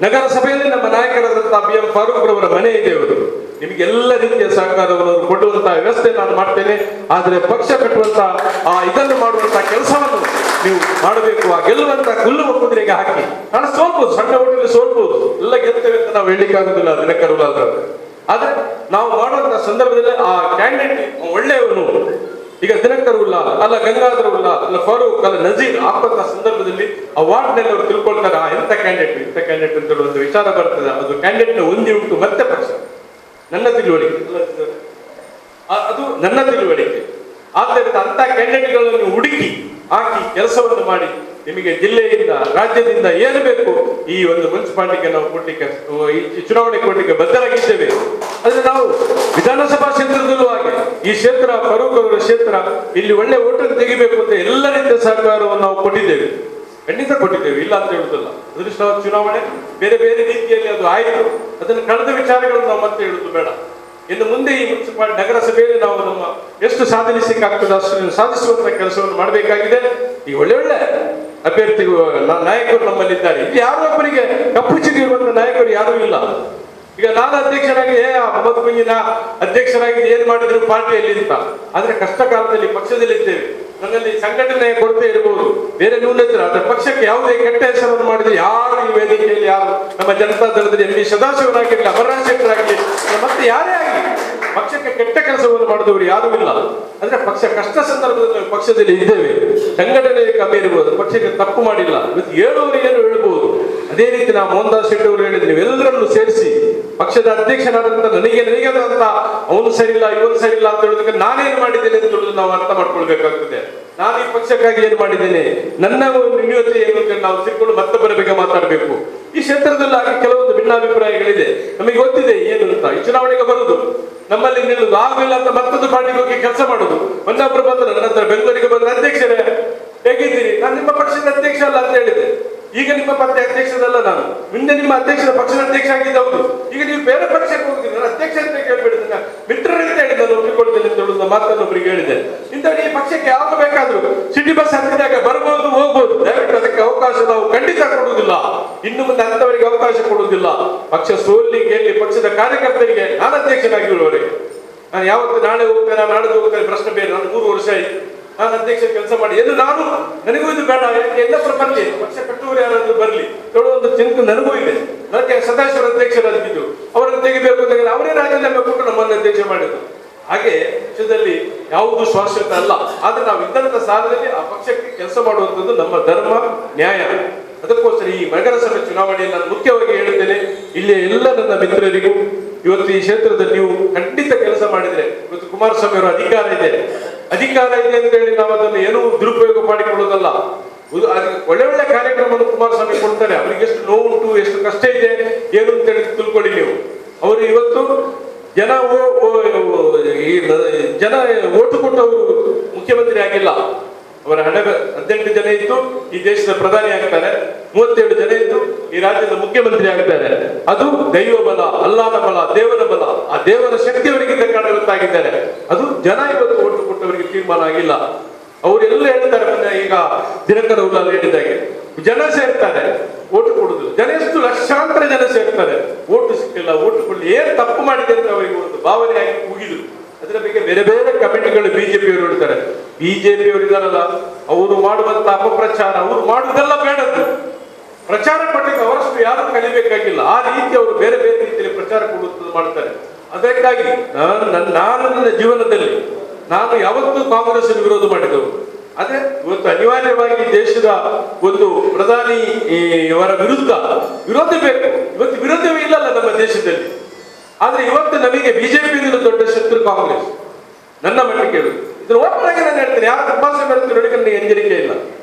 ನಗರಸಭೆಯಲ್ಲಿ ನಮ್ಮ ನಾಯಕರಾದಂತಹ B.M. ಫಾರೂಕ್ ರವರ ಮನೆ ಇದೆ. ಅವರು ನಿಮಗೆ ಎಲ್ಲ ರೀತಿಯ ಸಹಕಾರವನ್ನು ಕೊಡುವಂತಹ ವ್ಯವಸ್ಥೆ ನಾನು ಮಾಡ್ತೇನೆ. ಆದ್ರೆ ಪಕ್ಷ ಕಟ್ಟುವಂತ ಇದನ್ನು ಮಾಡುವಂತಹ ಕೆಲಸವನ್ನು ನೀವು ಮಾಡಬೇಕು. ಆ ಗೆಲ್ಲುವಂತ ಗುಲ್ಲು ಕುದುರೆಗೆ ಹಾಕಿ, ನಾನು ಸೋಲ್ಬಹುದು, ಸಣ್ಣ ಓಟಿನಲ್ಲಿ ಸೋಲ್ಬಹುದು, ಎಲ್ಲ ಗೆಲ್ತೇವೆ ಅಂತ ನಾವು ಹೇಳಲಿಕ್ಕೆ ಆಗುದಿಲ್ಲ ದಿನಕರುಲಾದ್ರೆ. ಆದ್ರೆ ನಾವು ಮಾಡುವಂತ ಸಂದರ್ಭದಲ್ಲಿ ಆ ಕ್ಯಾಂಡಿಡೇಟ್ ಒಳ್ಳೆಯವನು, ಈಗ ದಿನಕರ್ ಉಲ್ಲಾ ಅಲ್ಲ ಗಂಗಾಧರ್ ಉಲ್ಲಾ ಅಲ್ಲ ಫಾರೂಕ್ ಅಲ್ಲ ನಜೀರ್ ಆಪತ್ತ ಸಂದರ್ಭದಲ್ಲಿ ಆ ವಾರ್ಡ್ನಲ್ಲಿ ಅವರು ತಿಳ್ಕೊಳ್ತಾರೆ ಎಂತ ಕ್ಯಾಂಡಿಡೇಟ್ ಅಂತ ಒಂದು ವಿಚಾರ ಬರ್ತದೆ. ಅದು ಕ್ಯಾಂಡಿಡೇಟ್ನ ಹೊಂದಿ ಉಂಟು ಮತ್ತೆ ಪಕ್ಷ, ನನ್ನ ತಿಳುವಳಿಕೆ ಅದು ನನ್ನ ತಿಳುವಳಿಕೆ. ಆದ್ದರಿಂದ ಅಂತ ಕ್ಯಾಂಡಿಡೇಟ್ಗಳನ್ನು ಹುಡುಕಿ ಹಾಕಿ ಕೆಲಸವನ್ನು ಮಾಡಿ ನಿಮಗೆ ಜಿಲ್ಲೆಯಿಂದ ರಾಜ್ಯದಿಂದ ಏನು ಬೇಕು ಈ ಒಂದು ಮುನ್ಸಿಪಾಲಿಟಿಗೆ ನಾವು ಕೊಡ್ಲಿಕ್ಕೆ, ಈ ಚುನಾವಣೆ ಕೊಡ್ಲಿಕ್ಕೆ ಬದ್ಧರಾಗಿದ್ದೇವೆ. ಆದ್ರೆ ನಾವು ವಿಧಾನಸಭಾ ಕ್ಷೇತ್ರದಲ್ಲೂ ಹಾಗೆ ಈ ಕ್ಷೇತ್ರ ಫಾರೂಕ್ ಅವರ ಕ್ಷೇತ್ರ, ಇಲ್ಲಿ ಒಳ್ಳೆ ಓಟನ್ನು ತೆಗಿಬೇಕು ಅಂತ ಎಲ್ಲರಿಂದ ಸಹಕಾರವನ್ನು ನಾವು ಕೊಟ್ಟಿದ್ದೇವೆ, ಖಂಡಿತ ಕೊಟ್ಟಿದ್ದೇವೆ, ಇಲ್ಲ ಅಂತ ಹೇಳುದಿಲ್ಲ. ಅದೃಷ್ಟವಾದ ಚುನಾವಣೆ ಬೇರೆ ಬೇರೆ ರೀತಿಯಲ್ಲಿ ಅದು ಆಯಿತು. ಅದನ್ನು ಕಳೆದ ವಿಚಾರಗಳನ್ನು ನಾವು ಮತ್ತೆ ಹೇಳುದು ಬೇಡ. ಇನ್ನು ಮುಂದೆ ಈ ಮುನ್ಸಿಪಾಲಿಟಿ ನಗರಸಭೆಯಲ್ಲಿ ನಾವು ನಮ್ಮ ಎಷ್ಟು ಸಾಧಿಸಲಿಕ್ಕಾಗ್ತದೆ ಅಷ್ಟನ್ನು ಸಾಧಿಸುವಂತ ಕೆಲಸವನ್ನು ಮಾಡಬೇಕಾಗಿದೆ. ಈ ಒಳ್ಳೆ ಒಳ್ಳೆ ಅಭ್ಯರ್ಥಿಗಳು ನಾಯಕರು ನಮ್ಮಲ್ಲಿದ್ದಾರೆ. ಇಲ್ಲಿ ಯಾರೋ ಒಬ್ಬರಿಗೆ ಕಪ್ಪು ಚೀಟಿ ಇರುವಂತ ನಾಯಕರು ಯಾರೂ ಇಲ್ಲ. ಈಗ ನಾನು ಅಧ್ಯಕ್ಷರಾಗಿ ಮೊಹಮ್ಮದ್ ಕುಂಜಿನ ಅಧ್ಯಕ್ಷರಾಗಿ ಏನ್ ಮಾಡಿದ್ರು ಪಾರ್ಟಿಯಲ್ಲಿ ಅಂತ, ಆದ್ರೆ ಕಷ್ಟ ಕಾಲದಲ್ಲಿ ಪಕ್ಷದಲ್ಲಿದ್ದೇವೆ, ನನ್ನಲ್ಲಿ ಸಂಘಟನೆಯ ಕೊರತೆ ಇರಬಹುದು, ಬೇರೆ ನ್ಯೂನತೆ, ಆದ್ರೆ ಪಕ್ಷಕ್ಕೆ ಯಾವುದೇ ಕೆಟ್ಟ ಹೆಸರನ್ನು ಮಾಡಿದ್ರೆ ಯಾರು ಈ ವೇದಿಕೆಯಲ್ಲಿ ಯಾರು ನಮ್ಮ ಜನತಾ ದಳದಲ್ಲಿ ಎಂ.ವಿ. ಸದಾಶಿವರಾಗಿರ್ಲಿ, ಅಮರನಾಥ್ ಶೆಟ್ಟರ್ ಆಗಲಿ, ಮತ್ತೆ ಯಾರೇ ಆಗಲಿ ಪಕ್ಷಕ್ಕೆ ಕೆಟ್ಟ ಕೆಲಸವನ್ನು ಮಾಡಿದವರು ಯಾರೂ ಇಲ್ಲ. ಅಂದ್ರೆ ಪಕ್ಷ ಕಷ್ಟ ಸಂದರ್ಭದಲ್ಲಿ ಪಕ್ಷದಲ್ಲಿ ಇದ್ದೇವೆ, ಸಂಘಟನೆ ಕಮ್ಮಿ ಇರಬಹುದು, ಪಕ್ಷಕ್ಕೆ ತಪ್ಪು ಮಾಡಿಲ್ಲ. ಇವತ್ತು ಹೇಳುವವರು ಏನು ಹೇಳ್ಬಹುದು. ಅದೇ ರೀತಿ ನಾವು ಮೋಹನ್ ದಾಸ್ ಶೆಟ್ಟಿ ಅವರು ಹೇಳಿದ್ರೆ ನೀವೆಲ್ಲರನ್ನು ಸೇರಿಸಿ ಪಕ್ಷದ ಅಧ್ಯಕ್ಷನಾದಂತ ನನಗೇನಾದಂತ ಅವನು ಸರಿ ಇಲ್ಲ ಇವನು ಸರಿ ಇಲ್ಲ ಅಂತ ಹೇಳೋದಕ್ಕೆ ನಾನೇನು ಮಾಡಿದ್ದೇನೆ ಅಂತ ಹೇಳೋದು ನಾವು ಅರ್ಥ ಮಾಡ್ಕೊಳ್ಬೇಕಾಗ್ತದೆ. ನಾನು ಈ ಪಕ್ಷಕ್ಕಾಗಿ ಏನು ಮಾಡಿದ್ದೇನೆ, ನನ್ನ ನ್ಯೂನತೆ ಏನು ಅಂತ ನಾವು ತಿಳ್ಕೊಂಡು ಮತ್ತೊಬ್ಬರ ಬಗ್ಗೆ ಮಾತಾಡಬೇಕು. ಈ ಕ್ಷೇತ್ರದಲ್ಲಿ ಆಗಿ ಕೆಲವೊಂದು ಭಿನ್ನಾಭಿಪ್ರಾಯಗಳಿದೆ, ನಮಗೆ ಗೊತ್ತಿದೆ ಏನು ಅಂತ. ಈ ಚುನಾವಣೆಗೆ ಬರುದು, ನಮ್ಮಲ್ಲಿ ನಿಲ್ಲುದು, ಆಗಲಿಲ್ಲ ಅಂತ ಮತ್ತೊಂದು ಪಾರ್ಟಿಗೆ ಹೋಗಿ ಕೆಲಸ ಮಾಡುದು. ಮೊನ್ನೊಬ್ಬರು ಬಂದರು ನನ್ನ ಹತ್ರ ಬೆಂಗಳೂರಿಗೆ ಬಂದ, ಅಧ್ಯಕ್ಷರೇ ಹೇಗಿದ್ದೀರಿ, ನಾನು ನಿಮ್ಮ ಪಕ್ಷದ ಅಧ್ಯಕ್ಷ ಅಲ್ಲ ಅಂತ ಹೇಳಿದೆ. ಈಗ ನಿಮ್ಮ ಪಕ್ಷದ ಅಧ್ಯಕ್ಷರಲ್ಲ ನಾನು, ಮುಂದೆ ನಿಮ್ಮ ಅಧ್ಯಕ್ಷರ ಪಕ್ಷದ ಅಧ್ಯಕ್ಷ ಆಗಿದ್ದ ಹೌದು, ಈಗ ನೀವು ಬೇರೆ ಪಕ್ಷಕ್ಕೆ ಹೋಗ್ತೀನಿ, ನಾನು ಅಧ್ಯಕ್ಷ ಅಂತ ಕೇಳ್ಬೇಡಿ, ಮಿತ್ರರು ಅಂತ ಹೇಳಿ ನಾನು ಒಪ್ಪಿಕೊಳ್ತೇನೆ ಅಂತ ಹೇಳುದು ಮಾತನ್ನು ಒಬ್ಬರಿಗೆ ಹೇಳಿದೆ. ಇಂಥವ್ರು ಈ ಪಕ್ಷಕ್ಕೆ ಯಾವಾಗ ಬೇಕಾದ್ರೂ ಸಿಟಿ ಬಸ್ ಹತ್ತಿದಾಗ ಬರ್ಬೋದು ಹೋಗ್ಬೋದು, ದಯವಿಟ್ಟು ಅದಕ್ಕೆ ಅವಕಾಶ ನಾವು ಖಂಡಿತ ಕೊಡುವುದಿಲ್ಲ, ಇನ್ನು ಮುಂದೆ ಅಂತವರಿಗೆ ಅವಕಾಶ ಕೊಡುವುದಿಲ್ಲ. ಪಕ್ಷ ಸೋಲಿ ಗೆಲ್ಲಿ ಪಕ್ಷದ ಕಾರ್ಯಕರ್ತರಿಗೆ ನಾನು ಅಧ್ಯಕ್ಷನಾಗಿರುವವರೆಗೆ ನಾನು ಯಾವತ್ತು ನಾಳೆ ಹೋಗ್ತೇನೆ ನಾಡಿದ್ದು ಹೋಗ್ತೇನೆ ಪ್ರಶ್ನೆ ಬೇರೆ. ನಾನು 3 ವರ್ಷ ಆಯ್ತು ನಾನು ಅಧ್ಯಕ್ಷ ಕೆಲಸ ಮಾಡಿ, ಎಂದು ನಾನು ನನಗೂ ಇದು ಬೇಡ, ಎಲ್ಲರೂ ಬರ್ಲಿ, ಪಕ್ಷ ಕಟ್ಟುವರು ಯಾರಾದ್ರೂ ಬರ್ಲಿ ಒಂದು ಚಿಂತೆ ನನಗೂ ಇದೆ. ನನಗೆ ಸದಾಶಿವರ ಅಧ್ಯಕ್ಷರಾಗಿದ್ದು ಅವರನ್ನು ತೆಗಿಬೇಕು ಅಂತ ಅವರೇ ರಾಜೀನಾಮೆ ಕೊಟ್ಟು ನಮ್ಮನ್ನು ಅಧ್ಯಕ್ಷ ಮಾಡಿದ್ದು. ಹಾಗೆ ಪಕ್ಷದಲ್ಲಿ ಯಾವುದು ಶಾಶ್ವತ ಅಲ್ಲ, ಆದ್ರೆ ನಾವು ಇದ್ದಂತ ಸಾಲದಲ್ಲಿ ಆ ಪಕ್ಷಕ್ಕೆ ಕೆಲಸ ಮಾಡುವಂಥದ್ದು ನಮ್ಮ ಧರ್ಮ ನ್ಯಾಯ. ಅದಕ್ಕೋಸ್ಕರ ಈ ನಗರಸಭೆ ಚುನಾವಣೆಯಲ್ಲಿ ನಾನು ಮುಖ್ಯವಾಗಿ ಹೇಳುತ್ತೇನೆ, ಇಲ್ಲಿ ಎಲ್ಲ ನನ್ನ ಮಿತ್ರರಿಗೂ ಇವತ್ತು ಈ ಕ್ಷೇತ್ರದಲ್ಲಿ ನೀವು ಖಂಡಿತ ಕೆಲಸ ಮಾಡಿದ್ರೆ, ಇವತ್ತು ಕುಮಾರಸ್ವಾಮಿ ಅವರ ಅಧಿಕಾರ ಇದೆ ಅಂತ ಹೇಳಿ ನಾವು ಅದನ್ನು ಏನೂ ದುರುಪಯೋಗ ಮಾಡಿಕೊಳ್ಳೋದಲ್ಲ. ಒಳ್ಳೆ ಒಳ್ಳೆ ಕಾರ್ಯಕ್ರಮವನ್ನು ಕುಮಾರಸ್ವಾಮಿ ಕೊಡ್ತಾರೆ, ಅವರಿಗೆ ಎಷ್ಟು ನೋವುಂಟು ಎಷ್ಟು ಕಷ್ಟ ಇದೆ ಏನು ಅಂತ ಹೇಳಿ ತಿಳ್ಕೊಳ್ಳಿ ನೀವು. ಅವರು ಇವತ್ತು ಜನ ಓಟು ಕೊಟ್ಟವರು ಮುಖ್ಯಮಂತ್ರಿ ಆಗಿಲ್ಲ, ಅವರ ಹಣೆ 18 ಜನ ಇದ್ದು ಈ ದೇಶದ ಪ್ರಧಾನಿ ಆಗ್ತಾರೆ, 37 ಜನ ಇದ್ದು ಈ ರಾಜ್ಯದ ಮುಖ್ಯಮಂತ್ರಿ ಆಗ್ತಾರೆ. ಅದು ದೈವ ಬಲ, ಅಲ್ಲಾನ ಬಲ, ದೇವರ ಬಲ, ಆ ದೇವರ ಶಕ್ತಿ ಅವರಿಗಿಂತ ಕಾರಣ ಗೊತ್ತಾಗಿದ್ದಾರೆ. ಅದು ಜನ ಇವತ್ತು ಓಟು ಕೊಟ್ಟವರಿಗೆ ತೀರ್ಮಾನ ಆಗಿಲ್ಲ. ಅವರೆಲ್ಲ ಹೇಳ್ತಾರೆ, ಈಗ ದಿನಕರ ಉಲ್ಲಾಲ್ ಹೇಳಿದಾಗೆ ಜನ ಸೇರ್ತಾರೆ ಓಟು ಕೊಡುದು, ಜನ ಎಷ್ಟು ಲಕ್ಷಾಂತರ ಜನ ಸೇರ್ತಾರೆ, ಓಟು ಸಿಕ್ಕಿಲ್ಲ, ಓಟು ಕೊಡಲಿ, ಏನ್ ತಪ್ಪು ಮಾಡಿದೆ ಅಂತ ಅವರಿಗೆ ಒಂದು ಭಾವನೆಯಾಗಿ ಕೂಗಿದ್ರು. ಅದರ ಬಗ್ಗೆ ಬೇರೆ ಬೇರೆ ಕಮಿಟಿಗಳು ಬಿಜೆಪಿಯವರು ಹೇಳ್ತಾರೆ. ಬಿಜೆಪಿಯವರು ಇದಾರಲ್ಲ, ಅವರು ಮಾಡುವಂತ ಅಪಪ್ರಚಾರ, ಅವರು ಮಾಡುವುದೆಲ್ಲ ಬೇಡದ್ದು, ಪ್ರಚಾರ ಕೊಟ್ಟಿಗೆ ಅವರಷ್ಟು ಯಾರು ಕಲಿಬೇಕಾಗಿಲ್ಲ. ಆ ರೀತಿ ಅವರು ಬೇರೆ ಬೇರೆ ರೀತಿಯಲ್ಲಿ ಪ್ರಚಾರ ಕೊಡುವುದು ಮಾಡ್ತಾರೆ. ಅದಕ್ಕಾಗಿ ನಾನು ನನ್ನ ಜೀವನದಲ್ಲಿ ನಾನು ಯಾವತ್ತೂ ಕಾಂಗ್ರೆಸ್ ವಿರೋಧ ಮಾಡಿದವರು. ಆದ್ರೆ ಇವತ್ತು ಅನಿವಾರ್ಯವಾಗಿ ದೇಶದ ಒಂದು ಪ್ರಧಾನಿ ಅವರ ವಿರೋಧ ಬೇಕು. ಇವತ್ತು ವಿರೋಧವೇ ಇಲ್ಲಲ್ಲ ನಮ್ಮ ದೇಶದಲ್ಲಿ. ಆದ್ರೆ ಇವತ್ತು ನಮಗೆ ಬಿಜೆಪಿಯಿಂದ ದೊಡ್ಡ ಶತ್ರು ಕಾಂಗ್ರೆಸ್, ನನ್ನ ಮಟ್ಟಿಗೆ ಹೇಳುದು. ಇದ್ರ ಓಪನ್ ಆಗಿ ನಾನು ಹೇಳ್ತೇನೆ, ಯಾರು ಕುಮಾರಸ್ವಾಮಿ ನೋಡಿ ನನಗೆ ಎಂಜರಿಕೆ ಇಲ್ಲ,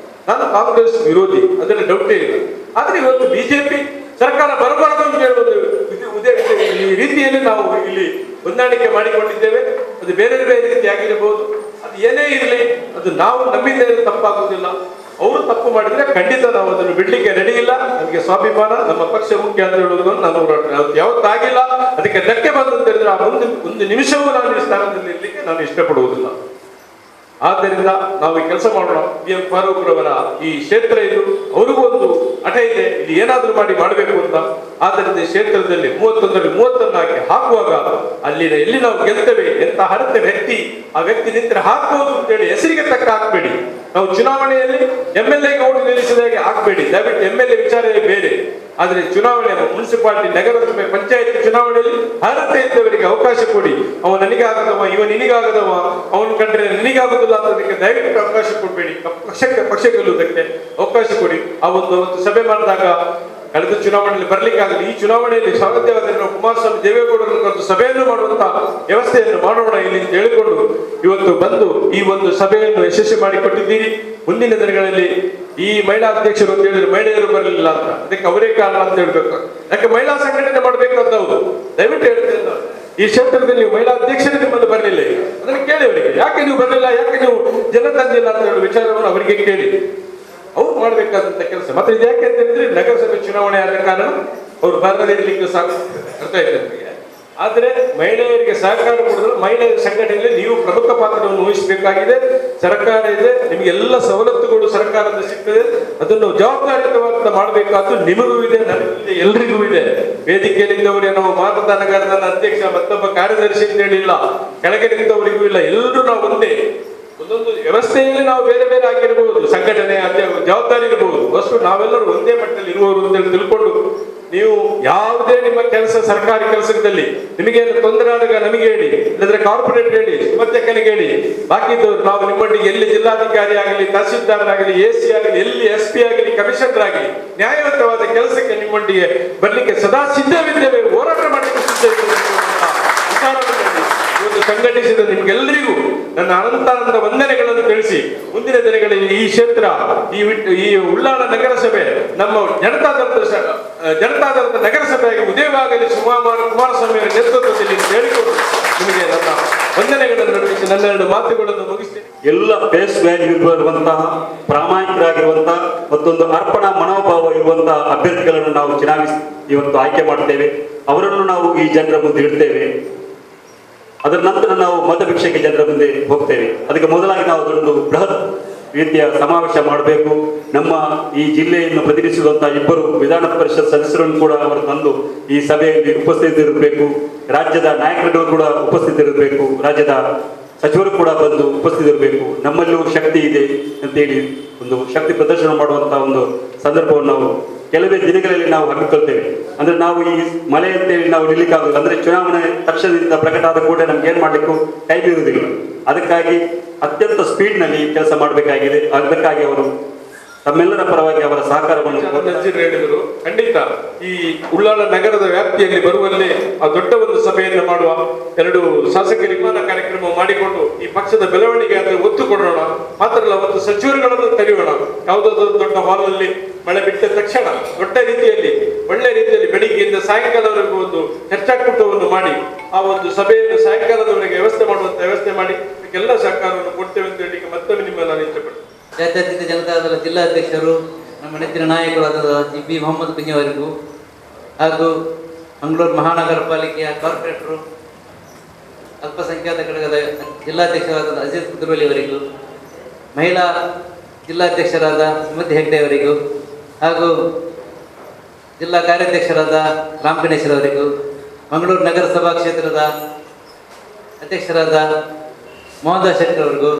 ನಾನು ಕಾಂಗ್ರೆಸ್ ವಿರೋಧಿ, ಅದರಲ್ಲಿ ಡೌಟೇ ಇಲ್ಲ. ಆದ್ರೆ ಇವತ್ತು ಬಿಜೆಪಿ ಸರ್ಕಾರ ಬರಬಾರದು ಅಂತ ಹೇಳುವುದು ಈ ರೀತಿಯಲ್ಲಿ ನಾವು ಇಲ್ಲಿ ಹೊಂದಾಣಿಕೆ ಮಾಡಿಕೊಂಡಿದ್ದೇವೆ. ಅದು ಬೇರೆ ಬೇರೆ ರೀತಿ ಆಗಿರಬಹುದು, ಅದು ಏನೇ ಇರಲಿ, ಅದು ನಾವು ನಮ್ಮಿಂದ ತಪ್ಪಾಗುವುದಿಲ್ಲ. ಅವರು ತಪ್ಪು ಮಾಡಿದ್ರೆ ಖಂಡಿತ ನಾವು ಅದನ್ನು ಬಿಡ್ಲಿಕ್ಕೆ ರೆಡಿ ಇಲ್ಲ. ನಮಗೆ ಸ್ವಾಭಿಮಾನ, ನಮ್ಮ ಪಕ್ಷ ಮುಖ್ಯ ಅಂತ ಹೇಳುವುದು ನಾನು ಯಾವತ್ತಾಗಿಲ್ಲ. ಅದಕ್ಕೆ ಧಕ್ಕೆ ಬಂದು ಅಂತ ಹೇಳಿದ್ರೆ ಆ ಒಂದು ನಿಮಿಷವೂ ನಾನು ಈ ಸ್ಥಾನದಲ್ಲಿ ಇರ್ಲಿಕ್ಕೆ ನಾನು ಇಷ್ಟಪಡುವುದಿಲ್ಲ. ಆದ್ದರಿಂದ ನಾವು ಈ ಕೆಲಸ ಮಾಡೋಣ. BM ಫಾರೂಕ್ ರವರ ಈ ಕ್ಷೇತ್ರ ಇದು, ಅವ್ರಿಗೂ ಒಂದು ಹಠ ಇದೆ, ಇಲ್ಲಿ ಏನಾದ್ರೂ ಮಾಡಬೇಕು ಅಂತ. ಆದ್ದರಿಂದ ಈ ಕ್ಷೇತ್ರದಲ್ಲಿ 31ರಲ್ಲಿ 30 ಹಾಕುವಾಗ ಅಲ್ಲಿನ ಎಲ್ಲಿ ನಾವು ಗೆಲ್ತೇವೆ, ಎಂತ ಹರತೆ ವ್ಯಕ್ತಿ, ಆ ವ್ಯಕ್ತಿ ನಿಂತರೆ ಹಾಕ್ಬೋದು ಅಂತೇಳಿ ಹೆಸರಿಗೆ ತಕ್ಕ ಹಾಕ್ಬೇಡಿ. ನಾವು ಚುನಾವಣೆಯಲ್ಲಿ MLA ಓಟು ನಿಲ್ಲಿಸಿದಾಗೆ ಹಾಕ್ಬೇಡಿ, ದಯವಿಟ್ಟು MLA ವಿಚಾರವೇ ಬೇರೆ. ಆದ್ರೆ ಚುನಾವಣೆ ಮುನ್ಸಿಪಾಲಿಟಿ, ನಗರಸಭೆ, ಪಂಚಾಯತ್ ಚುನಾವಣೆಯಲ್ಲಿ ಅರ್ಹತೆ ಇದ್ದವರಿಗೆ ಅವಕಾಶ ಅವಕಾಶ ಕೊಡಿ. ಅವ ನನಗಾಗದವ, ಇವ ನಿನಗಾಗದವ, ಅವನು ಕಂಡ್ರೆ ನಿನಗಾಗುದಿಲ್ಲ ಅನ್ನೋದಕ್ಕೆ ದಯವಿಟ್ಟು ಅವಕಾಶ ಕೊಡಬೇಡಿ. ಪಕ್ಷ ಗೆಲ್ಲುವುದಕ್ಕೆ ಅವಕಾಶ ಕೊಡಿ. ಆ ಒಂದು ಸಭೆ ಮಾಡಿದಾಗ ಕಳೆದ ಚುನಾವಣೆಯಲ್ಲಿ ಬರ್ಲಿಕ್ಕಾಗಲಿ, ಈ ಚುನಾವಣೆಯಲ್ಲಿ ಸಾಧ್ಯವಾದರೆ ನಾವು ಕುಮಾರಸ್ವಾಮಿ ದೇವೇಗೌಡರ ಒಂದು ಸಭೆಯನ್ನು ಮಾಡುವಂತ ವ್ಯವಸ್ಥೆಯನ್ನು ಮಾಡೋಣ ಇಲ್ಲಿ ಅಂತ ಹೇಳಿಕೊಂಡು ಇವತ್ತು ಬಂದು ಈ ಒಂದು ಸಭೆಯನ್ನು ಯಶಸ್ವಿ ಮಾಡಿಕೊಟ್ಟಿದ್ದೀರಿ. ಮುಂದಿನ ದಿನಗಳಲ್ಲಿ ಈ ಮಹಿಳಾ ಅಧ್ಯಕ್ಷರು ಅಂತ ಹೇಳಿದ್ರೆ ಮಹಿಳೆಯರು ಬರಲಿಲ್ಲ ಅಂತ, ಅದಕ್ಕೆ ಅವರೇ ಕಾರಣ ಅಂತ ಹೇಳ್ಬೇಕು. ಯಾಕೆ ಮಹಿಳಾ ಸಂಘಟನೆ ಮಾಡಬೇಕು ಅಂತ ಅವರು ದಯವಿಟ್ಟು ಹೇಳ್ತೇನೆ. ಈ ಕ್ಷೇತ್ರದಲ್ಲಿ ನೀವು ಮಹಿಳಾ ಅಧ್ಯಕ್ಷರೇ ನಿಮ್ಮನ್ನು ಬರಲಿಲ್ಲ, ಅದನ್ನು ಕೇಳಿ ಅವರಿಗೆ, ಯಾಕೆ ನೀವು ಬರಲಿಲ್ಲ, ಯಾಕೆ ನೀವು ಜನ ತಂದಿಲ್ಲ ಅಂತ ಹೇಳುವ ವಿಚಾರವನ್ನು ಅವರಿಗೆ ಕೇಳಿ. ಅವ್ರು ಮಾಡ್ಬೇಕಾದಂತ ಕೆಲಸ. ಮತ್ತೆ ಇದು ಯಾಕೆ ಅಂತ ಹೇಳಿದ್ರೆ ನಗರಸಭೆ ಚುನಾವಣೆ ಆದ ಕಾರಣ ಅವ್ರು ಬರದಿರ್ಲಿಕ್ಕೆ ಸಾಕು, ಅರ್ಥ ಆಯ್ತು ನಮಗೆ. ಆದ್ರೆ ಮಹಿಳೆಯರಿಗೆ ಸಹಕಾರ ಕೊಡಿದ್ರೆ ಮಹಿಳೆಯರ ಸಂಘಟನೆಯಲ್ಲಿ ನೀವು ಪ್ರಮುಖ ಪಾತ್ರವನ್ನು ವಹಿಸಬೇಕಾಗಿದೆ. ಸರ್ಕಾರ ಇದೆ, ನಿಮಗೆ ಎಲ್ಲ ಸವಲತ್ತುಗಳು ಸರ್ಕಾರದ ಸಿಗ್ತದೆ, ಅದನ್ನು ಜವಾಬ್ದಾರಿಯುತವಾಗಿ ಮಾಡಬೇಕಾದ್ದು ನಿಮಗೂ ಇದೆ, ನನಗೂ ಇದೆ, ಎಲ್ರಿಗೂ ಇದೆ. ವೇದಿಕೆಯಲ್ಲಿದ್ದವರೇ ನಾವು ಮಾತದಾನಗಾರನ ಅಧ್ಯಕ್ಷ ಮತ್ತೊಬ್ಬ ಕಾರ್ಯದರ್ಶಿ ಅಂತ ಹೇಳಿಲ್ಲ, ಕೆಳಗೆ ನಿಂತವರಿಗೂ ಇಲ್ಲ, ಎಲ್ಲರೂ ನಾವು ಒಂದೇ. ಒಂದೊಂದು ವ್ಯವಸ್ಥೆಯಲ್ಲಿ ನಾವು ಬೇರೆ ಬೇರೆ ಆಗಿರಬಹುದು, ಸಂಘಟನೆ ಜವಾಬ್ದಾರಿ ಇರಬಹುದು, ಅಷ್ಟು ನಾವೆಲ್ಲರೂ ಒಂದೇ ಮಟ್ಟದಲ್ಲಿ ಇರುವವರು ಅಂತ ತಿಳ್ಕೊಂಡು ನೀವು ಯಾವುದೇ ನಿಮ್ಮ ಕೆಲಸ ಸರ್ಕಾರಿ ಕೆಲಸದಲ್ಲಿ ನಿಮಗೆ ತೊಂದರೆ ಆದಾಗ ನಮಗೆ ಹೇಳಿ, ಇಲ್ಲದ್ರೆ ಕಾರ್ಪೊರೇಟ್ ಹೇಳಿ, ಸುಮತ್ಯಕ್ಕನಿಗೆ ಹೇಳಿ. ಬಾಕಿದವರು ನಾವು ನಿಮ್ಮೊಟ್ಟಿಗೆ ಎಲ್ಲಿ ಜಿಲ್ಲಾಧಿಕಾರಿ ಆಗಲಿ, ತಹಸೀಲ್ದಾರ್ ಆಗಲಿ, AC ಆಗಲಿ, ಎಲ್ಲಿ SP ಆಗಲಿ, ಕಮಿಷನರ್ ಆಗಲಿ, ನ್ಯಾಯಯುತವಾದ ಕೆಲಸಕ್ಕೆ ನಿಮ್ಮೊಟ್ಟಿಗೆ ಬರ್ಲಿಕ್ಕೆ ಸದಾ ಸಿದ್ಧವಿದ್ದೇವೆ, ಹೋರಾಟ ಮಾಡಲಿಕ್ಕೆ ಸಿದ್ಧವಿದ್ದೇವೆ. ಇವತ್ತು ಸಂಘಟಿಸಿದ ನಿಮ್ಗೆಲ್ಲರಿಗೂ ನನ್ನ ಅನಂತಾನಂದ ವಂದನೆಗಳನ್ನು ತಿಳಿಸಿ, ಮುಂದಿನ ದಿನಗಳಲ್ಲಿ ಈ ಕ್ಷೇತ್ರ ಈ ಉಳ್ಳಾಳ ನಗರಸಭೆ ನಮ್ಮ ಜನತಾದಳದ ನಗರಸಭೆಯಾಗಿ ಉದಯವಾಗಲಿ ಕುಮಾರಸ್ವಾಮಿ ಅವರ ನೇತೃತ್ವದಲ್ಲಿ ಹೇಳಿಕೊಂಡು ನಿಮಗೆ ನನ್ನ ವಂದನೆಗಳನ್ನು ನಡೆಸಿ ನನ್ನ 2 ಮಾತುಗಳನ್ನು ಮುಗಿಸ್ತೇನೆ. ಎಲ್ಲ ಫೇಸ್ ವ್ಯಾಲ್ಯೂ ಇರುವಂತಹ, ಪ್ರಾಮಾಣಿಕರಾಗಿರುವಂತಹ, ಮತ್ತೊಂದು ಅರ್ಪಣಾ ಮನೋಭಾವ ಇರುವಂತಹ ಅಭ್ಯರ್ಥಿಗಳನ್ನು ನಾವು ಇವತ್ತು ಆಯ್ಕೆ ಮಾಡ್ತೇವೆ. ಅವರನ್ನು ನಾವು ಈ ಜನರ ಮುಂದೆ ಇಡ್ತೇವೆ. ಅದರ ನಂತರ ನಾವು ಮತಭಿಕ್ಷೆಗೆ ಜನರ ಮುಂದೆ ಹೋಗ್ತೇವೆ. ಅದಕ್ಕೆ ಮೊದಲಾಗಿ ನಾವು ಅದೊಂದು ಬೃಹತ್ ರೀತಿಯ ಸಮಾವೇಶ ಮಾಡಬೇಕು. ನಮ್ಮ ಈ ಜಿಲ್ಲೆಯನ್ನು ಪ್ರತಿನಿಧಿಸುವಂತಹ 2 ವಿಧಾನ ಪರಿಷತ್ ಸದಸ್ಯರನ್ನು ಕೂಡ ಅವರು ತಂದು ಈ ಸಭೆಯಲ್ಲಿ ಉಪಸ್ಥಿತರಿರಬೇಕು. ರಾಜ್ಯದ ನಾಯಕರು ಕೂಡ ಉಪಸ್ಥಿತರಿರಬೇಕು. ರಾಜ್ಯದ ಸಚಿವರು ಕೂಡ ಬಂದು ಉಪಸ್ಥಿತರಿರಬೇಕು. ನಮ್ಮಲ್ಲೂ ಶಕ್ತಿ ಇದೆ ಅಂತೇಳಿ ಒಂದು ಶಕ್ತಿ ಪ್ರದರ್ಶನ ಮಾಡುವಂತಹ ಒಂದು ಸಂದರ್ಭವನ್ನು ನಾವು ಕೆಲವೇ ದಿನಗಳಲ್ಲಿ ನಾವು ಹಮ್ಮಿಕೊಳ್ತೇವೆ. ಅಂದ್ರೆ ನಾವು ಈ ಮಳೆ ಅಂತೇಳಿ ನಾವು ನಿಲ್ಲಿಕ್ಕಾಗೋದಿಲ್ಲ. ಅಂದ್ರೆ ಚುನಾವಣೆ ತಕ್ಷಣದಿಂದ ಪ್ರಕಟ ಆದ ಕೂಡ ನಮ್ಗೆ ಏನ್ ಮಾಡ್ಲಿಕ್ಕೂ ಟೈಮ್ ಇರುವುದಿಲ್ಲ. ಅದಕ್ಕಾಗಿ ಅತ್ಯಂತ ಸ್ಪೀಡ್ ನಲ್ಲಿ ಕೆಲಸ ಮಾಡಬೇಕಾಗಿದೆ. ಅದಕ್ಕಾಗಿ ಅವರು ತಮ್ಮೆಲ್ಲರ ಪರವಾಗಿ ಅವರ ಸಹಕಾರವನ್ನು ಹೇಳಿದರು. ಖಂಡಿತ ಈ ಉಳ್ಳಾಳ ನಗರದ ವ್ಯಾಪ್ತಿಯಲ್ಲಿ ಬರುವಲ್ಲಿ ಆ ದೊಡ್ಡ ಒಂದು ಸಭೆಯನ್ನು ಮಾಡುವ, 2 ಶಾಸಕ ನಿರ್ಮಾಣ ಕಾರ್ಯಕ್ರಮ ಮಾಡಿಕೊಂಡು ಈ ಪಕ್ಷದ ಬೆಳವಣಿಗೆ ಆದರೆ ಒತ್ತು ಕೊಡೋಣ. ಮಾತ್ರ ಅಲ್ಲ, ಒಂದು ಸಚಿವರುಗಳನ್ನು ಕರೆಯೋಣ. ಯಾವುದಾದ್ರೂ ದೊಡ್ಡ ಹಾಲಲ್ಲಿ ಮಳೆ ಬಿಟ್ಟ ತಕ್ಷಣ ದೊಡ್ಡ ರೀತಿಯಲ್ಲಿ ಒಳ್ಳೆ ರೀತಿಯಲ್ಲಿ ಬೆಳಿಗ್ಗೆಯಿಂದ ಸಾಯಂಕಾಲವರೆಗೂ ಒಂದು ಚರ್ಚಾಕೂಟವನ್ನು ಮಾಡಿ ಆ ಒಂದು ಸಭೆಯನ್ನು ಸಾಯಂಕಾಲದವರೆಗೆ ವ್ಯವಸ್ಥೆ ಮಾಡಿ ಎಲ್ಲ ಸಹಕಾರವನ್ನು ಕೊಡ್ತೇವೆ ಅಂತ ಹೇಳಿ ಮತ್ತೊಮ್ಮೆ ನಿಮ್ಮನ್ನು ನಾನು ಇಷ್ಟಪಡ್ತೇನೆ. ಜಾತ್ಯತೀತ ಜನತಾದಳ ಜಿಲ್ಲಾಧ್ಯಕ್ಷರು ನಮ್ಮ ನೆಚ್ಚಿನ ನಾಯಕರಾದ GB ಮೊಹಮ್ಮದ್ ಕುಂಜಿ ಅವರಿಗೂ, ಹಾಗೂ ಮಂಗಳೂರು ಮಹಾನಗರ ಪಾಲಿಕೆಯ ಕಾರ್ಪೊರೇಟರು ಅಲ್ಪಸಂಖ್ಯಾತ ಘಟಕದ ಜಿಲ್ಲಾಧ್ಯಕ್ಷರಾದ ಅಜೀಜ್ ಕುದುರಲಿ ಅವರಿಗೂ, ಮಹಿಳಾ ಜಿಲ್ಲಾಧ್ಯಕ್ಷರಾದ ಸುಮತಿ ಹೆಗ್ಡೆ ಅವರಿಗೂ, ಹಾಗೂ ಜಿಲ್ಲಾ ಕಾರ್ಯಾಧ್ಯಕ್ಷರಾದ ರಾಮ್ ಗಣೇಶ್ವರವರಿಗೂ, ಮಂಗಳೂರು ನಗರಸಭಾ ಕ್ಷೇತ್ರದ ಅಧ್ಯಕ್ಷರಾದ ಮೋಹನ್ ದಾಸ್ ಶೆಟ್ಟರ್ ಅವರಿಗೂ,